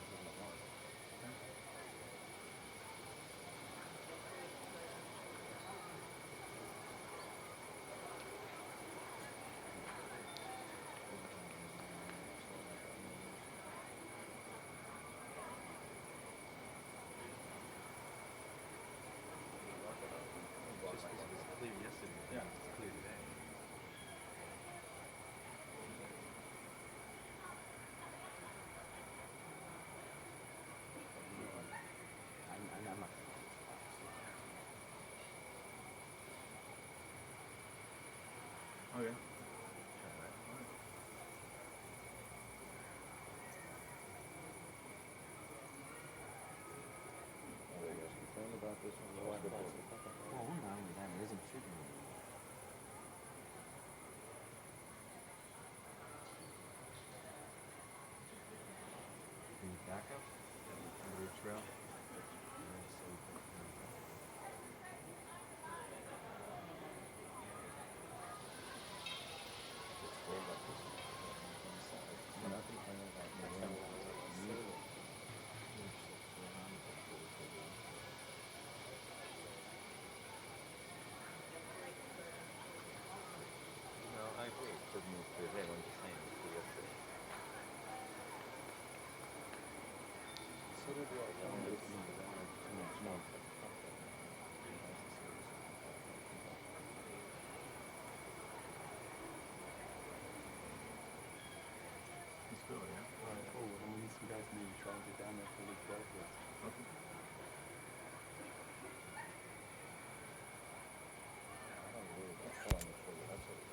Clear yesterday. Yeah, it's clear today. I'm not. Okay. About this one, well, we're not only that, it isn't shooting. Any backup? Under a trail?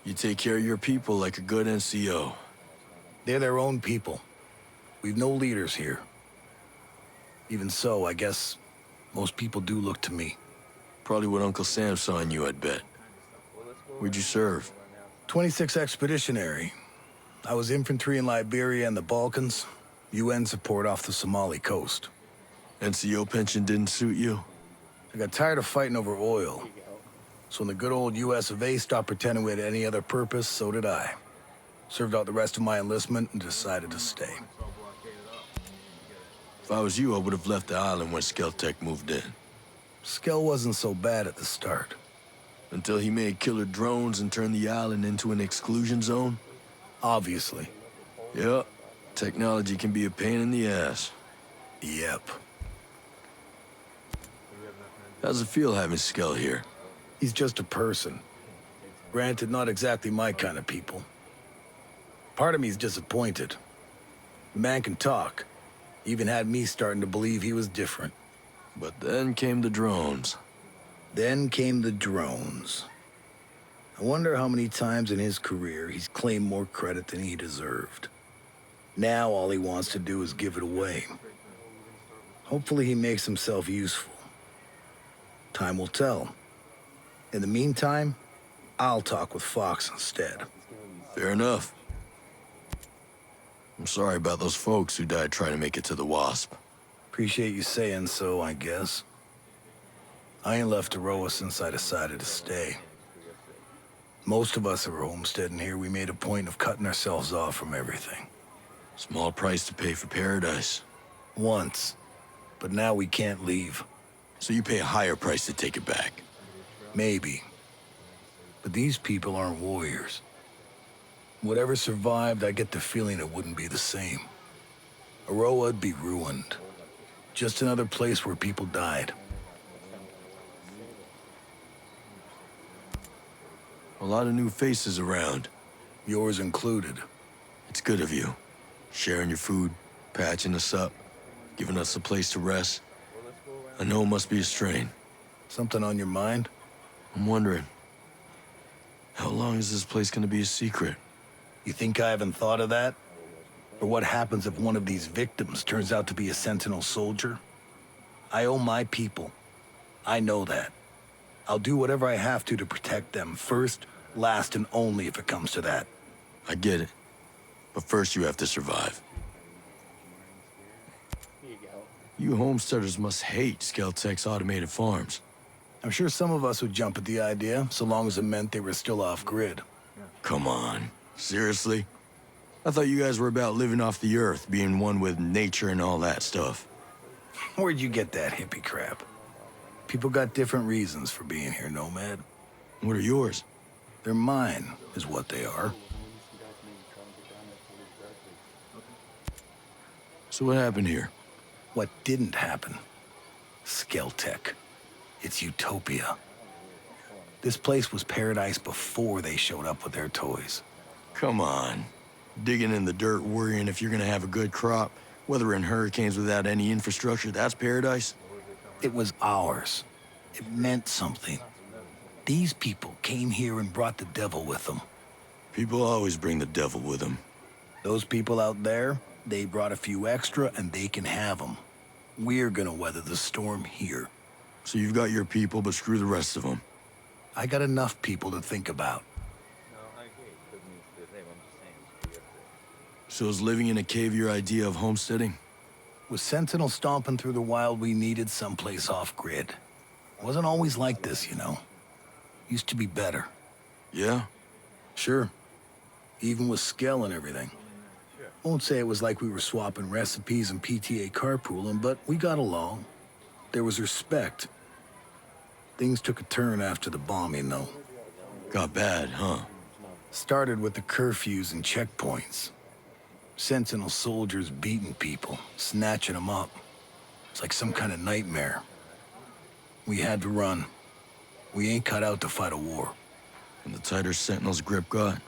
You take care of your people like a good NCO. They're their own people. We've no leaders here. Even so, I guess most people do look to me. Probably what Uncle Sam saw in you, I'd bet. Where'd you serve? 26 Expeditionary. I was infantry in Liberia and the Balkans. UN support off the Somali coast. NCO pension didn't suit you? I got tired of fighting over oil. So when the good old US of A stopped pretending we had any other purpose, so did I. Served out the rest of my enlistment and decided to stay. If I was you, I would have left the island when Skeltec moved in. Skell wasn't so bad at the start. Until he made killer drones and turned the island into an exclusion zone? Obviously. Yep. Technology can be a pain in the ass. Yep. How's it feel having Skell here? He's just a person. Granted, not exactly my kind of people. Part of me's disappointed. The man can talk. Even had me starting to believe he was different. But then came the drones. Then came the drones. I wonder how many times in his career he's claimed more credit than he deserved. Now all he wants to do is give it away. Hopefully he makes himself useful. Time will tell. In the meantime, I'll talk with Fox instead. Fair enough. I'm sorry about those folks who died trying to make it to the Wasp. Appreciate you saying so, I guess. I ain't left Aroa since I decided to stay. Most of us who were homesteading here, we made a point of cutting ourselves off from everything. Small price to pay for paradise. Once. But now we can't leave. So you pay a higher price to take it back? Maybe. But these people aren't warriors. Whatever survived, I get the feeling it wouldn't be the same. Aroa'd be ruined. Just another place where people died. A lot of new faces around. Yours included. It's good of you. Sharing your food, patching us up, giving us a place to rest. I know it must be a strain. Something on your mind? I'm wondering, how long is this place gonna be a secret? You think I haven't thought of that? Or what happens if one of these victims turns out to be a Sentinel soldier? I owe my people. I know that. I'll do whatever I have to protect them, first, last, and only if it comes to that. I get it. But first you have to survive. You homesteaders must hate Skeltec's automated farms. I'm sure some of us would jump at the idea, so long as it meant they were still off-grid. Come on. Seriously? I thought you guys were about living off the earth, being one with nature and all that stuff. Where'd you get that hippie crap? People got different reasons for being here, Nomad. What are yours? They're mine, is what they are. So what happened here? What didn't happen? Skeltec. It's utopia. This place was paradise before they showed up with their toys. Come on. Digging in the dirt, worrying if you're gonna have a good crop, weathering hurricanes without any infrastructure, that's paradise? It was ours. It meant something. These people came here and brought the devil with them. People always bring the devil with them. Those people out there, they brought a few extra and they can have them. We're gonna weather the storm here. So you've got your people, but screw the rest of them. I got enough people to think about. So is living in a cave your idea of homesteading? With Sentinel stomping through the wild, we needed someplace off-grid. Wasn't always like this, you know. Used to be better. Yeah? Sure. Even with Skell and everything. Won't say it was like we were swapping recipes and PTA carpooling, but we got along. There was respect. Things took a turn after the bombing, though. Got bad, huh? Started with the curfews and checkpoints. Sentinel soldiers beating people, snatching them up. It's like some kind of nightmare. We had to run. We ain't cut out to fight a war. And the tighter Sentinel's grip got,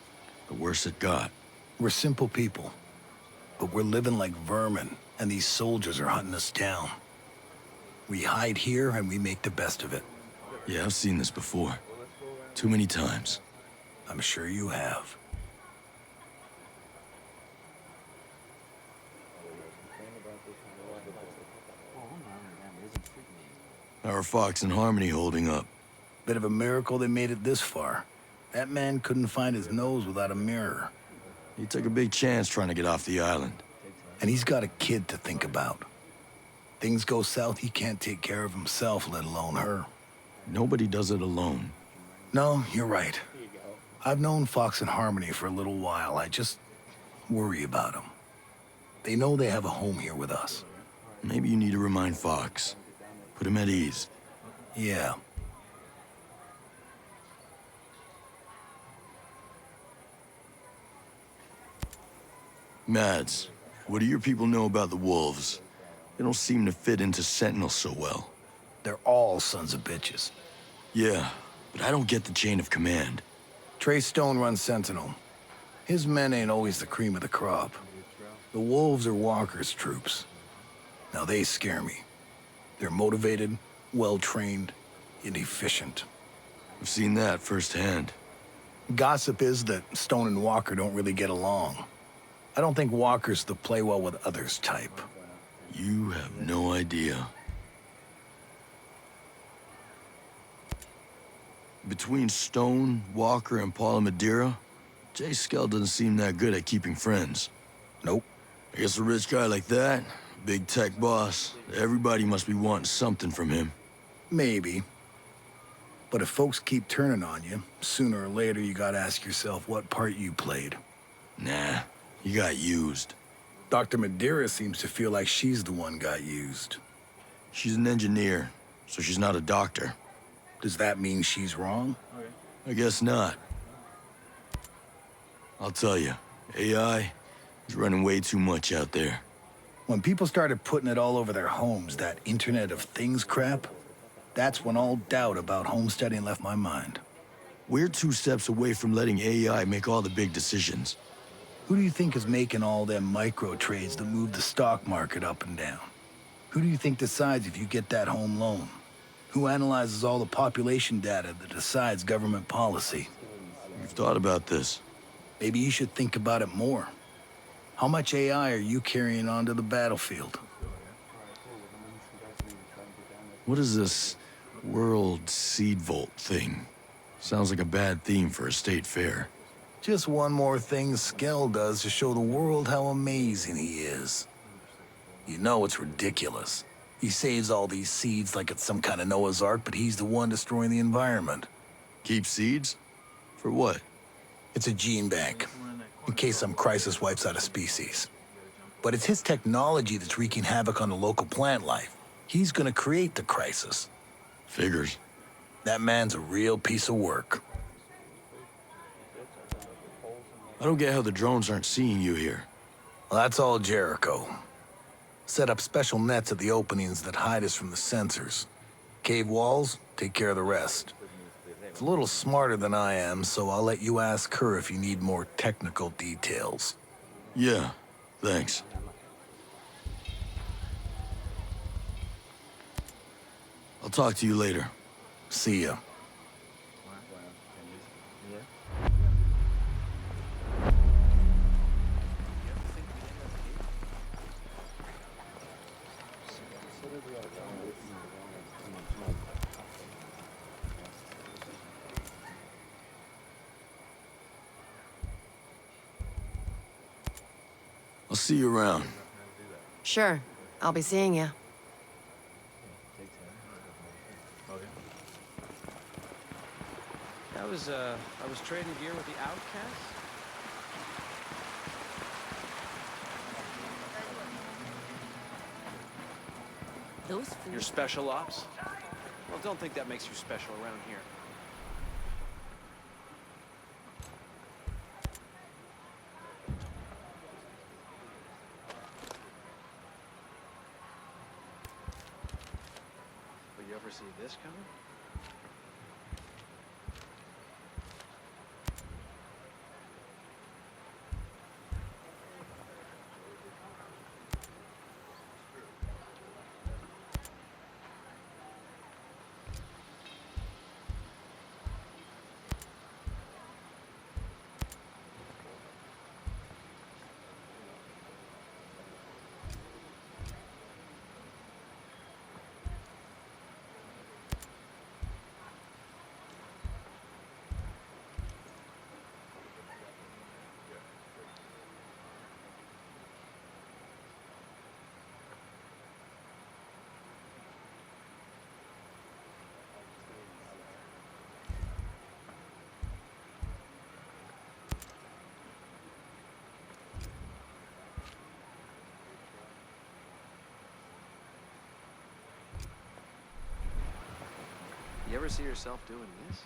the worse it got. We're simple people, but we're living like vermin, and these soldiers are hunting us down. We hide here, and we make the best of it. Yeah, I've seen this before. Too many times. I'm sure you have. How are Fox and Harmony holding up? Bit of a miracle they made it this far. That man couldn't find his nose without a mirror. He took a big chance trying to get off the island. And he's got a kid to think about. Things go south, he can't take care of himself, let alone her. Nobody does it alone. No, you're right. I've known Fox and Harmony for a little while. I just worry about them. They know they have a home here with us. Maybe you need to remind Fox. Put him at ease. Yeah. Mads, what do your people know about the wolves? They don't seem to fit into Sentinel so well. They're all sons of bitches. Yeah, but I don't get the chain of command. Trey Stone runs Sentinel. His men ain't always the cream of the crop. The wolves are Walker's troops. Now they scare me. They're motivated, well-trained, and efficient. I've seen that firsthand. Gossip is that Stone and Walker don't really get along. I don't think Walker's the play well with others type. You have no idea. Between Stone, Walker, and Paula Madeira, Jay Skell doesn't seem that good at keeping friends. Nope. I guess a rich guy like that, big tech boss, everybody must be wanting something from him. Maybe. But if folks keep turning on you, sooner or later you gotta ask yourself what part you played. Nah, you got used. Dr. Madeira seems to feel like she's the one got used. She's an engineer, so she's not a doctor. Does that mean she's wrong? I guess not. I'll tell you, AI is running way too much out there. When people started putting it all over their homes, that Internet of Things crap, that's when all doubt about homesteading left my mind. We're 2 steps away from letting AI make all the big decisions. Who do you think is making all them micro trades that move the stock market up and down? Who do you think decides if you get that home loan? Who analyzes all the population data that decides government policy? You've thought about this. Maybe you should think about it more. How much AI are you carrying onto the battlefield? What is this World Seed Vault thing? Sounds like a bad theme for a state fair. Just one more thing Skell does to show the world how amazing he is. You know it's ridiculous. He saves all these seeds like it's some kind of Noah's Ark, but he's the one destroying the environment. Keep seeds? For what? It's a gene bank, in case some crisis wipes out a species. But it's his technology that's wreaking havoc on the local plant life. He's gonna create the crisis. Figures. That man's a real piece of work. I don't get how the drones aren't seeing you here. Well, that's all Jericho. Set up special nets at the openings that hide us from the sensors. Cave walls, take care of the rest. It's a little smarter than I am, so I'll let you ask her if you need more technical details. Yeah, thanks. I'll talk to you later. See ya. I'll see you around. Sure. I'll be seeing you. I was trading gear with the Outcasts. Your special ops? Well, don't think that makes you special around here. Will you ever see this coming? You ever see yourself doing this?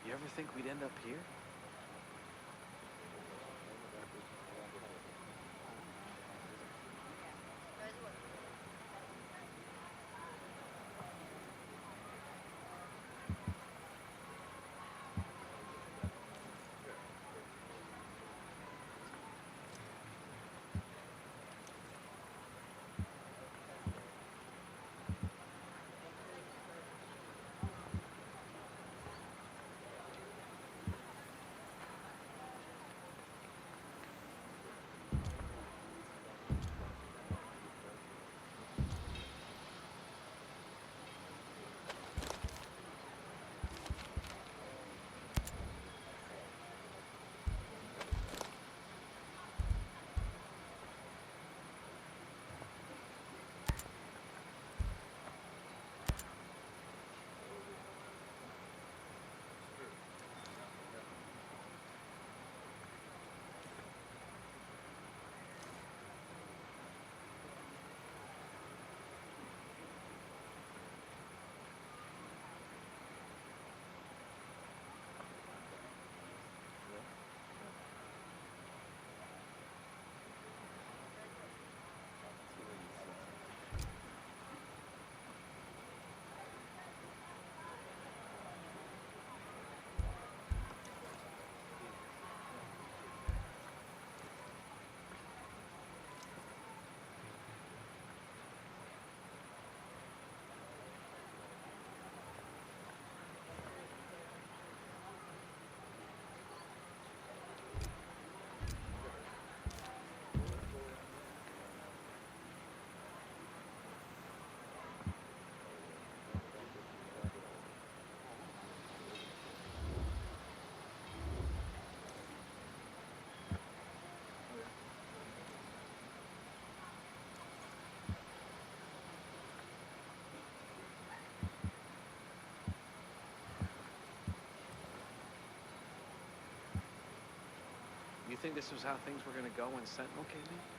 You ever think we'd end up here? You think this was how things were gonna go when Sentinel came in?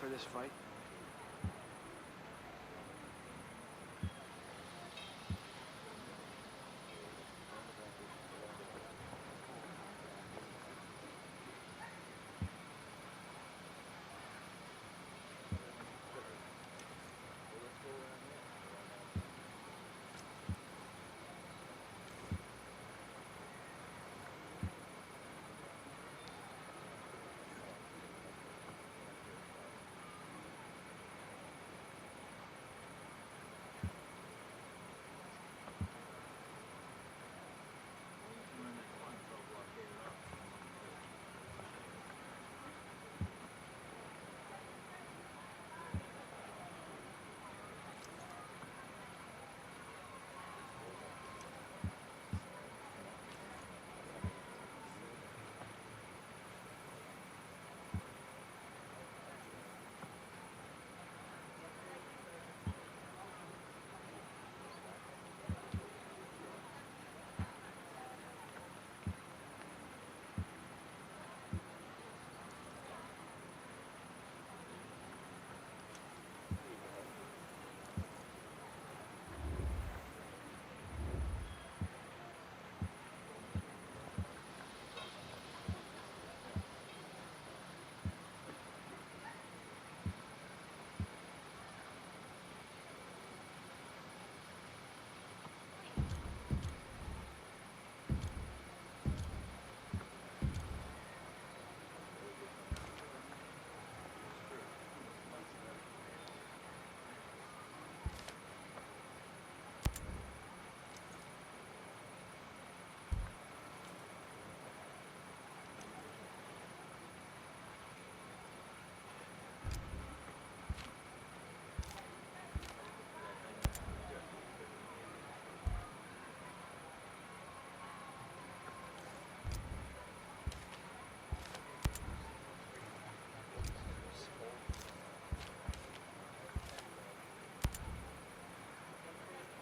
for this fight?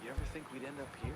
You ever think we'd end up here?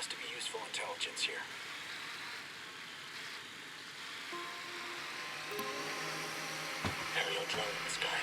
has to be useful intelligence here. Aerial drone in the sky.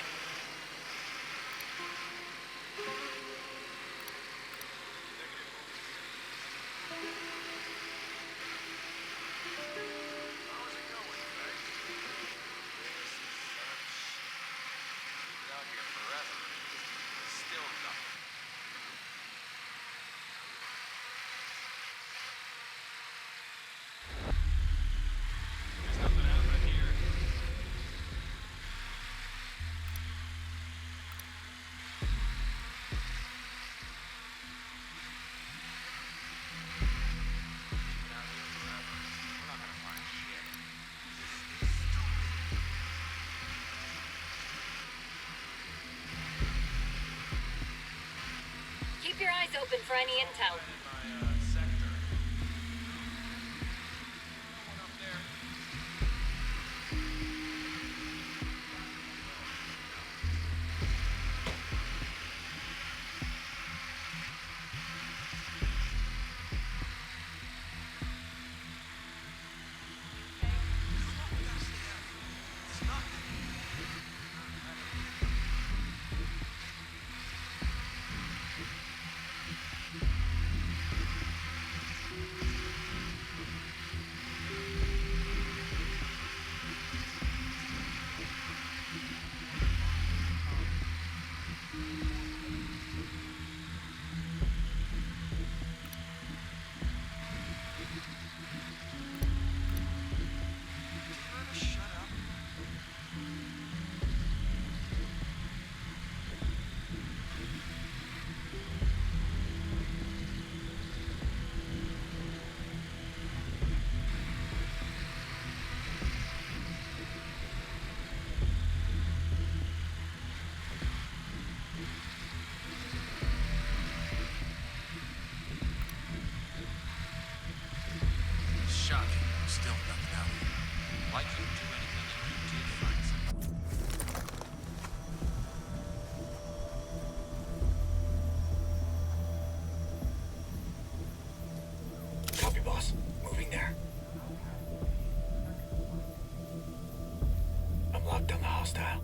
Keep your eyes open for any intel. Shocking. Still nothing out here. Why couldn't do anything if you did find something? Copy, boss. Moving there. I'm locked on the hostile.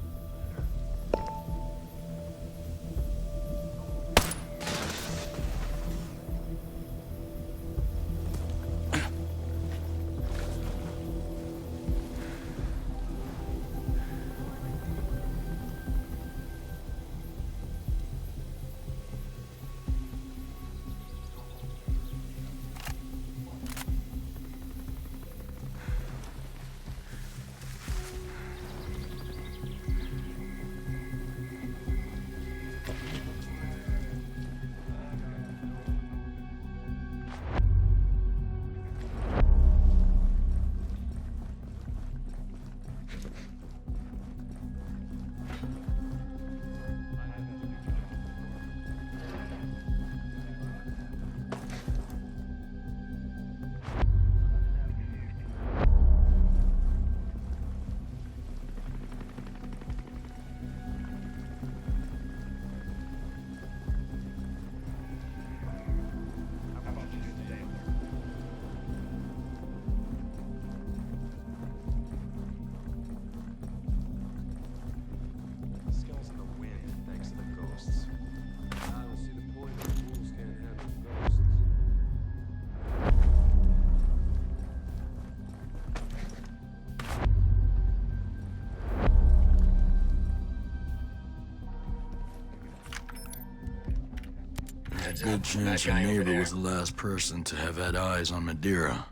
Good chance your neighbor was the last person to have had eyes on Madeira.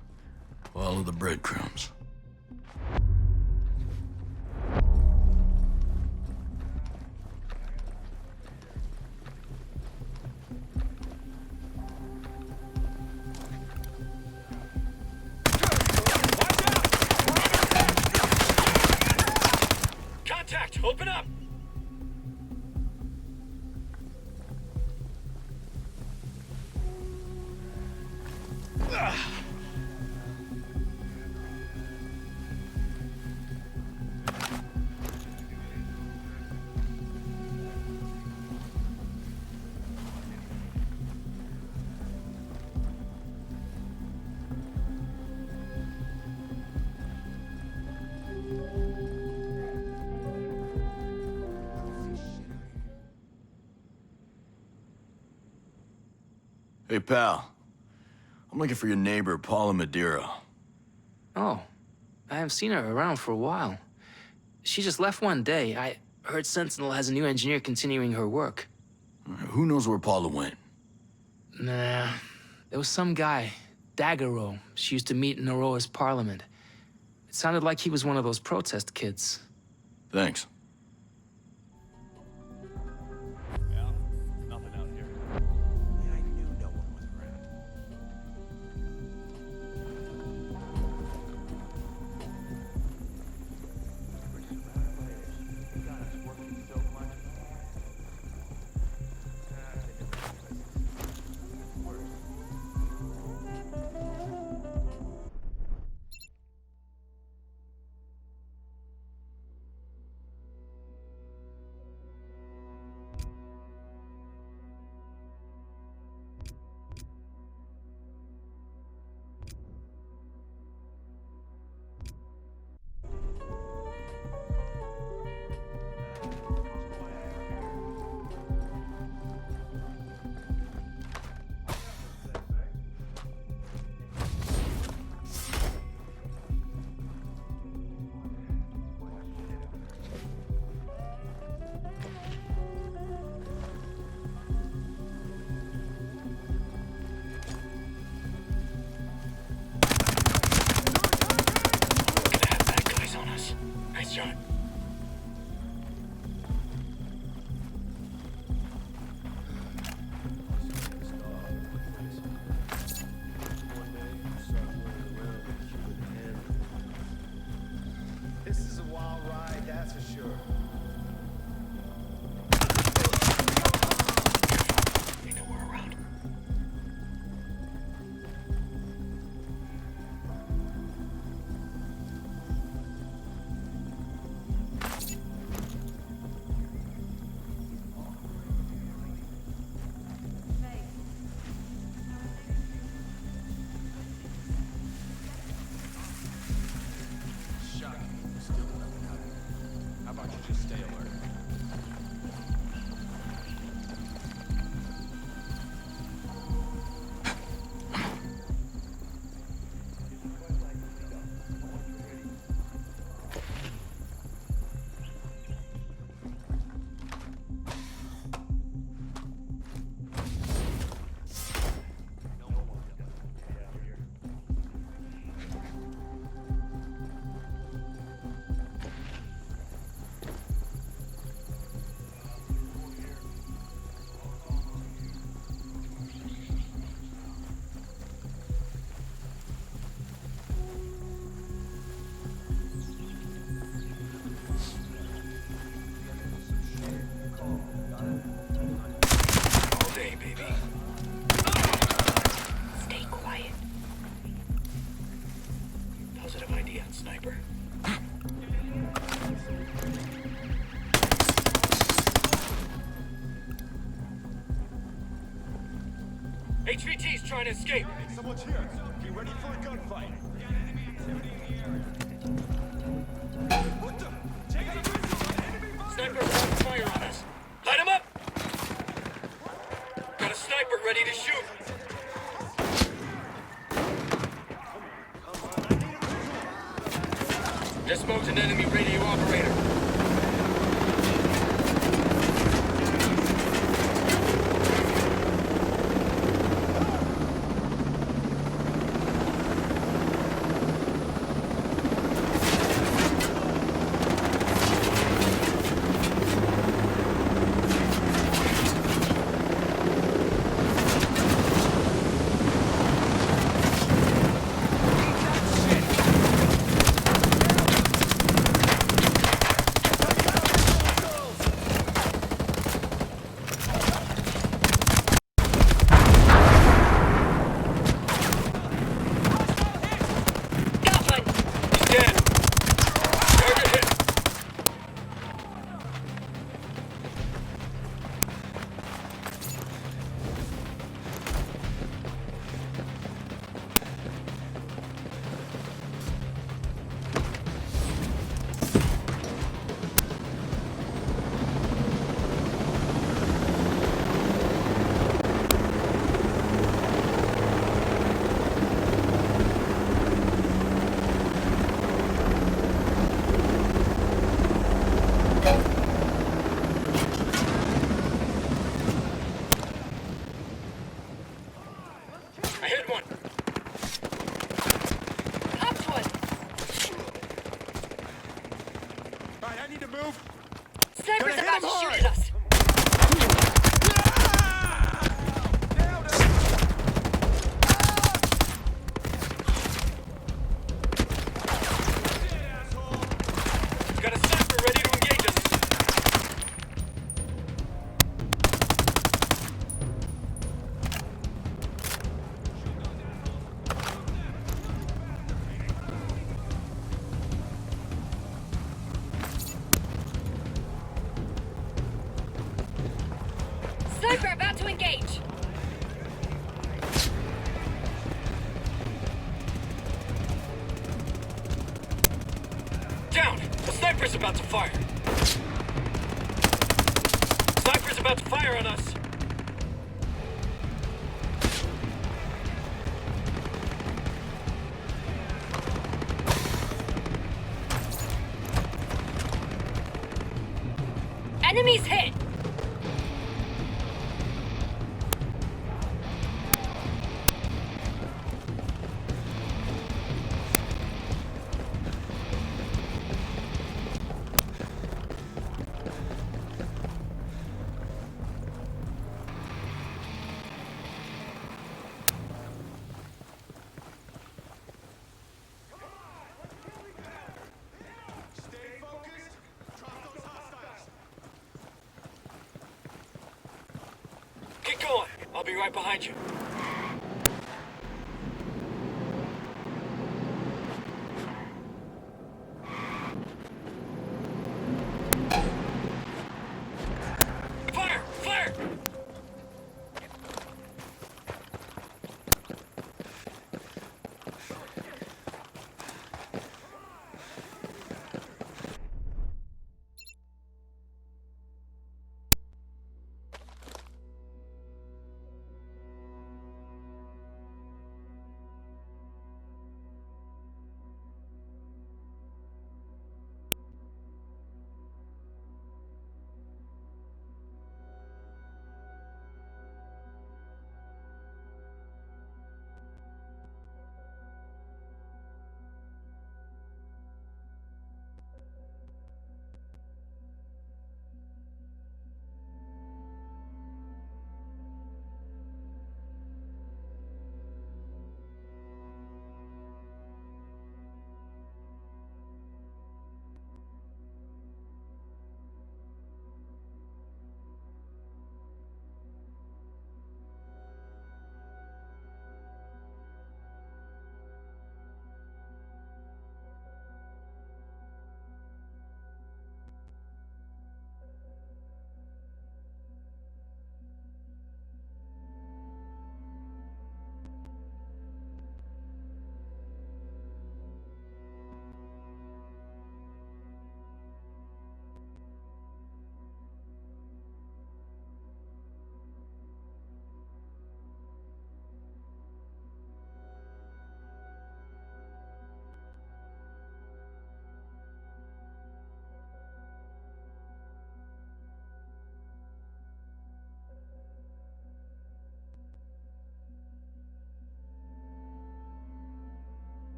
Follow the breadcrumbs. Contact! Open up! Hey, pal. I'm looking for your neighbor, Paula Madeira. Oh, I haven't seen her around for a while. She just left one day. I heard Sentinel has a new engineer continuing her work. Who knows where Paula went? Nah, there was some guy, Daggero. She used to meet in Aurora's parliament. It sounded like he was one of those protest kids. Thanks. Nice shot. This is a wild ride, that's for sure. They know we're around. How about you just stay alert? All day, baby. Stay quiet. Positive ID on sniper. HVT's trying to escape. Someone's here. Be ready for a gunfight. What the? Take the Sniper's on fire on us. Light him up! Got a sniper ready to shoot. Just smoked an enemy radio operator. Guys are shooting us! Got a sniper ready to engage us! Sniper about to engage. Down! The sniper's about to fire! Sniper's about to fire on us! Enemies hit. Keep going! I'll be right behind you. Fire! Fire!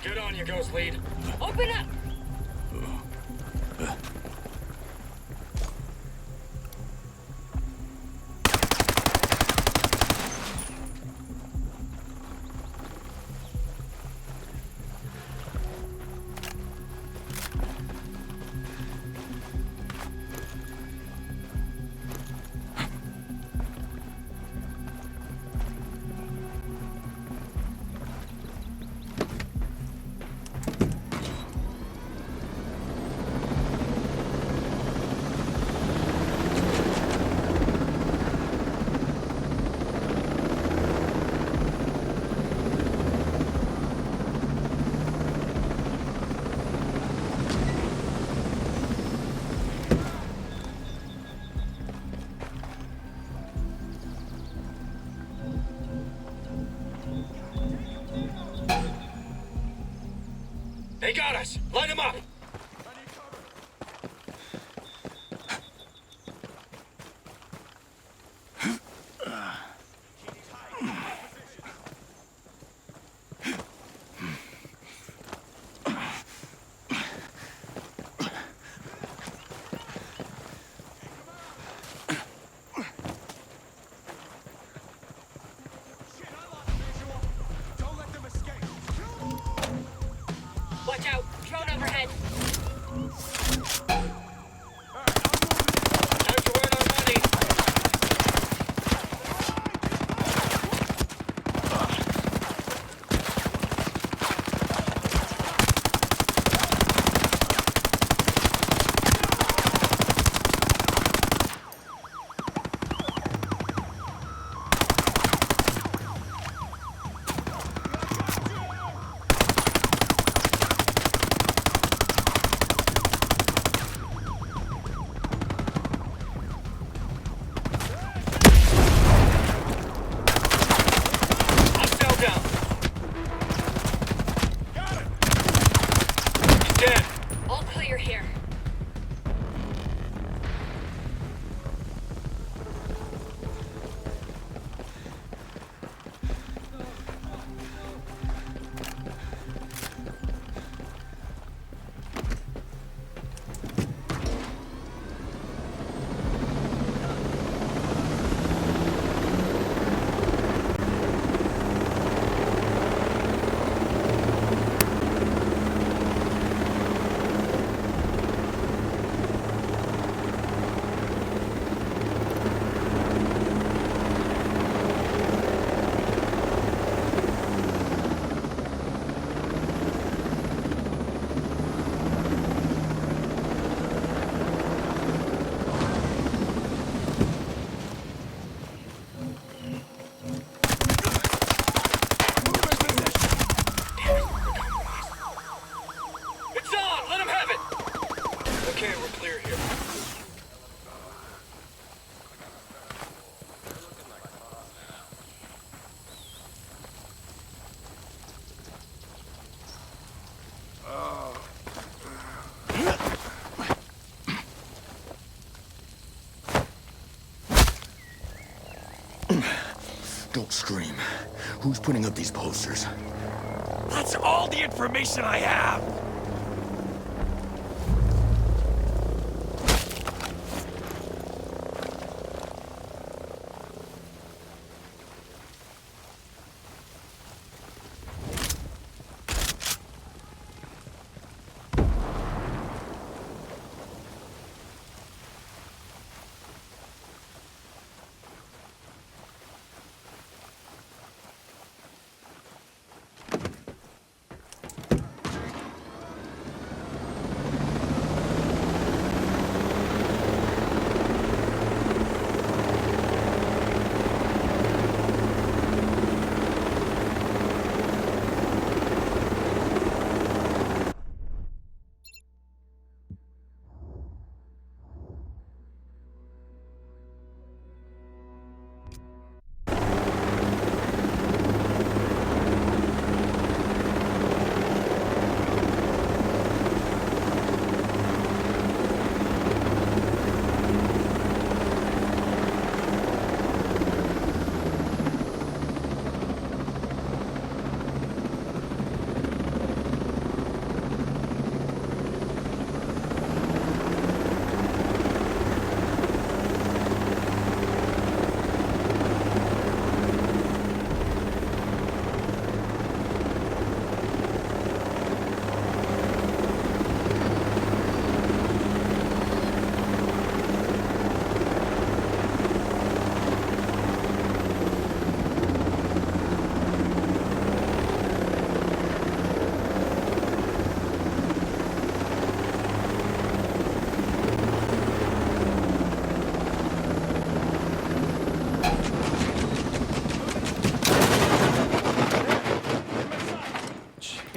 Get on, you ghost lead. Open up! They got us! Light them up! Watch out! Drone overhead! Time to earn our money! All clear here. It's on! Let him have it! Okay, we're clear here. Don't scream. Who's putting up these posters? That's all the information I have!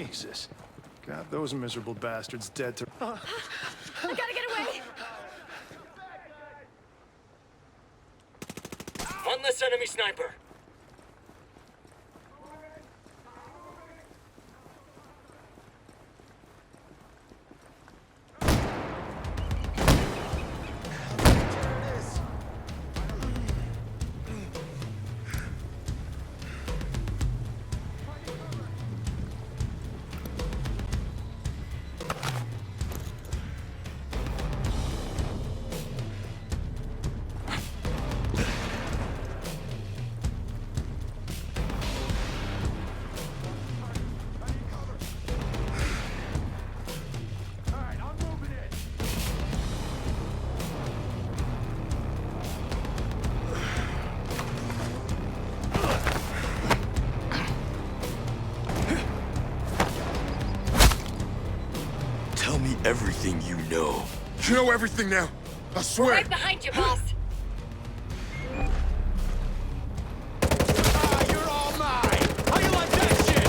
Jesus. Got those miserable bastards dead to... I gotta get away! One less enemy sniper. Tell me everything you know. You know everything now. I swear. We're right behind you, boss. You're all mine! How you like that shit?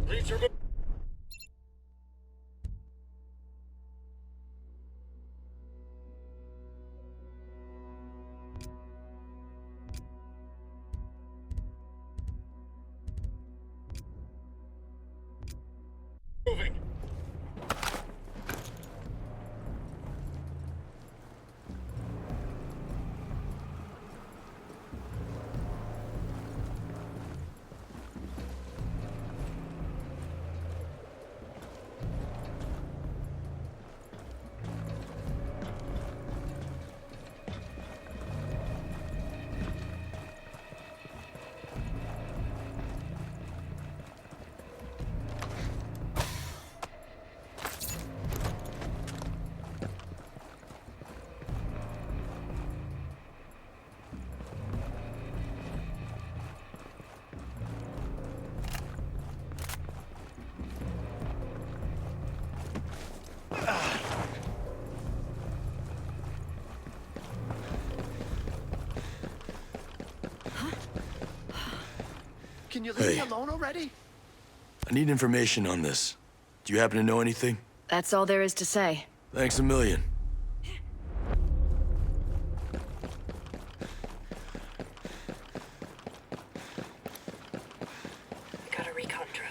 Leads are... moving. Can you leave me alone already? I need information on this. Do you happen to know anything? That's all there is to say. Thanks a million. Got a recon drone.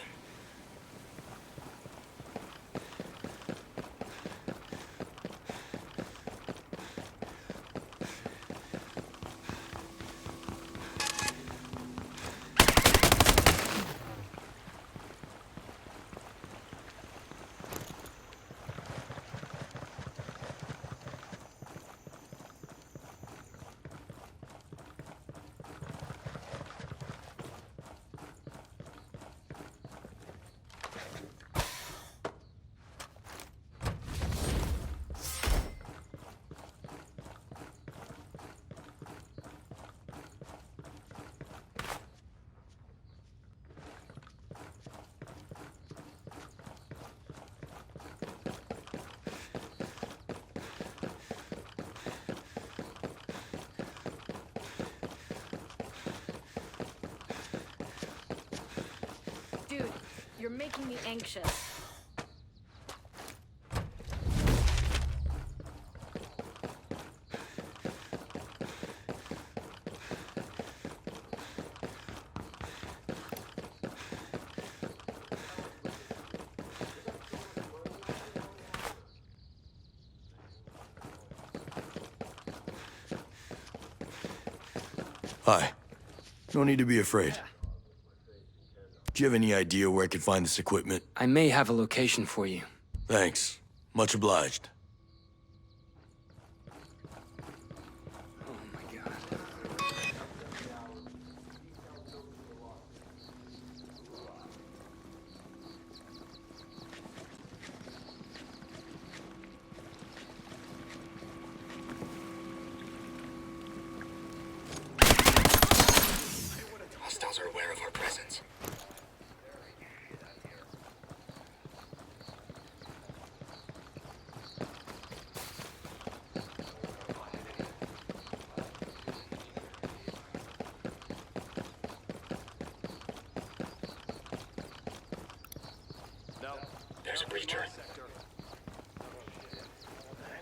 You're making me anxious. Hi. No need to be afraid. Do you have any idea where I could find this equipment? I may have a location for you. Thanks. Much obliged. Hostiles are aware of our presence. There's a breacher.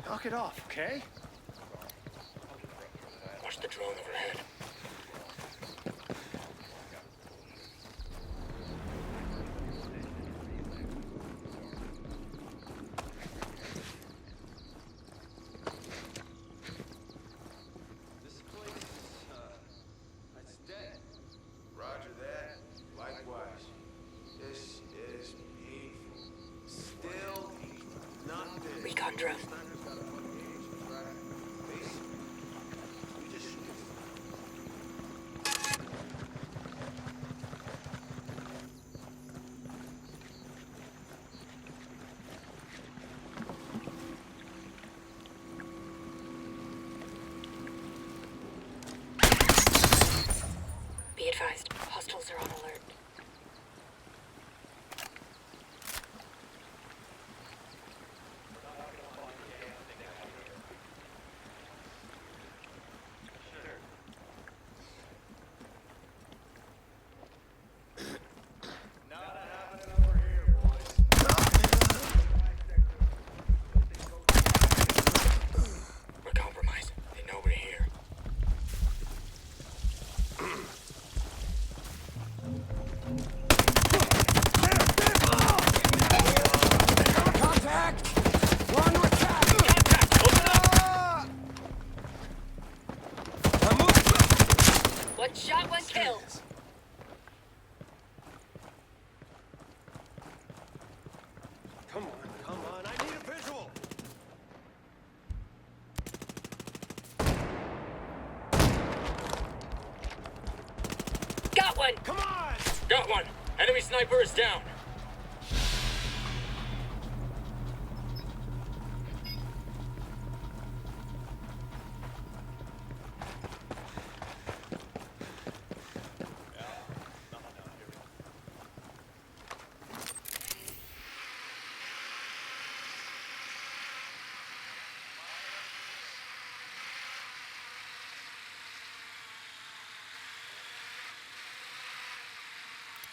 Knock it off, okay? Watch the drone overhead. Roger that. Likewise. This is painful. Still nothing. Recon drone. Be advised, hostiles are on alert. We're compromised. They know we're here. Contact! We're under attack! One shot, one kill. Come on, I need a visual! Got one. Come on! Got one. Enemy sniper is down.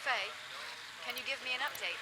Faye, can you give me an update?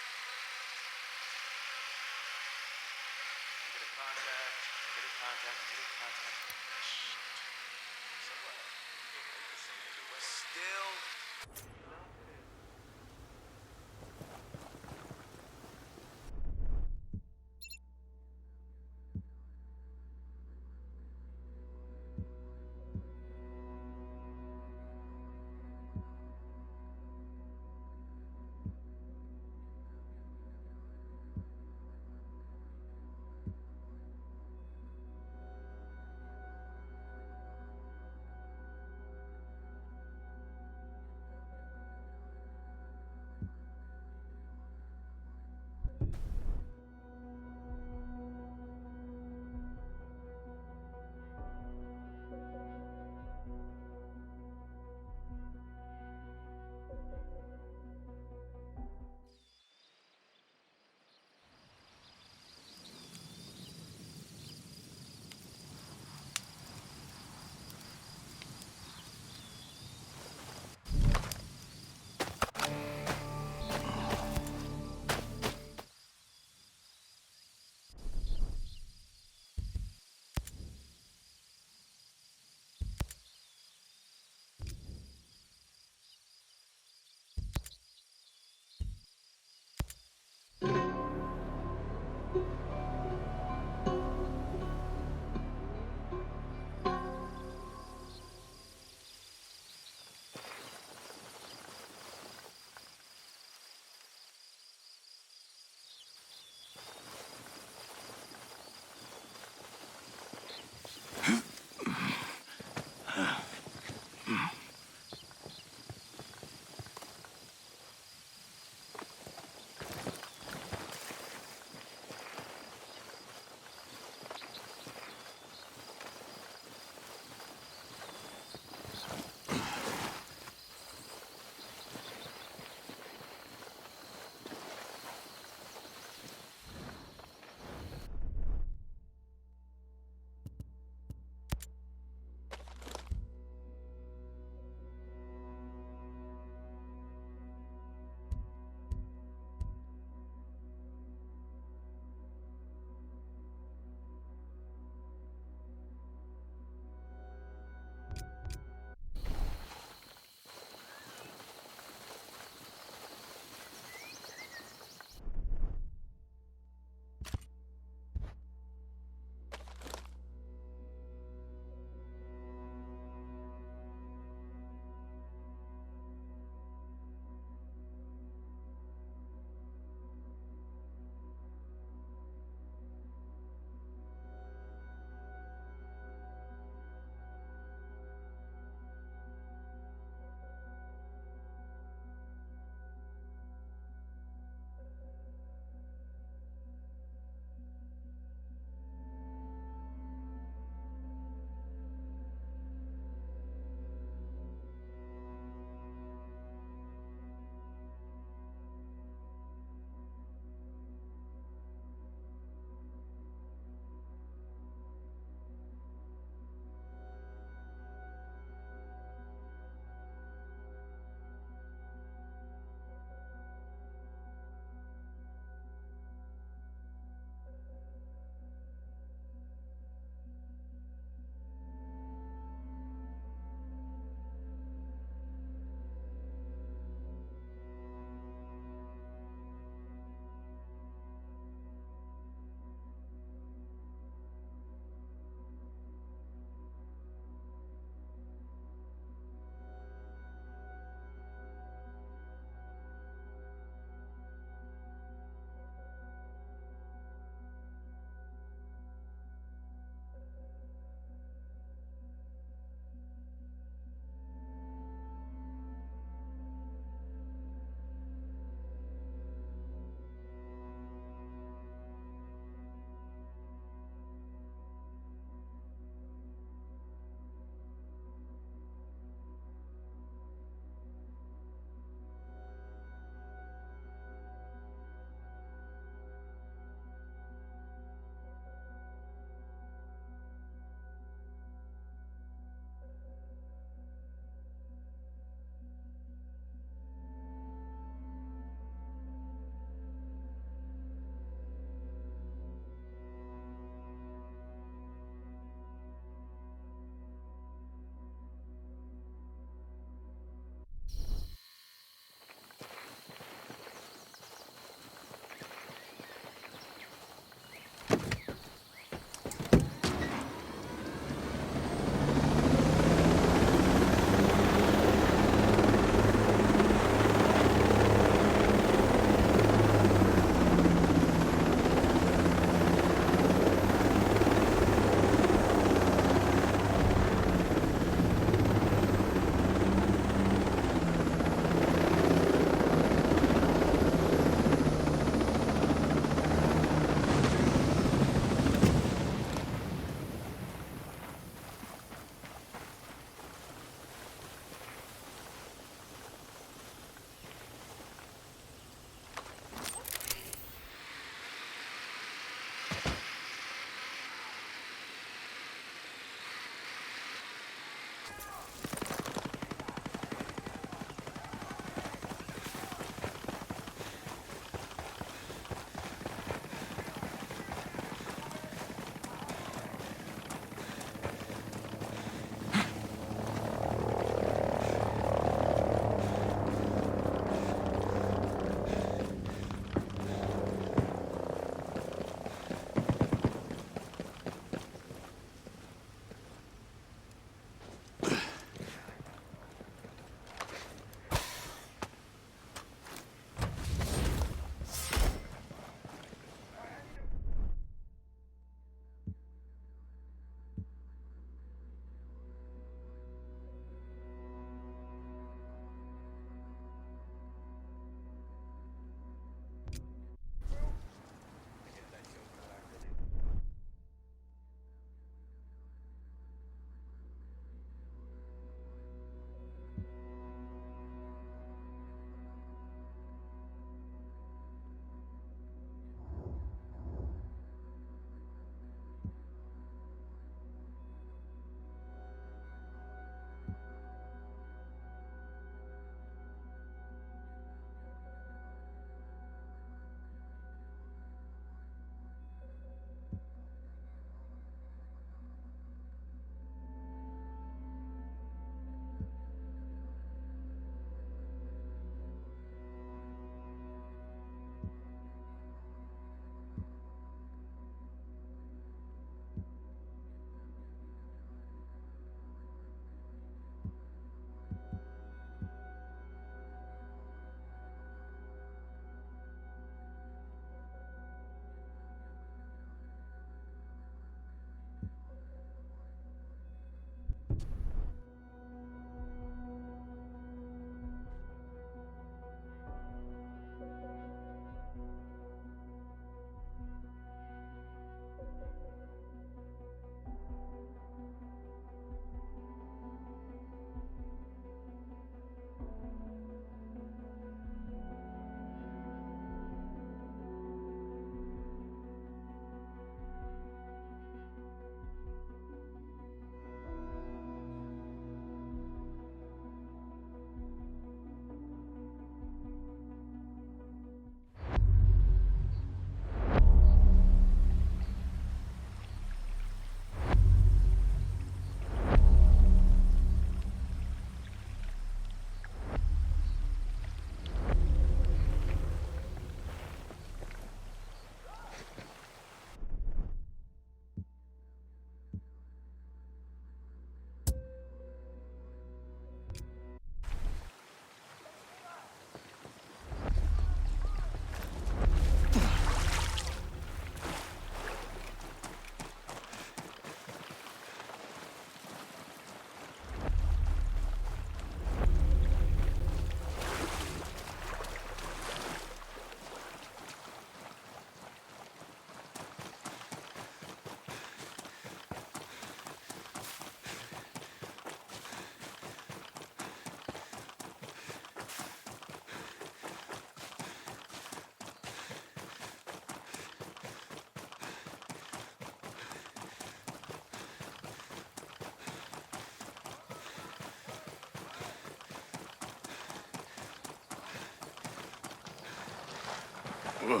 Look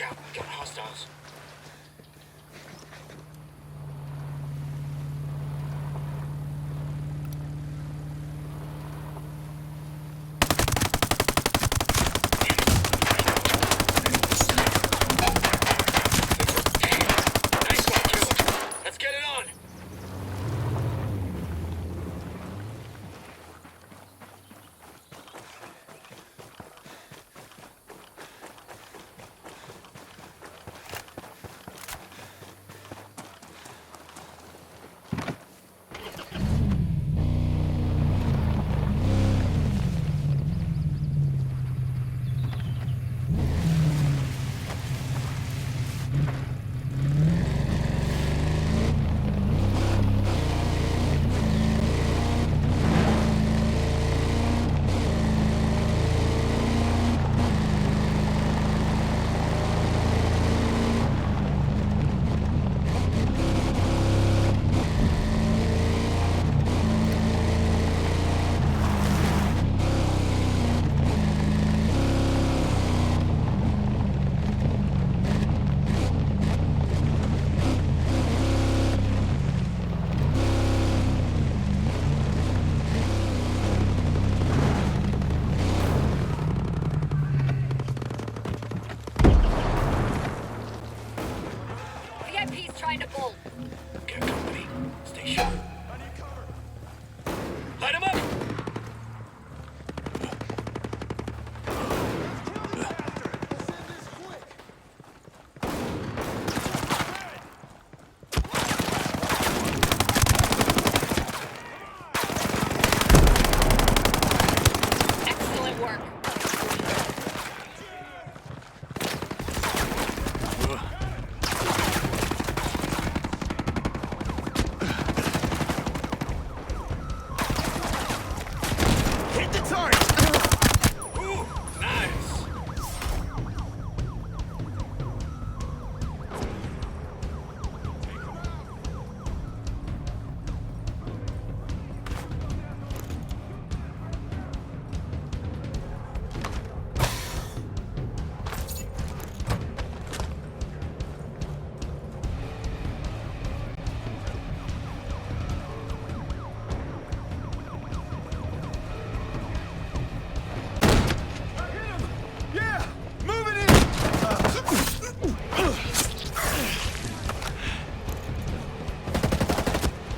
out, got hostiles. Nice one, killer. Let's get it on. VIP's trying to bolt. Get company. Stay sharp. Light him up! Excellent work. Hit the target! Ooh, nice! Yeah! Move it in!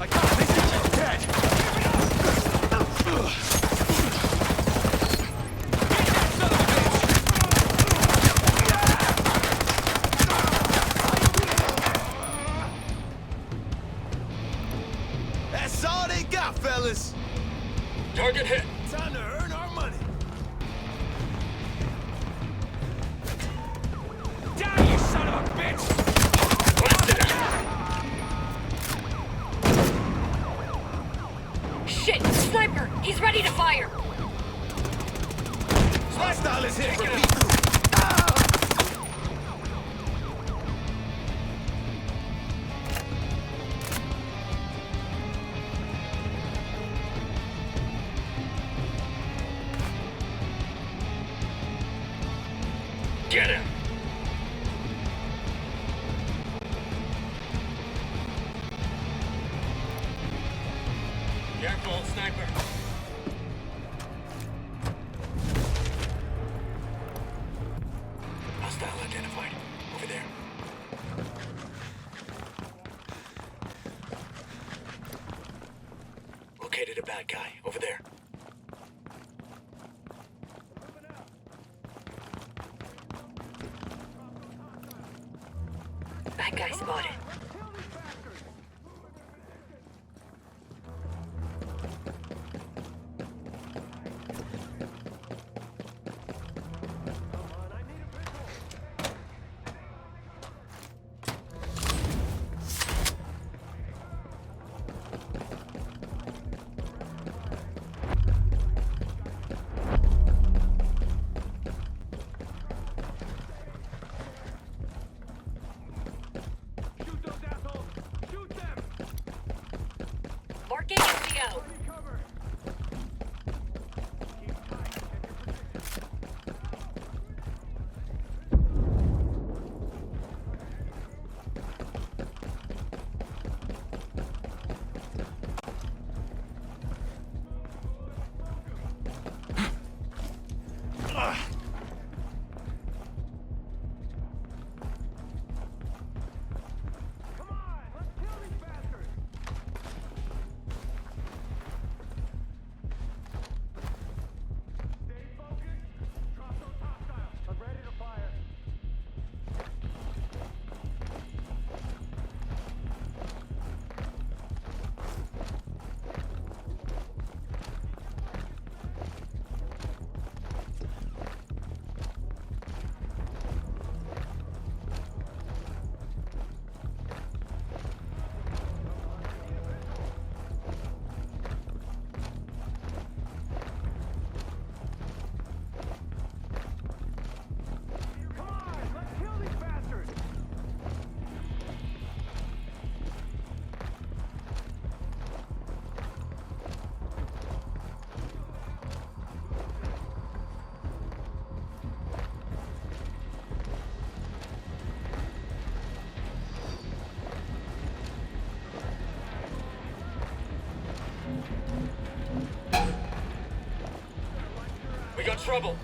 I got this. He's dead! That's all they got, fellas. Target hit. Time to earn our money. Die, you son of a bitch! Blasted him. Shit! Sniper! He's ready to fire! Hostile is hit. Taking Repeat. Get him. Careful, sniper. Hostile identified. Over there. Located a bad guy. Over there. Bad guy spotted. Shoot got trouble.